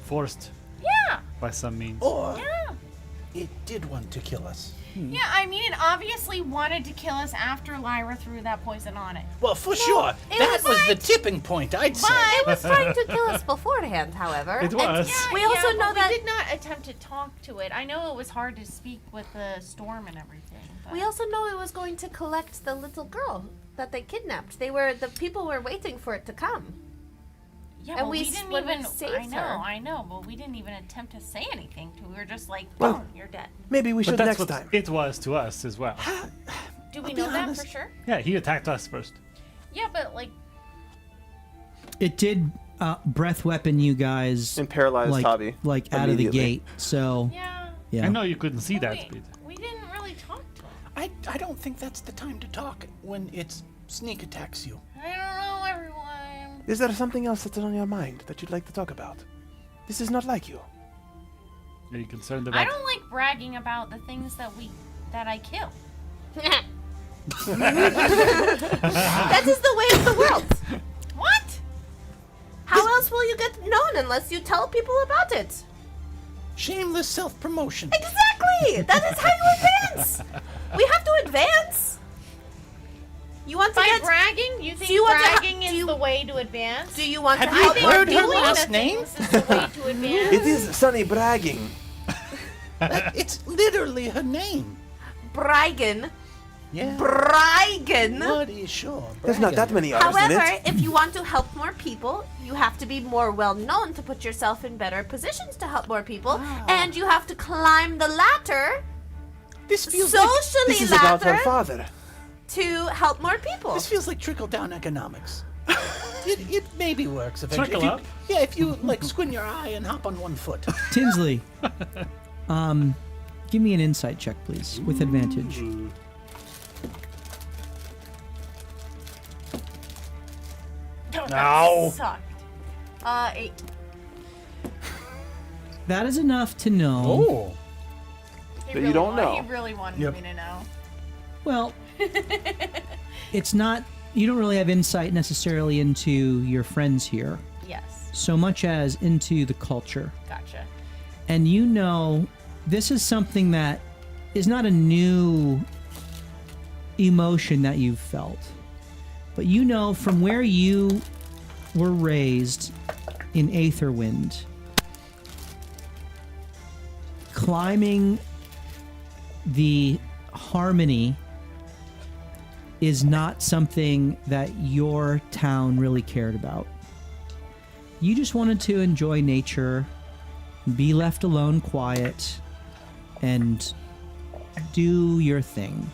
forced Yeah. by some means. Or Yeah. it did want to kill us. Yeah, I mean, it obviously wanted to kill us after Lyra threw that poison on it. Well, for sure. it That was was the tipping point, I'd say. It was trying to kill us beforehand, however. It And was. we also but know that we did not attempt to talk to it. I know it was hard to speak with the storm and everything. But we also know it was going to collect the little girl that they kidnapped. The people were waiting for it to come. yeah, and but we we didn't when we even. saved her. I know, but we didn't even attempt to say anything to her. We were just like, Well- boom, you're dead. Maybe we But should that's next what time. it was to us as well. Do we I'll know be that honest. for sure? Yeah, he attacked us first. Yeah, but like, It did breath weapon you guys And paralyzed like, Hobby like out of the immediately. gate. So yeah. yeah. I know you couldn't see that we, speed. we didn't really talk to her. I don't think that's the time to talk when it's sneak attacks you. I don't know, everyone. Is there something else that's on your mind that you'd like to talk about? This is not like you. Are you concerned I about? don't like bragging about the things that I kill. That is the way of the world. What? How else will you get known unless you tell people about it? Shameless self-promotion. Exactly! That is how you advance! We have to advance! You want to By get... bragging? You think you want to bragging is the way to advance? Do you want Have to you help more heard her people? last name? This is the way to advance? It is Sunny bragging. It's literally her name. Bragging. Yeah. Bragging. What is sure? There's not that many others in However, it. if you want to help more people, you have to be more well known to put yourself in better positions to help more people, and you have to climb the ladder, This feels like socially This is about her ladder, father. to help more people. this feels like trickle-down economics. it maybe works eventually. Trickle If you- up? Yeah, if you like squint your eye and hop on one foot. Tinsley, give me an insight check, please, with advantage. Oh, that No. sucked. 8. That is enough to know. Oh. He That you don't know. He really wanted Yep. me to know. Well, it's not. You don't really have insight necessarily into your friends here, Yes. so much as into the culture. Gotcha. And you know, this is something that is not a new emotion that you've felt. But you know from where you were raised in Aetherwind, climbing the harmony is not something that your town really cared about. You just wanted to enjoy nature, be left alone quiet, and do your thing.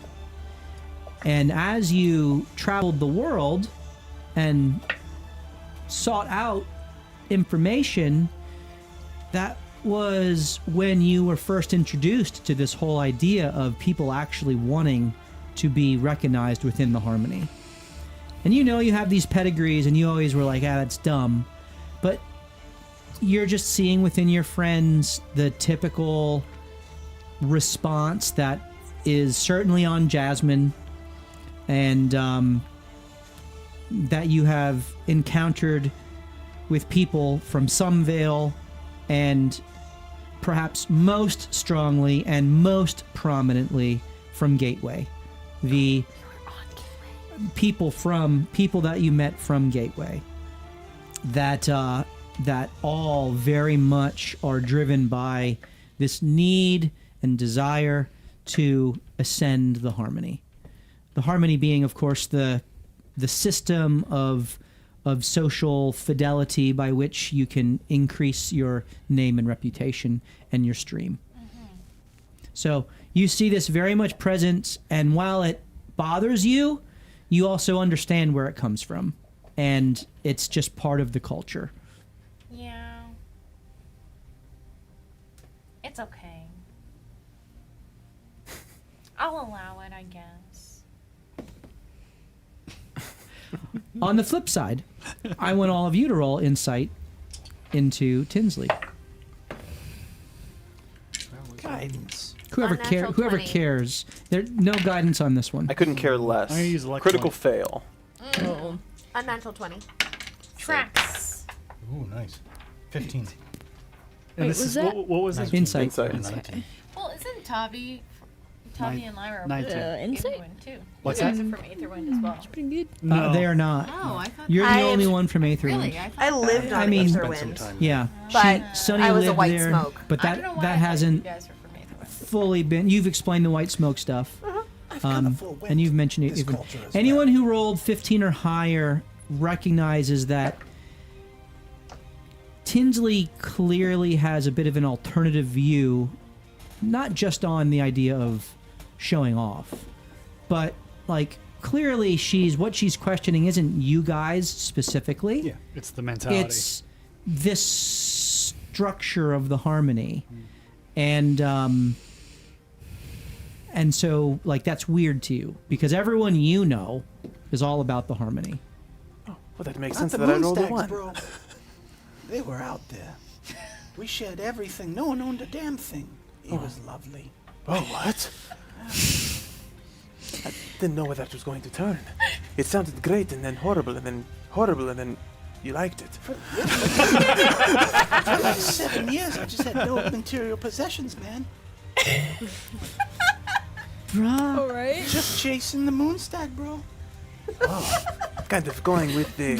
And as you traveled the world and sought out information, that was when you were first introduced to this whole idea of people actually wanting to be recognized within the harmony. And you know you have these pedigrees and you always were like, that's dumb. But you're just seeing within your friends the typical response that is certainly on Jasmine, and that you have encountered with people from Sumvale, and perhaps most strongly and most prominently from Gateway. The people that you met from Gateway, that all very much are driven by this need and desire to ascend the harmony. The harmony being, of course, the system of social fidelity by which you can increase your name and reputation and your stream. So you see this very much present, and while it bothers you, you also understand where it comes from, and it's just part of the culture. Yeah. It's okay. I'll allow it, I guess. On the flip side, I want all of you to roll insight into Tinsley. Guidance. Whoever Unnatural whoever 20. cares. There's no guidance on this one. I couldn't care less. I'm gonna use luck Critical point. fail. Oh. Unnatural 20. Tracks. Ooh, nice. 15. And Wait, this was is that- what was this? Insight. Insight. 19. Well, isn't Tavi and Lyra are 19. Insight? Aetherwind too? What's you guys that? are from Aetherwind as well. Pretty good. No. They are not. Oh, I thought. You're the I've- only one from Aetherwind. Really? I thought. I lived on I mean- Spent some Aetherwind. time. Yeah, But Sunny I was a lived white there, smoke. but I don't know that why that I thought hasn't you guys were from Aetherwind. fully been. You've explained the white smoke stuff, I've got a full wind. and you've mentioned it. This culture as Anyone well. who rolled 15 or higher recognizes that Tinsley clearly has a bit of an alternative view, not just on the idea of showing off, but like clearly what she's questioning isn't you guys specifically. Yeah. It's the mentality. It's this structure of the harmony, and so like that's weird to you because everyone you know is all about the harmony. Well, that makes Not sense the that I rolled a Moonstags, 1. bro. They were out there. We shared everything. No one owned a damn thing. It was lovely. Oh, what? I didn't know where that was going to turn. It sounded great and then horrible and then horrible and then you liked it. For like 7 years, I just had no material possessions, man. All right. Just chasing the Moonstag, bro. Kind of going with the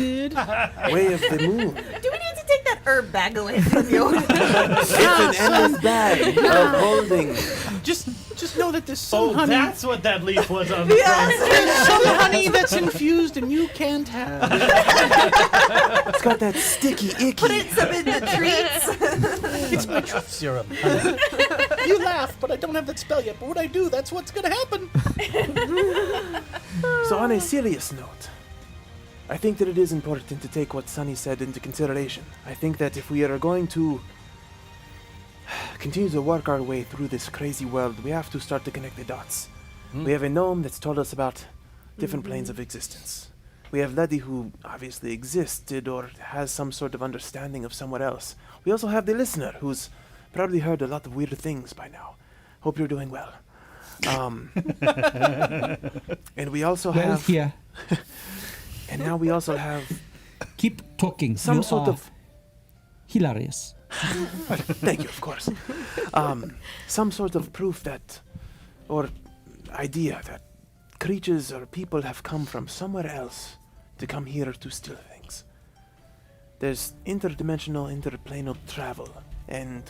way of the moon. Do we need to take that herb bag away from you? It's an endless bag of holding. Just know that there's some Oh, honey. that's what that leaf was on the There's some honey that's infused and you can't have. It's got that sticky, icky. Put it some in the treats. It's my truth serum. You laugh, but I don't have that spell yet. But when I do, that's what's gonna happen. So on a serious note, I think that it is important to take what Sunny said into consideration. I think that if we are going to continue to work our way through this crazy world, we have to start to connect the dots. We have a gnome that's told us about different planes of existence. We have Letty, who obviously existed or has some sort of understanding of someone else. We also have the listener, who's probably heard a lot of weird things by now. Hope you're doing well. And we also have... yeah. And now we also have Keep talking. some You sort are of... hilarious. Thank you, of course. Some sort of proof that, or idea that creatures or people have come from somewhere else to come here to steal things. There's interdimensional, interplanal travel, and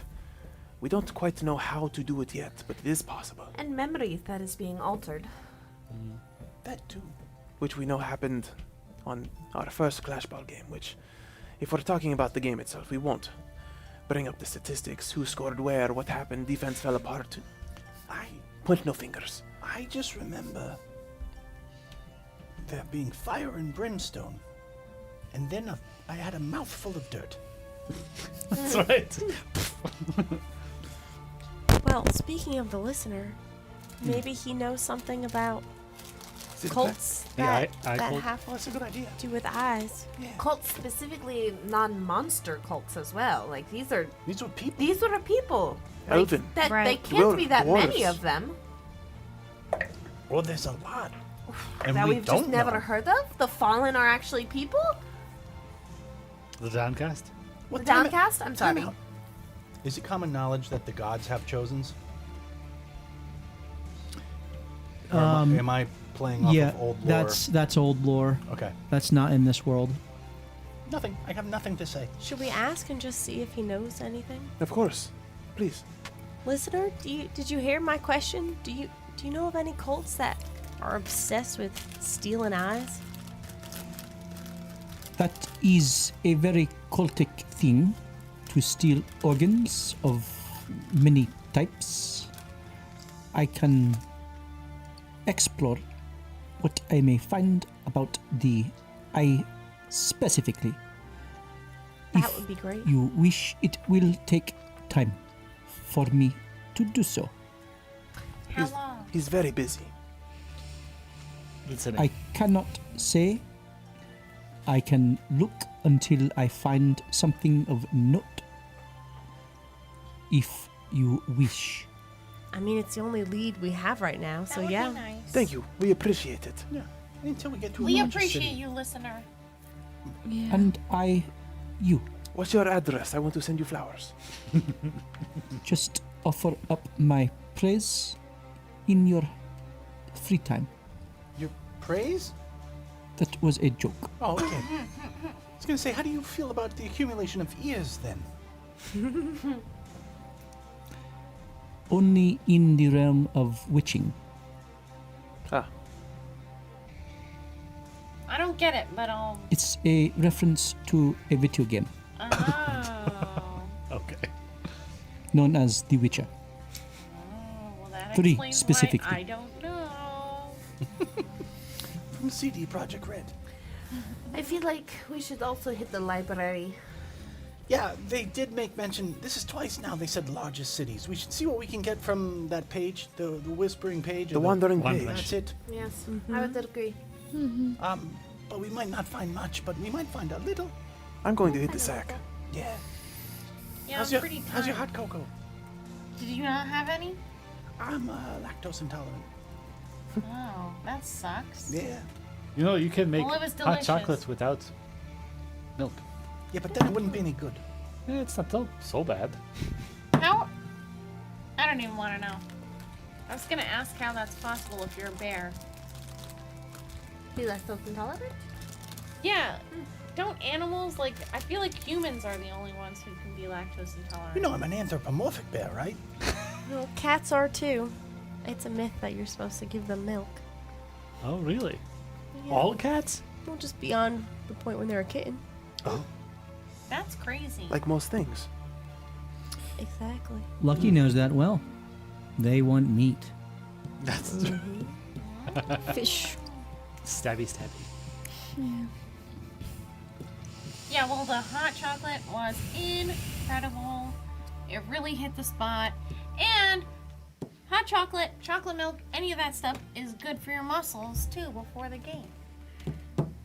we don't quite know how to do it yet, but it is possible. And memory that is being altered. That too. Which we know happened on our first Clashball game, which, if we're talking about the game itself, we won't bring up the statistics, who scored where, what happened, defense fell apart. I Point no fingers. just remember there being fire and brimstone, and then I had a mouthful of dirt. That's right. Well, speaking of the listener, maybe he knows something about Is it cults The that, eye that cult? have Oh, that's a good idea. to do with eyes. Yeah. Cults, specifically non-monster cults as well. Like these are These were people. people. Like, Elven. that Right. they can't be that many Dwarves. of them Well, there's a lot. And that we we've don't just never know. heard of. The fallen are actually people. The Downcast? What The time- downcast. I'm time sorry. out. Is it common knowledge that the gods have chosens? Or am I playing off Yeah, of old lore? that's old lore. Okay. That's not in this world. Nothing. I have nothing to say. Should we ask and just see if he knows anything? Of course. Please. Listener, did you hear my question? Do you know of any cults that are obsessed with stealing eyes? That is a very cultic thing to steal organs of many types. I can explore what I may find about the eye specifically. That If would be great. you wish, it will take time for me to do so. How long? He's very busy. Listening. I cannot say. I can look until I find something of note. If you wish. I mean, it's the only lead we have right now, That so would yeah. be nice. Thank you. We appreciate it. Yeah. Until we get to a We larger appreciate city. you, listener. Yeah. And I, you, What's your address? I want to send you flowers. just offer up my praise in your free time. Your praise? That was a joke. Oh, okay. I was gonna say, how do you feel about the accumulation of ears then? Only in the realm of witching. Ah, I don't get it, but It's a reference to a video game oh. Okay. known as The Witcher. Well, that 3 explains specifically. why I don't know. From CD Projekt Red. I feel like we should also hit the library. Yeah, they did make mention. This is twice now. They said largest cities. We should see what we can get from that page, the whispering page. the or wandering Wandering. page. That's it. Yes, I would agree. But we might not find much, but we might find a little. I'm going to hit the sack. Yeah. Yeah, how's I'm your pretty tired. How's your hot cocoa? Did you not have any? I'm lactose intolerant. Oh, that sucks. Yeah. You know, you can make Well, it was hot delicious. chocolate without milk. Yeah, but then it wouldn't be any good. Eh, it's not so bad. How? I don't even want to know. I was gonna ask how that's possible if you're a bear. Be lactose intolerant? Yeah. Don't animals like? I feel like humans are the only ones who can be lactose intolerant. You know I'm an anthropomorphic bear, right? Well, cats are too. It's a myth that you're supposed to give them milk. Oh, really? Yeah. All cats? Well, just beyond the point when they're a kitten. That's crazy. Like most things. Exactly. Lucky knows that well. They want meat. That's Fish. stabby. Yeah, well, the hot chocolate was incredible. It really hit the spot. And hot chocolate, chocolate milk, any of that stuff is good for your muscles too before the game.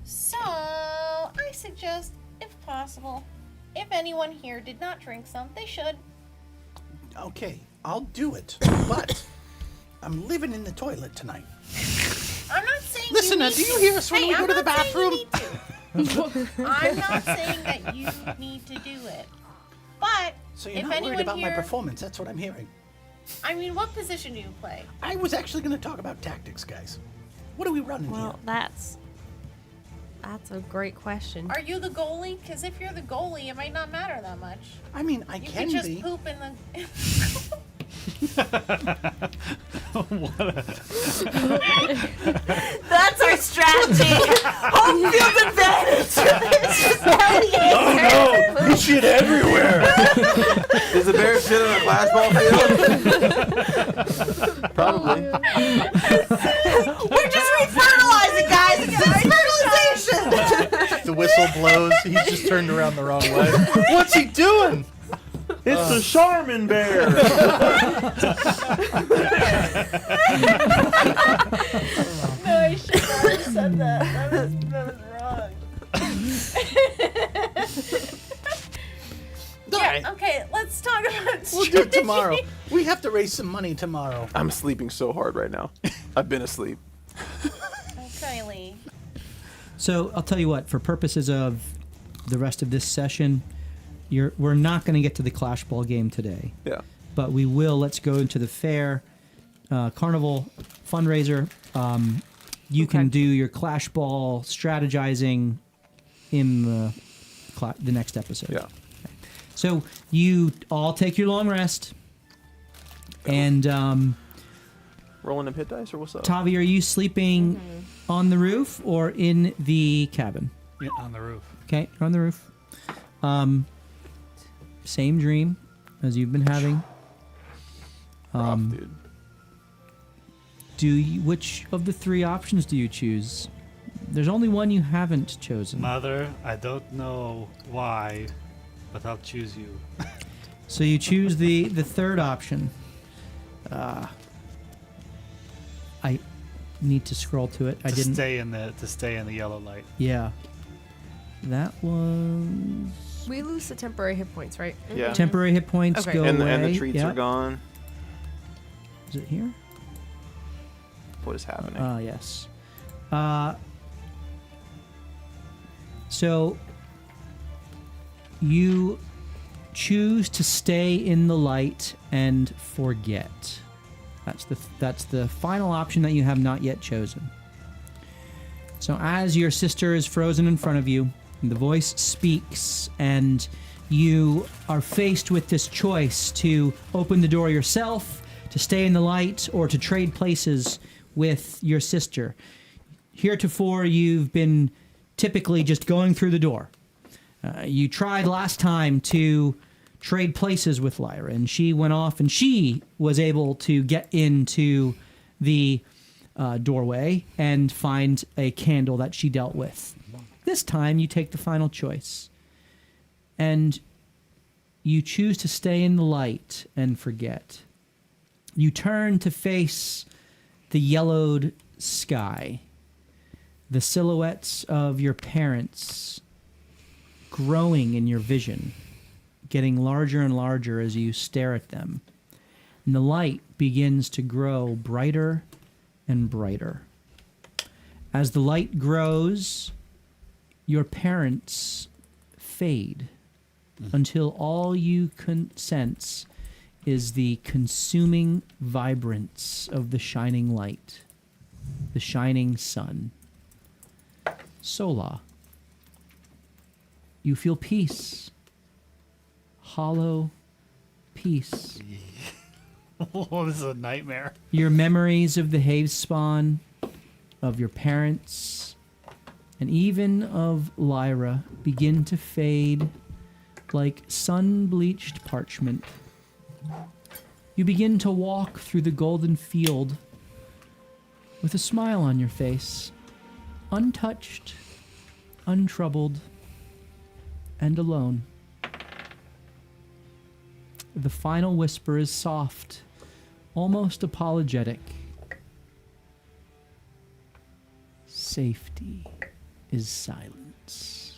So, I suggest, if possible, if anyone here did not drink some, they should. Okay, I'll do it. But I'm living in the toilet tonight. I'm not saying Listener, you need do you to. hear us when Hey, we I'm go to the not saying you bathroom? need to. I'm not saying that you need to do it. But So you're If not worried anyone about my here- performance. That's what I'm hearing. I mean, what position do you play? I was actually going to talk about tactics, guys. What are we running Well, here? that's a great question. Are you the goalie? Because if you're the goalie, it might not matter that much. I mean, I You can could just be. poop in the. That's our strategy. Home field advantage. It's just Elliot. Oh no! You shit everywhere. Does the bear shit on a flashball field? Probably. We're just refertilizing, guys. It's fertilization. The whistle blows. He's just turned around the wrong way. What's he doing? It's the Charmin bear. No, I should not have said that. That was wrong. Alright. Okay, let's talk about We'll do it tomorrow. We have to raise some money tomorrow. I'm sleeping so hard right now. I've been asleep. Okay, Lee. So I'll tell you what, for purposes of the rest of this session, we're not going to get to the Clashball game today, Yeah. but we will. Let's go into the fair carnival fundraiser. You can do your Clashball strategizing in the next episode. Yeah. So you all take your long rest, and Rolling them hit dice or what's up? Tavi, are you sleeping on the roof or in the cabin? Yeah, on the roof. Okay, you're on the roof. Same dream as you've been having. Rough, dude. Which of the three options do you choose? There's only one you haven't chosen. Mother, I don't know why, but I'll choose you. So you choose the third option. I need to scroll to it. I To didn't. stay in the yellow light. Yeah. That was We lose the temporary hit points, right? Yeah. temporary hit points Okay. go And away. the treats Yep. are gone. Is it here? What is happening? Yes. So you choose to stay in the light and forget. That's the final option that you have not yet chosen. So as your sister is frozen in front of you, the voice speaks, and you are faced with this choice to open the door yourself, to stay in the light, or to trade places with your sister. Heretofore, you've been typically just going through the door. You tried last time to trade places with Lyra, and she went off, and she was able to get into the doorway and find a candle that she dealt with. This time, you take the final choice, and you choose to stay in the light and forget. You turn to face the yellowed sky, the silhouettes of your parents growing in your vision, getting larger and larger as you stare at them. And the light begins to grow brighter and brighter. As the light grows, your parents fade until all you can sense is the consuming vibrance of the shining light, the shining sun. Sola, you feel peace, hollow peace. Oh, this is a nightmare. Your memories of the Have spawn, of your parents, and even of Lyra begin to fade like sun-bleached parchment. You begin to walk through the golden field with a smile on your face, untouched, untroubled, and alone. The final whisper is soft, almost apologetic. Safety is silence,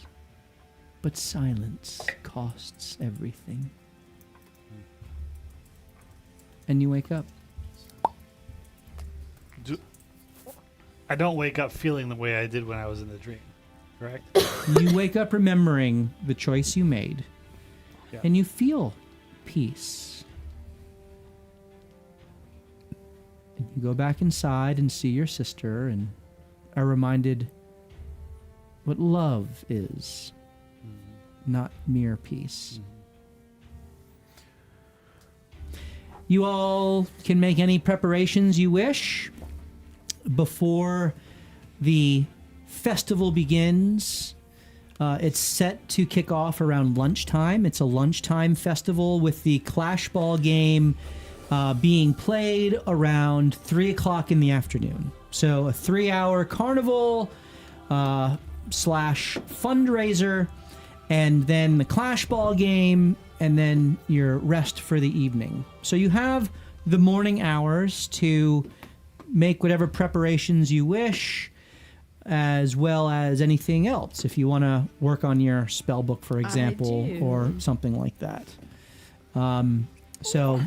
but silence costs everything. And you wake up. I don't wake up feeling the way I did when I was in the dream, correct? You wake up remembering the choice you made, Yeah. and you feel peace. And you go back inside and see your sister and are reminded what love is, not mere peace. You all can make any preparations you wish before the festival begins. It's set to kick off around lunchtime. It's a lunchtime festival with the Clashball game being played around 3 o'clock in the afternoon. So a 3-hour carnival slash fundraiser, and then the Clashball game, and then your rest for the evening. So you have the morning hours to make whatever preparations you wish, as well as anything else. If you want to work on your spell book, for example, or something like that. So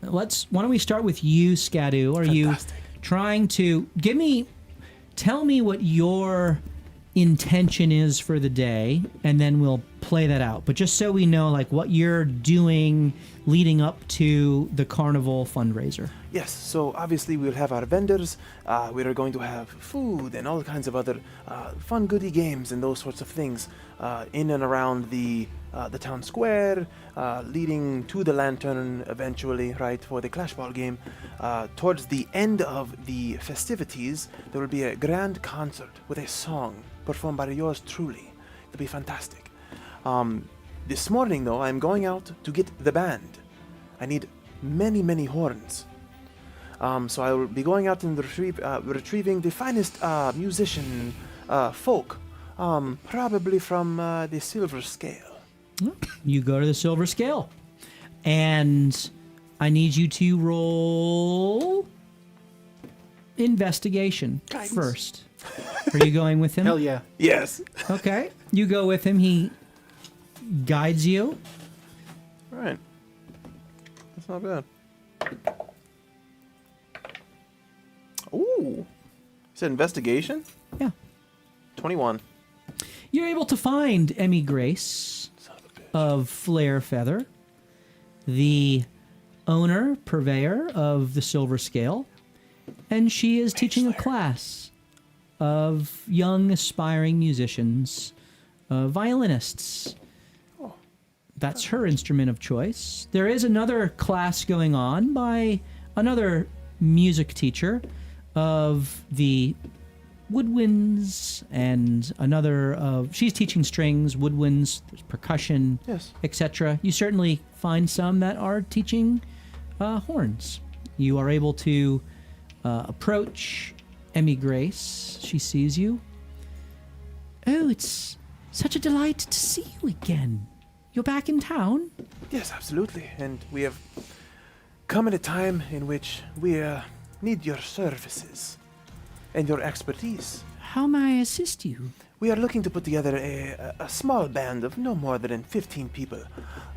why don't we start with you, Scadu? Are you trying to tell me what your intention is for the day, and then we'll play that out. But just so we know, like, what you're doing leading up to the carnival fundraiser. Yes, so obviously we'll have our vendors. We are going to have food and all kinds of other fun, goody games and those sorts of things in and around the town square, leading to the lantern eventually, right, for the Clashball game. Towards the end of the festivities, there will be a grand concert with a song performed by yours truly. It'll be fantastic. This morning, though, I'm going out to get the band. I need many, many horns. So I will be going out and retrieving the finest musician folk, probably from the Silver Scale. You go to the Silver Scale, and I need you to roll investigation first. Are you going with him? Hell yeah. Yes. Okay. You go with him. He guides you. Right. That's not bad. Ooh. You said investigation? Yeah. 21. You're able to find Emmy Grace of Flare Feather, the owner, purveyor of the Silver Scale, and she is teaching a class of young aspiring musicians, violinists. That's her instrument of choice. There is another class going on by another music teacher of the woodwinds, and another of she's teaching strings, woodwinds, there's percussion, Yes. etc. You certainly find some that are teaching horns. You are able to approach Emmy Grace. She sees you. Oh, it's such a delight to see you again. You're back in town? Yes, absolutely. And we have come at a time in which we need your services and your expertise. How may I assist you? We are looking to put together a small band of no more than 15 people,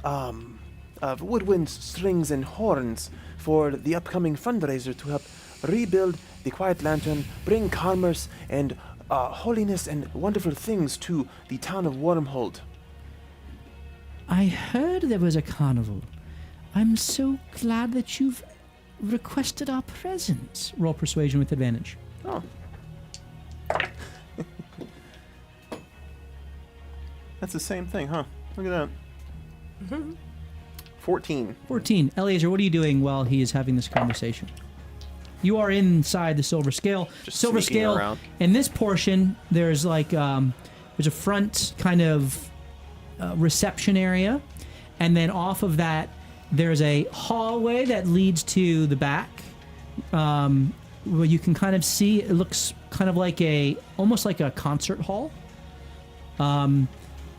of woodwinds, strings, and horns for the upcoming fundraiser to help rebuild the Quiet Lantern, bring commerce and holiness and wonderful things to the town of Wormhold. I heard there was a carnival. I'm so glad that you've requested our presence. Roll persuasion with advantage. Oh. That's the same thing, huh? Look at that. 14. 14. Eliezer, what are you doing while he is having this conversation? You are inside the Silver Scale. Just Silver sneaking Scale. around. In this portion, there's like there's a front kind of reception area, and then off of that, there's a hallway that leads to the back, where you can kind of see. It looks kind of like almost like a concert hall.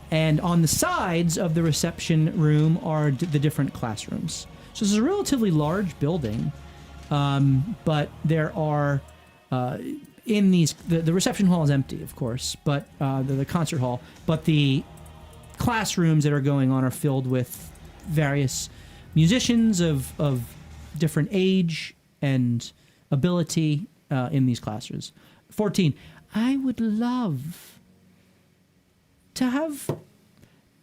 And on the sides of the reception room are the different classrooms. So this is a relatively large building, but there are in these the reception hall is empty, of course, but the concert hall, but the classrooms that are going on are filled with various musicians of different age and ability in these classrooms. 14. I would love to have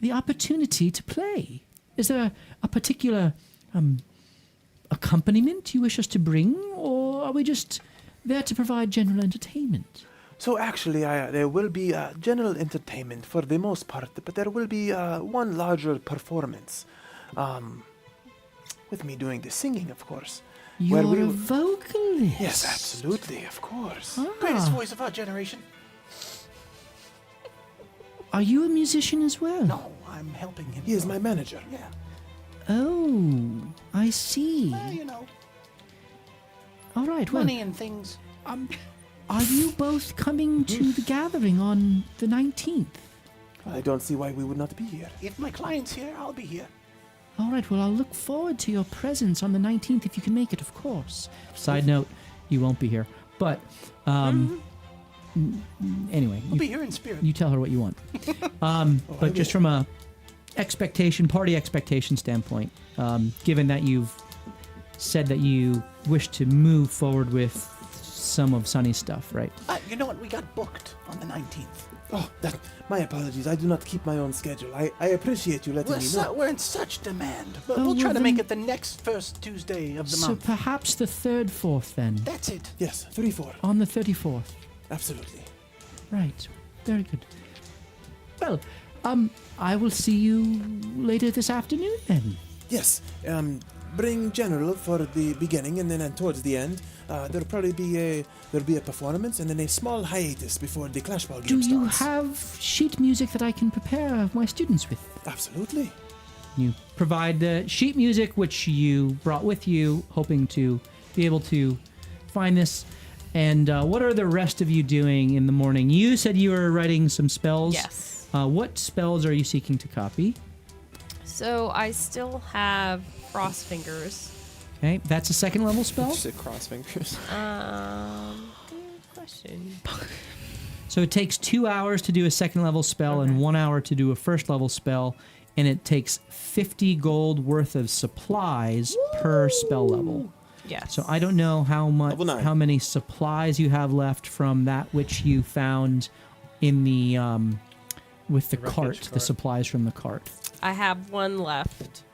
the opportunity to play is there a particular accompaniment you wish us to bring, or are we just there to provide general entertainment? So actually, there will be general entertainment for the most part, but there will be one larger performance, with me doing the singing, of course. You're a vocalist. Yes, absolutely, of course. Greatest voice of our generation. Are you a musician as well? No, I'm helping him. He is my manager. Yeah. Oh, I see. Well, you know, All right, well, money and things. are you both coming to the gathering on the 19th? I don't see why we would not be here. If my client's here, I'll be here. All right, well, I'll look forward to your presence on the 19th if you can make it, of course. Side note, you won't be here. But, anyway. I'll be here in spirit. You tell her what you want. But just from a party expectation standpoint, given that you've said that you wish to move forward with some of Sunny's stuff, right? You know what? We got booked on the 19th. Oh, my apologies. I do not keep my own schedule. I appreciate you letting me know. We're in such demand. But Oh, we'll try well to make then- it the next first Tuesday of the So month. perhaps the 3rd, 4th then, That's it. Yes, 3-4. on the 34th. Absolutely. Right. Very good. Well, I will see you later this afternoon then. Yes. Bring general for the beginning, and then towards the end, there'll probably be a performance, and then a small hiatus before the Clashball game Do you starts. have sheet music that I can prepare my students with? Absolutely. You provide the sheet music, which you brought with you, hoping to be able to find this. And what are the rest of you doing in the morning? You said you were writing some spells. Yes. What spells are you seeking to copy? So I still have Frost Fingers. Okay, that's a 2nd level spell. Just say cross fingers. Good question. So it takes 2 hours to do a 2nd level spell and 1 hour to do a 1st level spell, and it takes 50 gold worth of supplies per spell level. Yes. So I don't know Level 9. how many supplies you have left from that which you found in the with the wreckage cart, the cart. supplies from the cart. I have one left.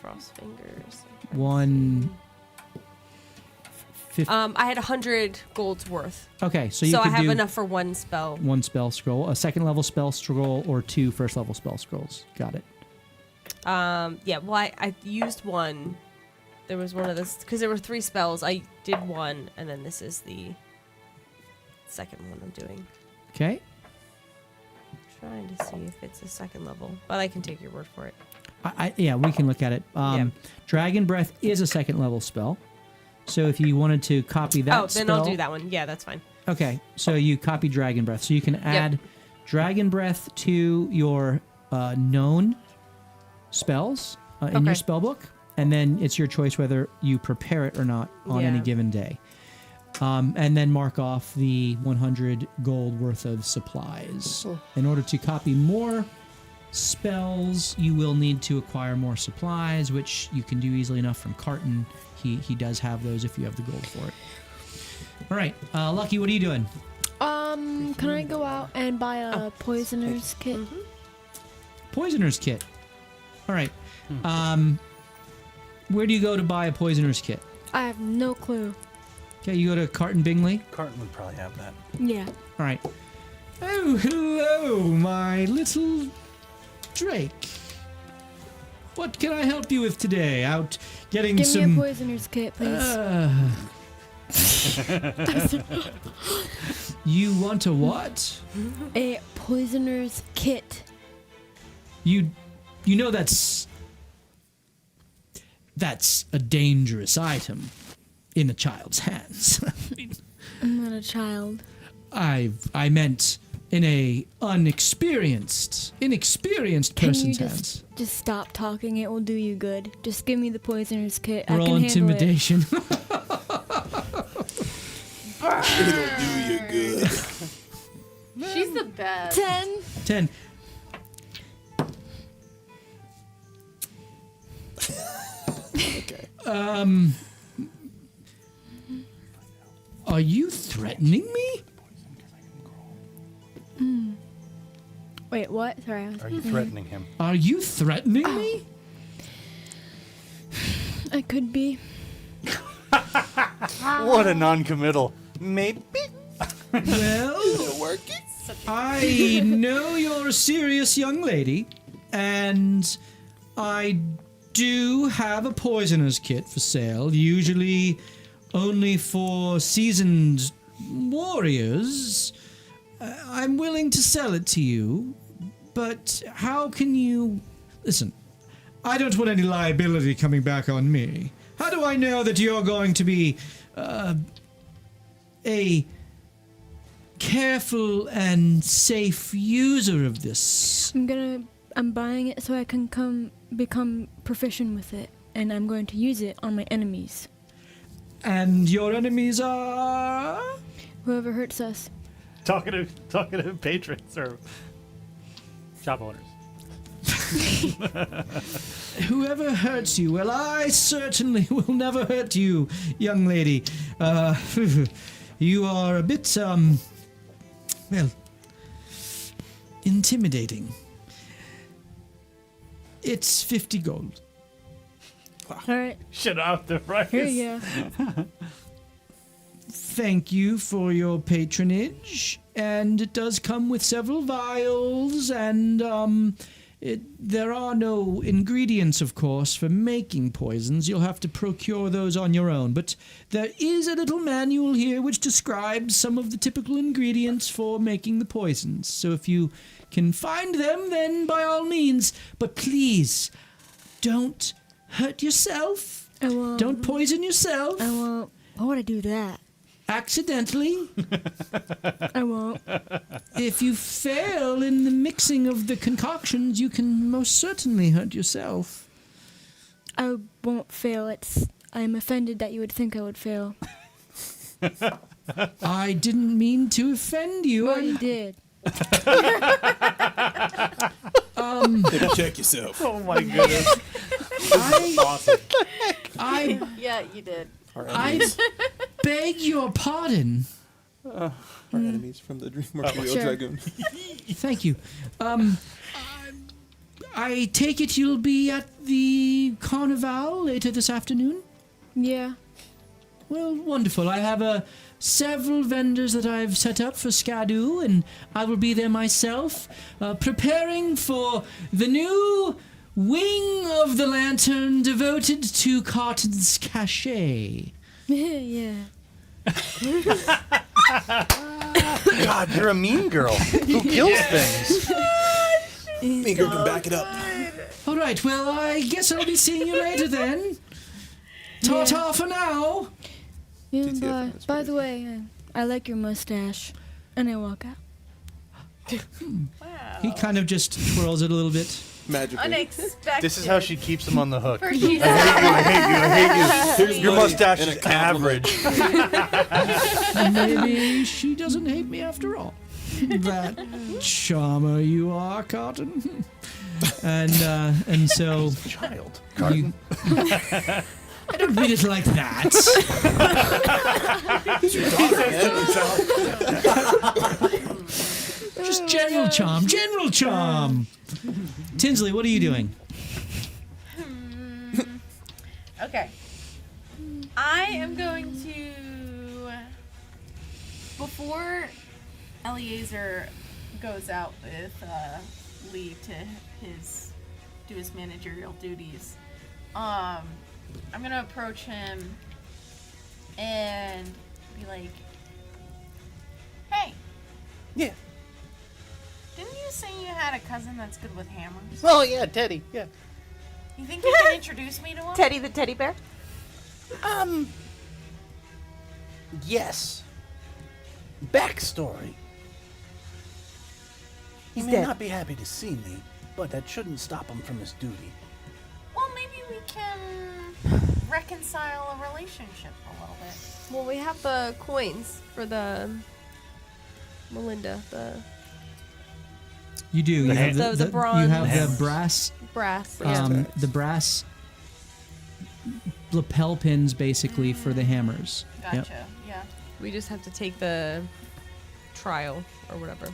Frost Fingers. One. I had 100 gold's worth. Okay, so you So I could have do enough for one spell. one spell scroll, a 2nd level spell scroll, or 2 1st level spell scrolls. Got it. Yeah, well, I used one. There was one of this, because there were 3 spells. I did one, and then this is the second one I'm doing. Okay. Trying to see if it's a 2nd level, but I can take your word for it. Yeah, we can look at it. Yeah. Dragon Breath is a 2nd level spell. So if you wanted to copy that then spell... I'll do that one. Yeah, that's fine. Okay, so you copy Dragon Breath. So you can add Dragon Breath to your known spells in your spell book, and then it's your choice whether you prepare it or not on any Yeah. given day. And then mark off the 100 gold worth of supplies. Cool. In order to copy more spells, you will need to acquire more supplies, which you can do easily enough from Carton. He does have those if you have the gold for it. All right, Lucky, what are you doing? Can I go out and buy a poisoner's kit? Poisoner's kit. All right. Where do you go to buy a poisoner's kit? I have no clue. Okay, you go to Carton Bingley. Carton would probably have that. Yeah. All right. Oh, hello, my little Drake. What can I help you with today? Out getting Give some... me a poisoner's kit, please. You want a what? A poisoner's kit. You know that's a dangerous item in a child's hands. I'm not a child. I meant in a inexperienced person's hands. Just stop talking? It will do you good. Just give me the poisoner's kit. I Roll can handle it. intimidation. It'll do you good. She's the best. 10. 10. Okay. Are you threatening me? Wait, what? Sorry. Are you threatening him? Are you threatening me? I could be. What a non-committal. Maybe. Well, I know you're a serious young lady, and I do have a poisoner's kit for sale, usually only for seasoned warriors. I'm willing to sell it to you, but how can you... Listen, I don't want any liability coming back on me. How do I know that you're going to be a careful and safe user of this? I'm buying it so I can become proficient with it, and I'm going to use it on my enemies. And your enemies are... Whoever hurts us. Talking to patrons or shop owners. Whoever hurts you, well, I certainly will never hurt you, young lady. You are a bit, well, intimidating. It's 50 gold. All right. Shut up the price. Here you go. Thank you for your patronage, and it does come with several vials, and there are no ingredients, of course, for making poisons. You'll have to procure those on your own, but there is a little manual here which describes some of the typical ingredients for making the poisons. So if you can find them, then by all means, but please don't hurt yourself. I won't. Don't poison yourself. I won't. Why would I do that? Accidentally. I won't. If you fail in the mixing of the concoctions, you can most certainly hurt yourself. I won't fail. I'm offended that you would think I would fail. I didn't mean to offend you. Well, you did. Check yourself. Oh my goodness. Yeah, you did. I beg your pardon. Our enemies from the Dream Sure. Dragoon. Thank you. I take it you'll be at the carnival later this afternoon? Yeah. Well, wonderful. I have several vendors that I've set up for Skadoo, and I will be there myself, preparing for the new wing of the lantern devoted to Carton's cachet. Yeah. God, you're a mean girl who kills things. Finger can back it up. All right, well, I guess I'll be seeing you later then. Ta-ta for now. Yeah, TTF, by the way, I like your mustache. And I walk out. He kind of just twirls it a little bit. Magically. Unexpected. This is how she keeps him on the hook. First you I hate you. Here's Your money mustache and a is compliment. average. Maybe she doesn't hate me after all. That charmer you are, Cotton. And so Child. you, I don't mean it like that. Just general charm. General charm. Tinsley, what are you doing? Okay. I am going to, before Eliezer goes out with Lee to do his managerial duties, I'm gonna approach him and be like, "Hey, Yeah. didn't you say you had a cousin that's good with hammers? Oh, yeah, Teddy. Yeah. You think you can introduce me to him?" Teddy the teddy bear? Yes. Backstory. He He's may dead. not be happy to see me, but that shouldn't stop him from his duty. Well, maybe we can reconcile a relationship a little bit. Well, we have the coins for the Melinda, the You do. You have The You bronze have the hammers. brass. brass. The brass lapel pins, basically, for the hammers. Gotcha. Yep. Yeah. We just have to take the trial or whatever.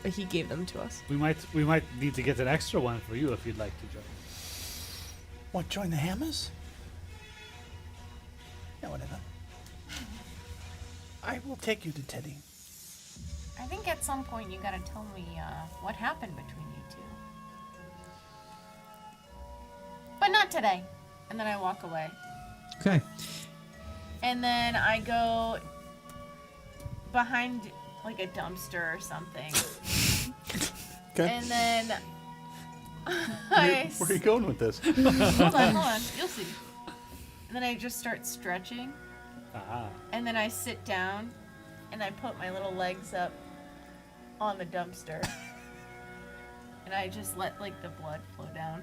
But he gave them to us. We might need to get an extra one for you if you'd like to join. What, join the Hammers? Yeah, whatever. I will take you to Teddy. I think at some point you gotta tell me what happened between you two. But not today. And then I walk away. Okay. And then I go behind like a dumpster or something. Okay. And then Where are you going with this? hold on, you'll see. And then I just start stretching. Ah. And then I sit down and I put my little legs up on the dumpster. And I just let like the blood flow down.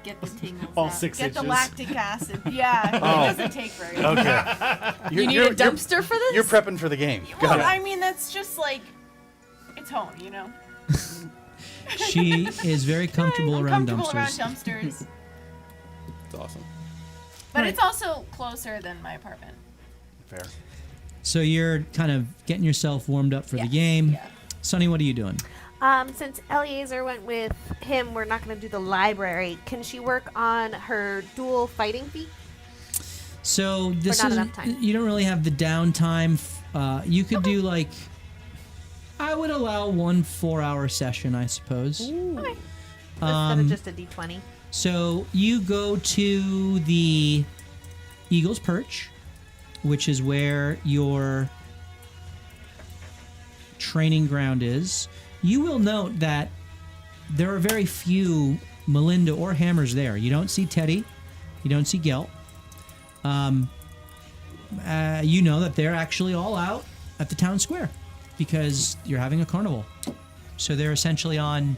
Get the tingles All out. 6 Get inches. the lactic acid. Yeah, Oh. it doesn't take very long. Okay. You need a dumpster for this? You're prepping for the game. Got Well, it. I mean, that's just like, it's home, you know? She is very comfortable I'm around comfortable dumpsters. around dumpsters. It's awesome. But Right. it's also closer than my apartment. Fair. So you're kind of getting yourself warmed up for the Yes, game. yeah. Sonny, what are you doing? Since Eliezer went with him, we're not going to do the library. Can she work on her dual fighting feat? So this not is enough time. you don't really have the downtime. You could do like I would allow 1 4-hour session, I suppose. Okay. Instead of just a D20. So you go to the Eagle's Perch, which is where your training ground is. You will note that there are very few Melinda or Hammers there. You don't see Teddy. You don't see Gelt. You know that they're actually all out at the town square because you're having a carnival. So they're essentially on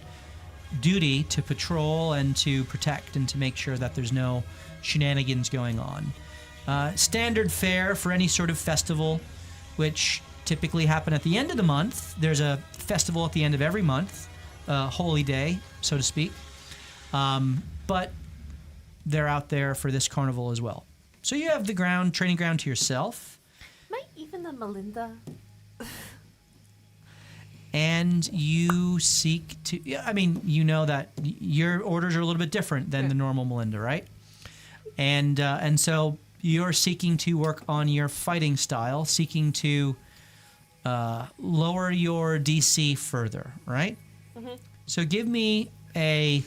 duty to patrol and to protect and to make sure that there's no shenanigans going on. Standard fare for any sort of festival, which typically happen at the end of the month. There's a festival at the end of every month, holy day, so to speak. But they're out there for this carnival as well. So you have the training ground to yourself. Might even the Melinda. And you seek to, yeah, I mean, you know that your orders are a little bit different than the normal Melinda, right? And so you're seeking to work on your fighting style, seeking to lower your DC further, right? Mm-hmm. So give me an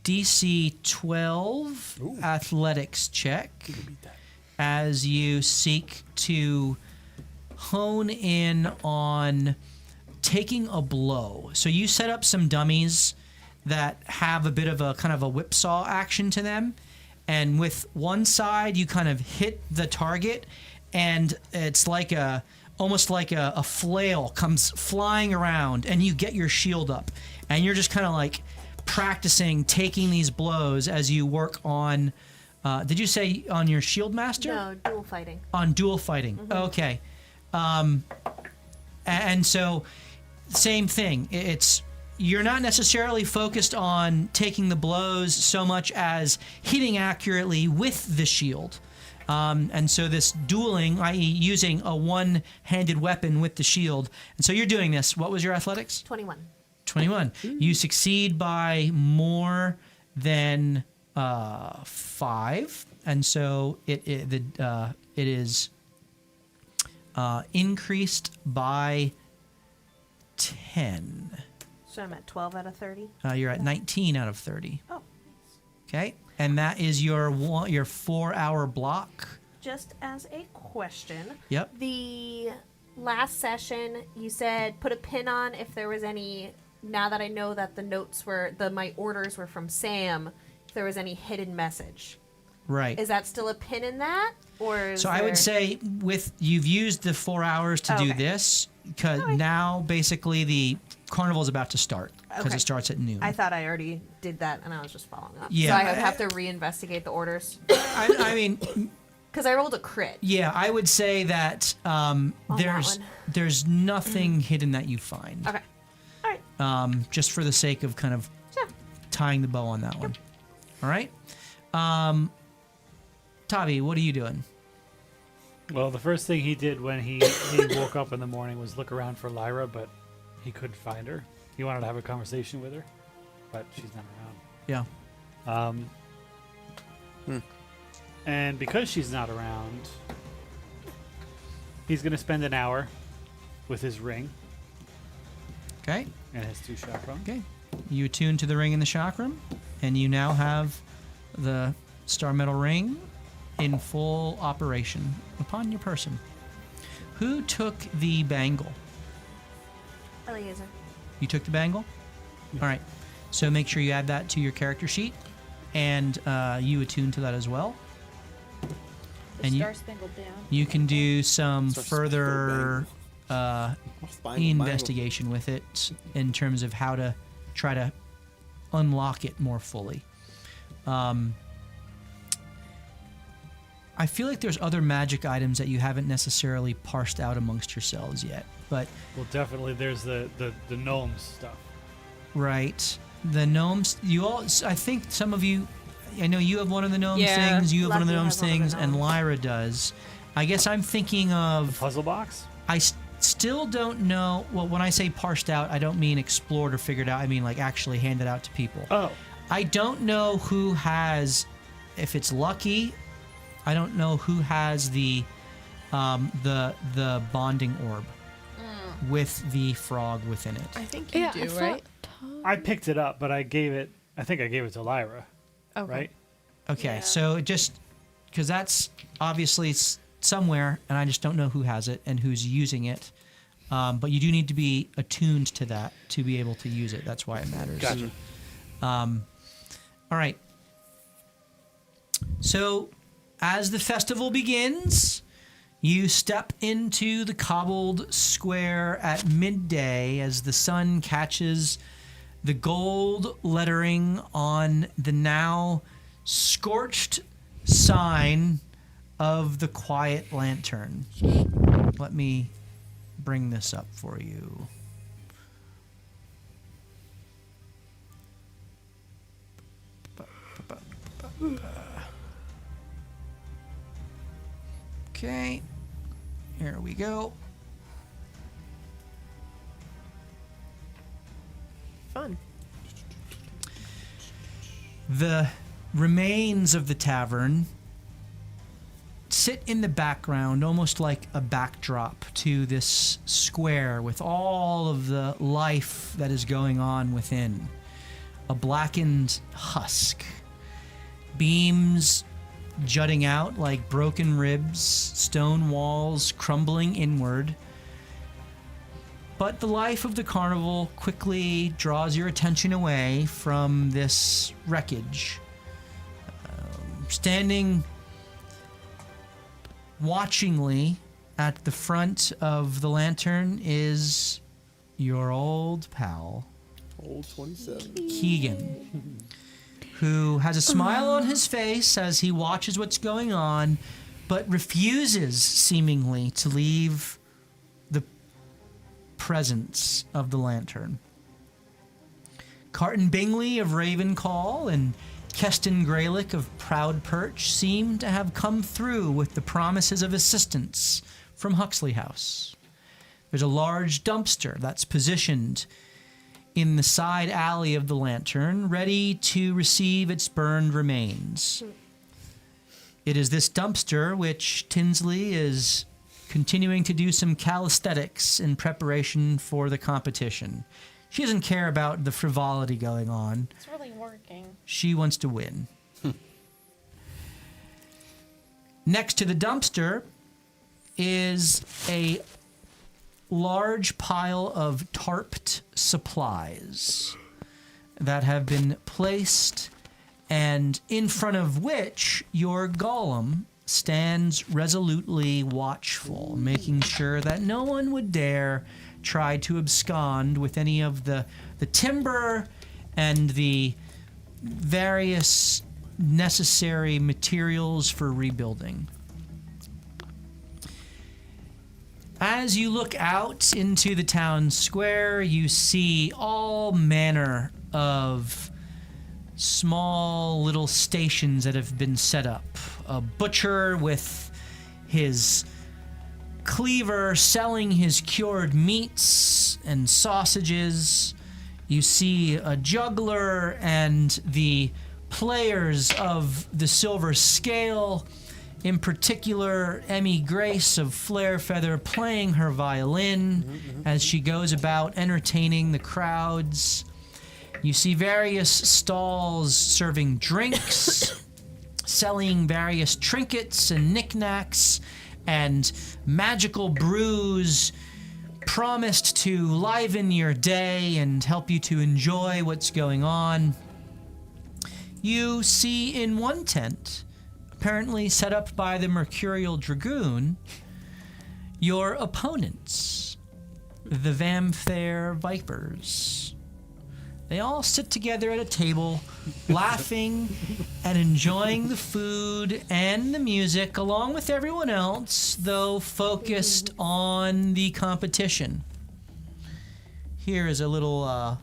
DC 12 athletics check as you seek to hone in on taking a blow. So you set up some dummies that have a bit of a kind of a whipsaw action to them. And with one side, you kind of hit the target, and it's like almost like a flail comes flying around, and you get your shield up, and you're just kind of like practicing taking these blows as you work on. Did you say on your shield master? No, dual fighting. On dual fighting. Mm-hmm. Okay. And so, same thing. You're not necessarily focused on taking the blows so much as hitting accurately with the shield. And so this dueling, i.e. using a one-handed weapon with the shield. And so you're doing this. What was your athletics? 21. 21. You succeed by more than 5. And so it is increased by 10. So I'm at 12 out of 30. You're at 19 out of 30. Oh. Okay. And that is your 4-hour block. Just as a question. Yep. The last session, you said put a pin on if there was any. Now that I know that the notes my orders were from Sam, if there was any hidden message. Right. Is that still a pin in that, or? I would say you've used the 4 hours to do Okay. this because now basically the carnival is about to start because Okay. it starts at noon. I thought I already did that, and I was just following up. Yeah. So I would have to reinvestigate the orders I mean, because I rolled a crit. yeah, I would say that there's one. there's nothing hidden that you find. Okay. All right. Just for the sake of kind of Sure. tying the bow on that one. All right. Tavi, what are you doing? Well, the first thing he did when he woke up in the morning was look around for Lyra, but he couldn't find her. He wanted to have a conversation with her, but she's not around. Yeah. And because she's not around, he's going to spend an hour with his ring Okay. and his 2 chakra. Okay. You attune to the ring in the chakram, and you now have the star metal ring in full operation upon your person. Who took the bangle? Eliezer. You took the bangle? All right. So make sure you add that to your character sheet, and you attune to that as well. The And Star Spangled Banner. You can do some Star further Bangle. investigation with it in terms of how to try to unlock it more fully. I feel like there's other magic items that you haven't necessarily parsed out amongst yourselves yet, but Well, definitely there's the gnomes stuff. right, the gnomes. You all, I think some of you, I know you have one of the gnome Yeah. things. You have one of the Lucky gnomes has one of the things, and gnomes. Lyra does. I guess I'm thinking of. Puzzle box? I still don't know. Well, when I say parsed out, I don't mean explored or figured out. I mean like actually handed out to people. Oh. I don't know who has, if it's Lucky. I don't know who has the bonding orb with the frog within it. I think you Yeah, do, I thought right? I picked it up, but I think I gave it to Lyra, Okay. right? Okay, Yeah. so it just because that's obviously somewhere, and I just don't know who has it and who's using it. But you do need to be attuned to that to be able to use it. That's why it matters. Gotcha. All right. So, as the festival begins, you step into the cobbled square at midday as the sun catches the gold lettering on the now scorched sign of the Quiet Lantern. Let me bring this up for you. Okay, here we go. Fun. The remains of the tavern sit in the background, almost like a backdrop to this square with all of the life that is going on within. A blackened husk. Beams jutting out like broken ribs, stone walls crumbling inward. But the life of the carnival quickly draws your attention away from this wreckage. Standing watchingly at the front of the lantern is your old pal, Old 27. Keegan, who has a smile on his face as he watches what's going on, but refuses seemingly to leave the presence of the lantern. Carton Bingley of Ravencall and Keston Greylick of Proud Perch seem to have come through with the promises of assistance from Huxley House. There's a large dumpster that's positioned in the side alley of the lantern, ready to receive its burned remains. It is this dumpster which Tinsley is continuing to do some calisthenics in preparation for the competition. She doesn't care about the frivolity going on. It's really working. She wants to win. Next to the dumpster is a large pile of tarped supplies that have been placed, and in front of which your golem stands resolutely watchful, making sure that no one would dare try to abscond with any of the timber and the various necessary materials for rebuilding. As you look out into the town square, you see all manner of small little stations that have been set up. A butcher with his cleaver selling his cured meats and sausages. You see a juggler and the players of the Silver Scale, in particular Emmy Grace of Flare Feather, playing her violin as she goes about entertaining the crowds. You see various stalls serving drinks, selling various trinkets and knickknacks and magical brews promised to liven your day and help you to enjoy what's going on. You see in one tent, apparently set up by the Mercurial Dragoon, your opponents, the Vampire Vipers. They all sit together at a table, laughing and enjoying the food and the music, along with everyone else, though focused on the competition. Here is a little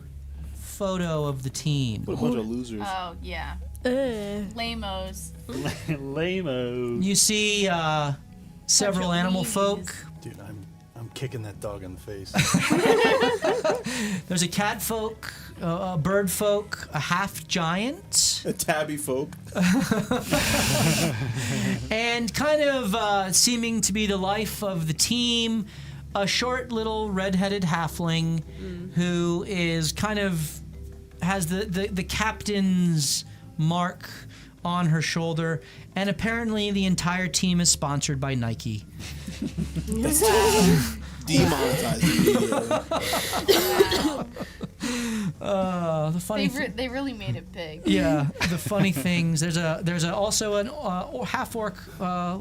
photo of the team. What a bunch of losers. Oh, yeah. Lamos. Lame-o. You see several Bunch of animal weenies. folk. Dude, I'm kicking that dog in the face. There's a cat folk, a bird folk, a half giant, A tabby folk. and kind of seeming to be the life of the team, a short little red-headed halfling who is kind of has the captain's mark on her shoulder, and apparently the entire team is sponsored by Nike. Demonetized immediately. The funny They really made it big. yeah, the funny things. There's also an half orc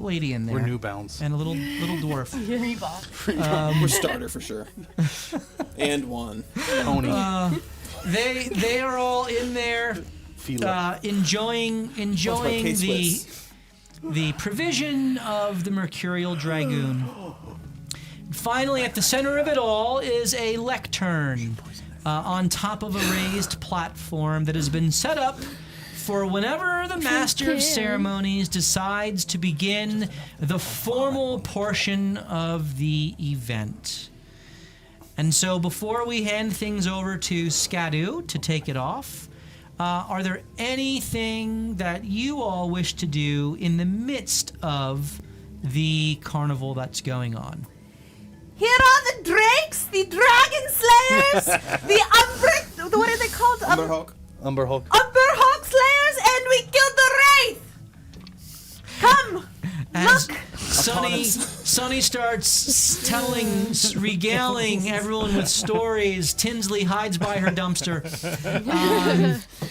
lady in there. We're New Bounds. And a little dwarf. Reebok. We're starter for sure. And one. Pony. They are all in there enjoying the provision of the Mercurial Dragoon. Finally, at the center of it all is a lectern on top of a raised platform that has been set up for whenever the Master of Ceremonies decides to begin the formal portion of the event. And so before we hand things over to Skadu to take it off, are there anything that you all wish to do in the midst of the carnival that's going on? Here are the drakes, the dragon slayers, the what are they called? Umberhawk. Umberhawk. Umberhawk slayers, and we killed the wraith. Come, As look. Sonny starts regaling everyone with stories. Tinsley hides by her dumpster,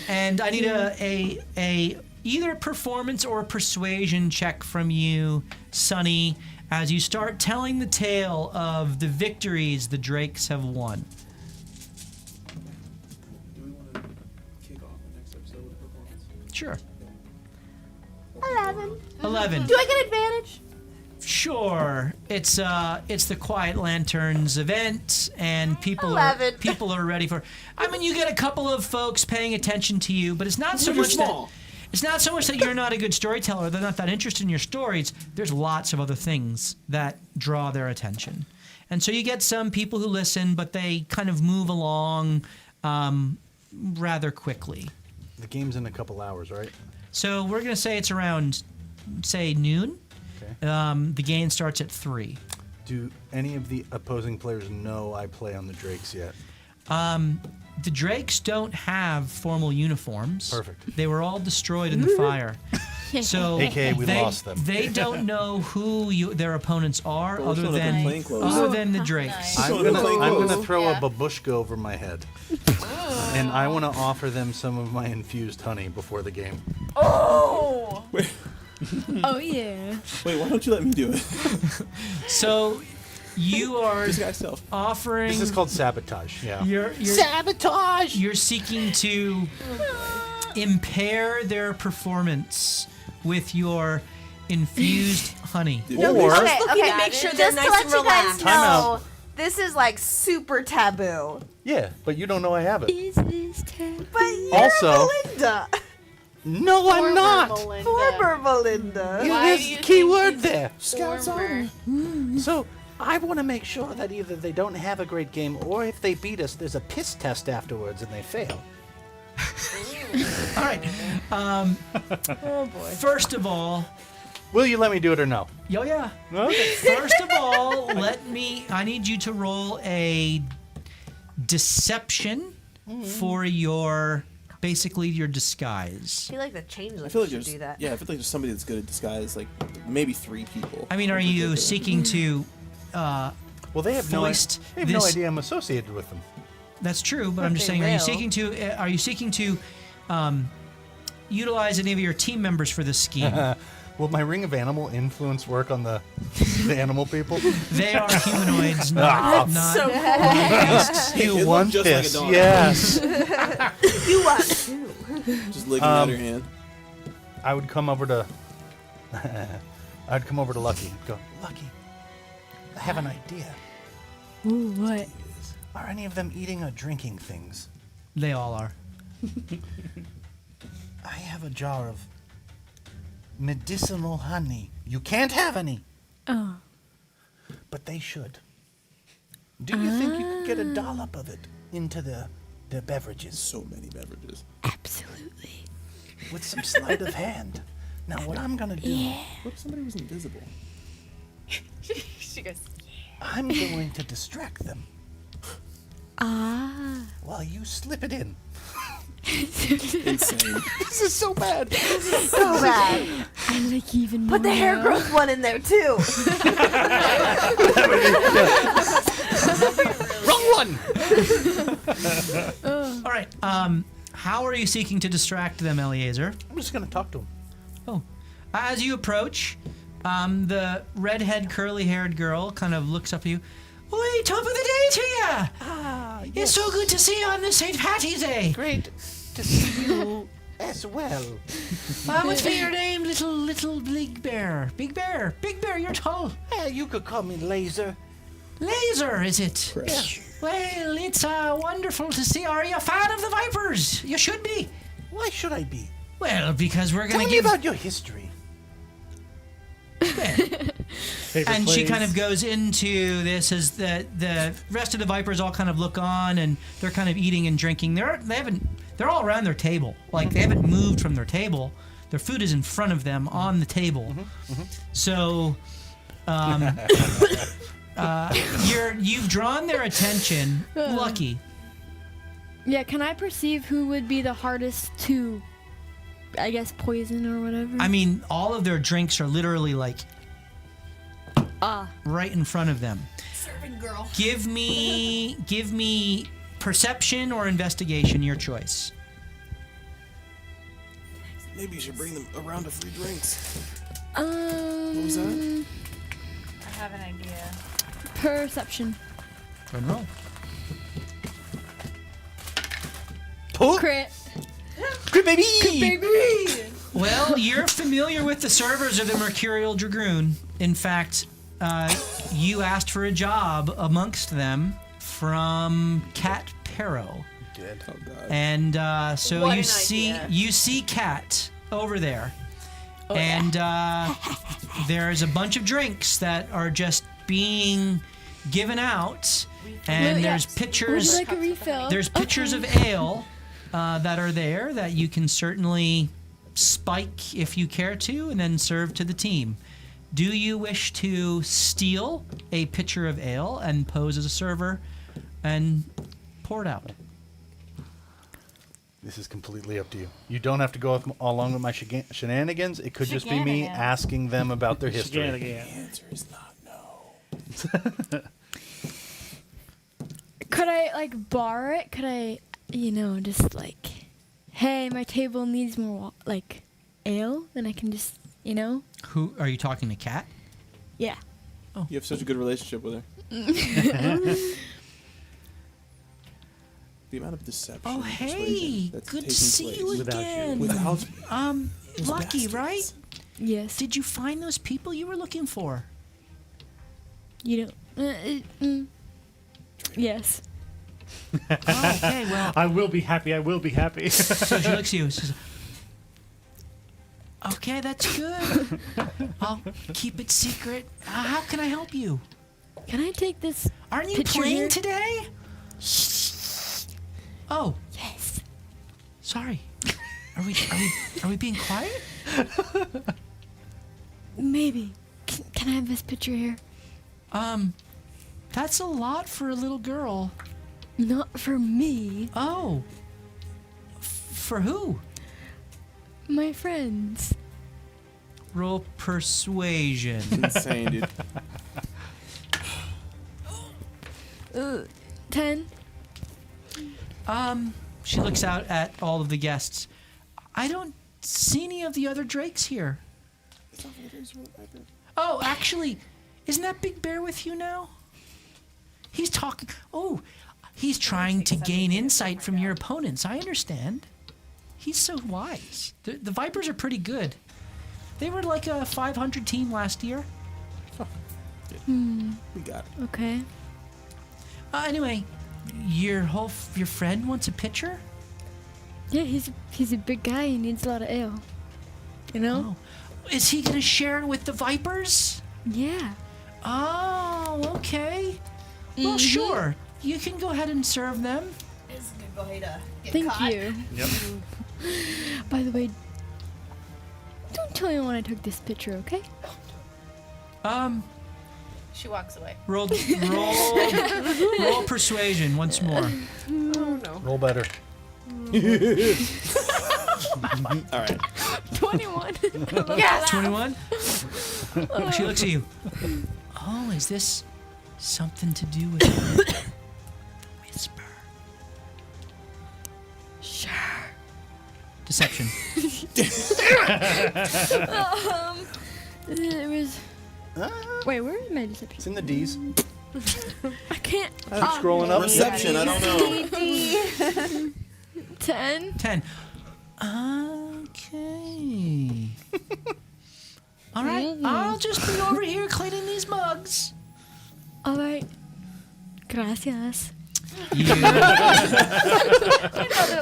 and I need a either performance or persuasion check from you, Sonny, as you start telling the tale of the victories the Drakes have won. Do we want to kick off the next episode with a performance? Sure. 11. 11. Do I get advantage? Sure. It's the Quiet Lanterns event, and people 11. are ready for. I mean, you get a couple of folks paying attention to you, but it's not so You're much small. that. It's not so much that you're not a good storyteller. They're not that interested in your stories. There's lots of other things that draw their attention, and so you get some people who listen, but they kind of move along rather quickly. The game's in a couple hours, right? So we're gonna say it's around, say, noon. Okay. The game starts at 3. Do any of the opposing players know I play on the Drakes yet? The Drakes don't have formal uniforms. Perfect. They were all destroyed in the fire. So AKA we they, lost them. They don't know who their opponents are But we're other showing up in than plain clothes. the Drakes. Nice. I'm Showing up gonna, in I'm clothes. gonna throw Yeah. a babushka over my head, and I want to offer them some of my infused honey before the game. Oh! Wait, Oh yeah. why don't you let me do it? So you are This guy's self. offering. This is called sabotage. Yeah. You're Sabotage! you're seeking to impair their performance with your infused honey. Or Okay, Make sure they're just nice to let and you guys relaxed. Time know, out. this is like super taboo. yeah, but you don't know I have it. Is this taboo? But you're Also- Melinda. No, I'm not. Melinda. Former Melinda. Yeah, Why there's do you a key think word she's there. Former. So I want to make sure that either they don't have a great game, or if they beat us, there's a piss test afterwards and they fail. All right. Oh boy. First of all, Will you let me do it or no? yeah. Okay. First of all, I need you to roll a deception for basically your disguise. I feel like the changeling I feel like should there's do that. yeah, I feel like there's somebody that's good at disguise, like maybe 3 people. I mean, are in you particular. seeking to Well, they have foist no this? idea I'm associated with them. That's true, but But I'm just they saying, will. are you seeking to utilize any of your team members for this scheme? Will my ring of animal influence work on the animal people? They are humanoids, not So beasts. You It want looked just like a this? dog. Yes. You want to. Just licking out her hand? I would come over to. I'd come over to Lucky and go, Lucky, I have an idea. Ooh, what? Are any of them eating or drinking things? They all are. I have a jar of medicinal honey. You can't have any, Oh. but they should. Do you think you could get a dollop of it into their beverages So many beverages. Absolutely. with some sleight of hand? Now, what I'm gonna do, What if somebody was invisible? she goes. I'm going to distract them Ah. while you slip it in. Insane. This is so bad. So bad. I like even more. Put the hair now. growth one in there too. Wrong one. All right. How are you seeking to distract them, Eliezer? I'm just gonna talk to him. Oh, as you approach, the redhead, curly-haired girl kind of looks up at you. Oi, top of the day to ya! Ah, It's so good to see you on this St. Patty's Day. Great to see you as well. What's your name, little Big Bear? Big Bear, you're tall. You could call me Laser. Laser, is it? Well, it's wonderful to see. Are you a fan of the Vipers? You should be. Why should I be? Well, because we're Tell gonna me give. about your history. Paper And she planes. kind of goes into this as the rest of the Vipers all kind of look on and they're kind of eating and drinking. They're all around their table. Like they haven't moved from their table. Their food is in front of them on the table. So you've drawn their attention. Lucky. Yeah, can I perceive who would be the hardest to, I guess, poison or whatever? I mean, all of their drinks are literally like right in front of them. Serving girl. Give me perception or investigation, your choice. Maybe you should bring them a round of free drinks. What was that? I have an idea. Perception. Go and roll. Crit. Good baby. Well, you're familiar with the servers of the Mercurial Dragoon. In fact, you asked for a job amongst them from Cat Pero. Did. Oh god. And so What you an see idea. you see Cat over there. And there's a bunch of drinks that are just being given out. And Well, there's yes. pitchers Would you like a refill? there's pitchers of ale that are there that you can certainly spike if you care to and then serve to the team. Do you wish to steal a pitcher of ale and pose as a server and pour it out? This is completely up to you. You don't have to go along with my shenanigans. It could just be me Shenanigans. asking them about their history. The Shenanigans. answer is not no. Could I, like, bar it? Could I, just, like, hey, my table needs more, ale? Then I can just, Who are you talking to, Cat? Yeah. You have such a good relationship with her. The amount of deception. Oh, and hey, persuasion that's good to taking see place you Without you. again. Without those Lucky, bastards. right? Yes. Did you find those people you were looking for? You don't. Yes. Oh, okay, well, I will be happy. I will be happy. so she looks at you and says, okay, that's good. I'll keep it secret. How can I help you? Can I take this? Aren't you picture playing here? today? Oh, Yes. sorry. Are we being quiet? Maybe. Can I have this picture here? That's a lot for a little girl. Not for me. Oh. For who? My friends. Roll persuasion. Insane, dude. 10. She looks out at all of the guests. I don't see any of the other drakes here. Oh, actually, isn't that Big Bear with you now? He's talking. Oh, he's trying to gain insight from your opponents. I understand. He's so wise. The Vipers are pretty good. They were like a 500 team last year. We got it. Okay. Anyway, your friend wants a pitcher? Yeah, he's a big guy. He needs a lot of ale. You know? Oh. Is he gonna share it with the Vipers? Yeah. Oh, okay. Well, sure. You can go ahead and serve them. It's a good way to get Thank caught. you. Yep. By the way, don't tell anyone I took this picture, okay? She walks away. Roll persuasion once more. Oh no. Roll better. All right. 21. Yes! 21? She looks at you. Oh, is this something to do with whisper? Sure. Deception. It was. Wait, where is my deception? It's in the D's. I can't. I'm scrolling up. Reception, I don't know. 10. 10. Okay. All right. I'll just be over here cleaning these mugs. All right. Gracias. You, Another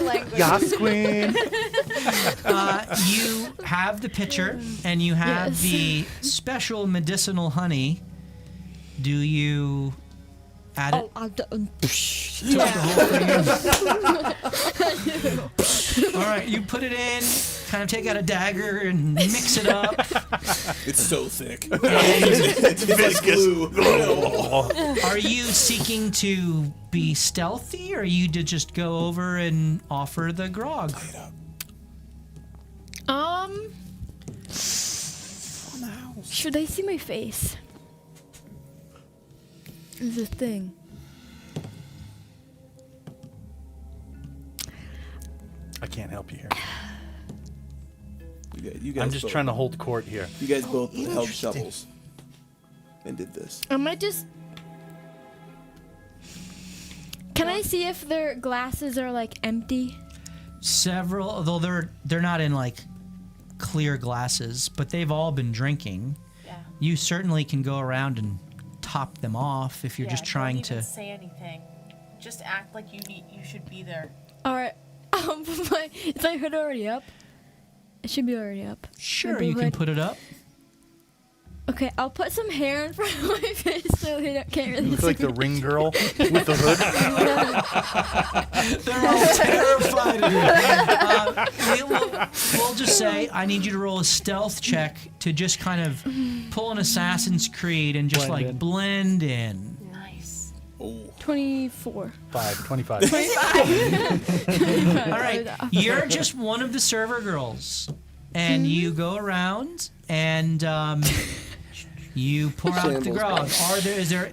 language. Yas, queen. you have the pitcher and you have Yes. the special medicinal honey. Do you add it? Oh, I'll do. All right, you put it in, kind of take out a dagger and mix it up. It's so thick. It's viscous. Are you seeking to be stealthy, or are you to just go over and offer the grog? Should they see my face? Is a thing. I can't help you here. You guys I'm just both, trying to hold court here. You guys both held shovels and did this. I might just. Can I see if their glasses are like empty? Several, although they're not in like clear glasses, but they've all been drinking. Yeah. You certainly can go around and top them off if you're just trying don't even to. say anything. Just act like you should be there. All right. Is my hood already up? It should be already up. Sure, My you can hood. put it up. Okay, I'll put some hair in front of my face so they can't You really look see. like the ring girl with the hood. They're all terrified of you. We'll just say, I need you to roll a stealth check to just kind of pull an Assassin's Creed and just Blend like in. blend in. Nice. 24. 25. All right, you're just one of the server girls, and you go around and you pour out the Shambles, grog. Is there?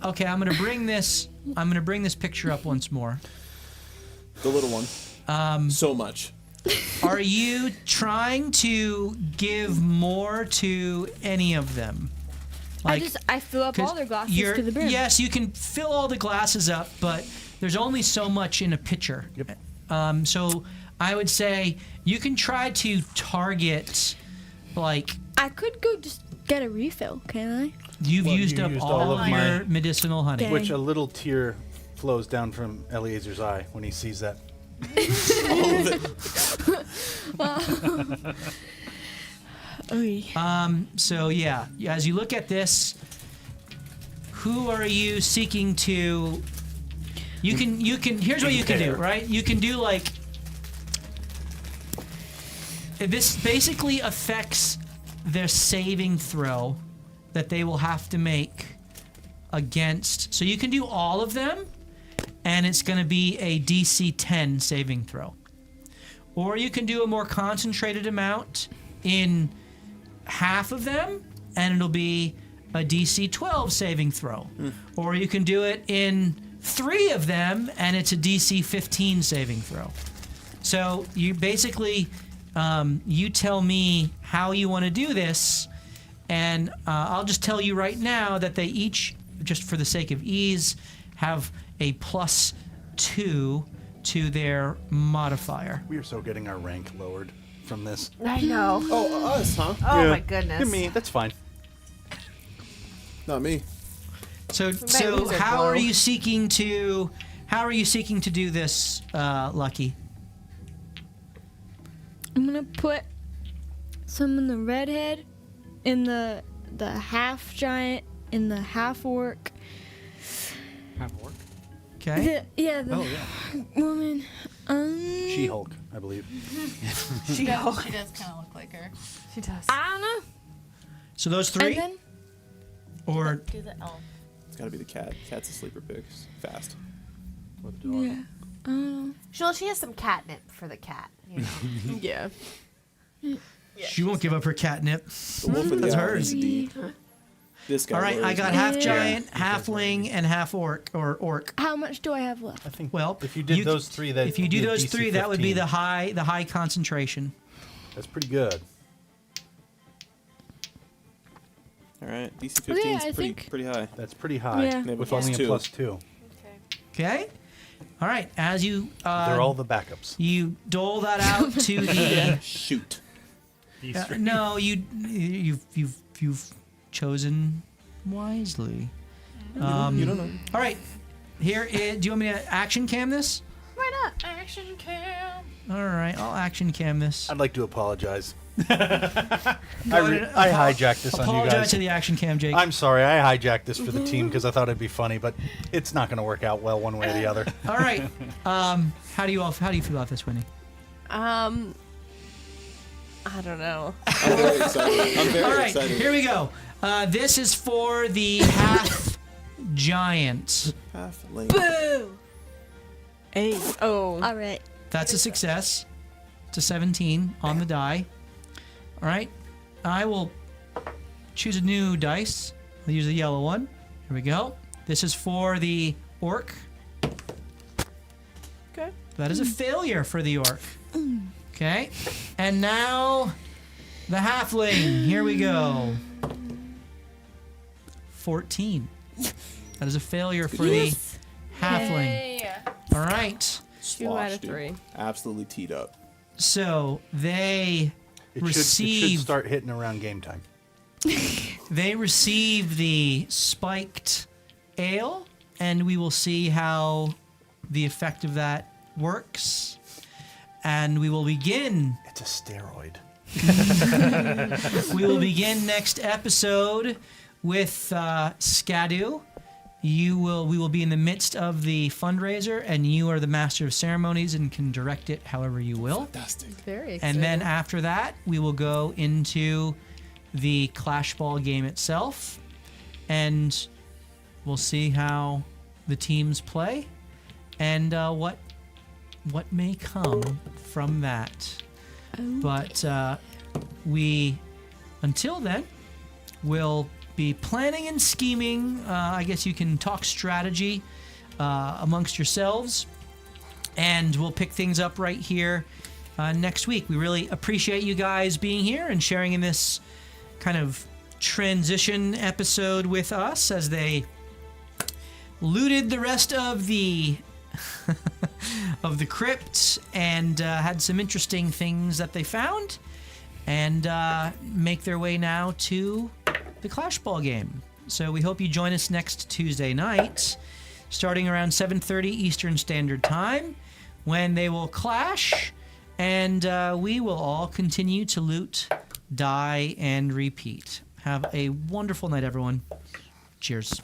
Okay, I'm gonna bring this picture up once more. The little one. So much. Are you trying to give more to any of them? I fill up all their glasses to the brim. Yes, you can fill all the glasses up, but there's only so much in a pitcher. Yep. So I would say you can try to target, like, I could go just get a refill, can I? you've Well, used you up used all all of of your my- medicinal honey. Dang. Which a little tear flows down from Eliezer's eye when he sees that. All of it. Oy. So yeah, as you look at this, who are you seeking to? You can. Here's what you can do, right? You can do like. This basically affects their saving throw that they will have to make against. So you can do all of them, and it's going to be a DC 10 saving throw. Or you can do a more concentrated amount in half of them, and it'll be a DC 12 saving throw. Or you can do it in 3 of them, and it's a DC 15 saving throw. So you basically, you tell me how you want to do this, and I'll just tell you right now that they each, just for the sake of ease, have a +2 to their modifier. We are so getting our rank lowered from this. I know. Oh, us, huh? Oh Yeah. my goodness. Give me. That's fine. Not me. So lose our how glow. are you seeking to do this, Lucky? I'm gonna put some in the redhead, in the half giant, in the half orc. Have work. Okay. The woman. She-Hulk, I believe. She does kind of look like her. She does. I don't know. So those 3, And then or Do the elf. It's gotta be the cat. Cat's a sleeper pick. Fast. Or the dog. yeah, I don't know. She has some catnip for the cat. You know? Yeah. she won't give up her catnip. The wolf of the That's hour hers. is deep. This guy. All right, I lowers got me. half Yeah. giant, halfling, and half orc or orc. How much do I have left? I think. Well, if you did those 3, that if you do did those DC 3, that would be 15. the high concentration. That's pretty good. All right, DC Oh, 15 yeah, is I pretty think- pretty high. That's pretty high. Yeah. Maybe With plus only a 2. +2. Okay. All right. As you They're all the backups. you dole that out to the Shoot. These three. no, you've chosen wisely. You don't know. All right. Here is, do you want me to action cam this? Why not? Action cam. All right, I'll action cam this. I'd like to apologize. Go ahead, I hijacked this on you apologize guys. to the action cam, Jake. I'm sorry, I hijacked this for the team because I thought it'd be funny, but it's not going to work out well one way or the other. All right. How do you feel about this, Winnie? I don't know. I'm very excited. I'm very All right, excited. here we go. This is for the half giant. Halfling. Boo! Hey. Oh. All right. That's a success. It's a 17 on the die. All right. I will choose a new dice. I'll use the yellow one. Here we go. This is for the orc. Okay. That is a failure for the orc. Okay. And now the halfling. Here we go. 14. That is a failure for the halfling. Hey. All right. 2 out of Sloshed, dude. 3. Absolutely teed up. So they It receive should start hitting around game time. the spiked ale, and we will see how the effect of that works. And we will begin. It's a steroid. We will begin next episode with Skadu. We will be in the midst of the fundraiser, and you are the master of ceremonies and can direct it however you will. Fantastic. Very exciting. And then after that, we will go into the Clashball game itself, and we'll see how the teams play and what may come from that. But we, until then, will be planning and scheming. I guess you can talk strategy amongst yourselves, and we'll pick things up right here next week. We really appreciate you guys being here and sharing in this kind of transition episode with us as they looted the rest of the of the crypt and had some interesting things that they found, and make their way now to the Clashball game. So we hope you join us next Tuesday night, starting around 7:30 Eastern Standard Time, when they will clash, and we will all continue to loot, die, and repeat. Have a wonderful night, everyone. Cheers.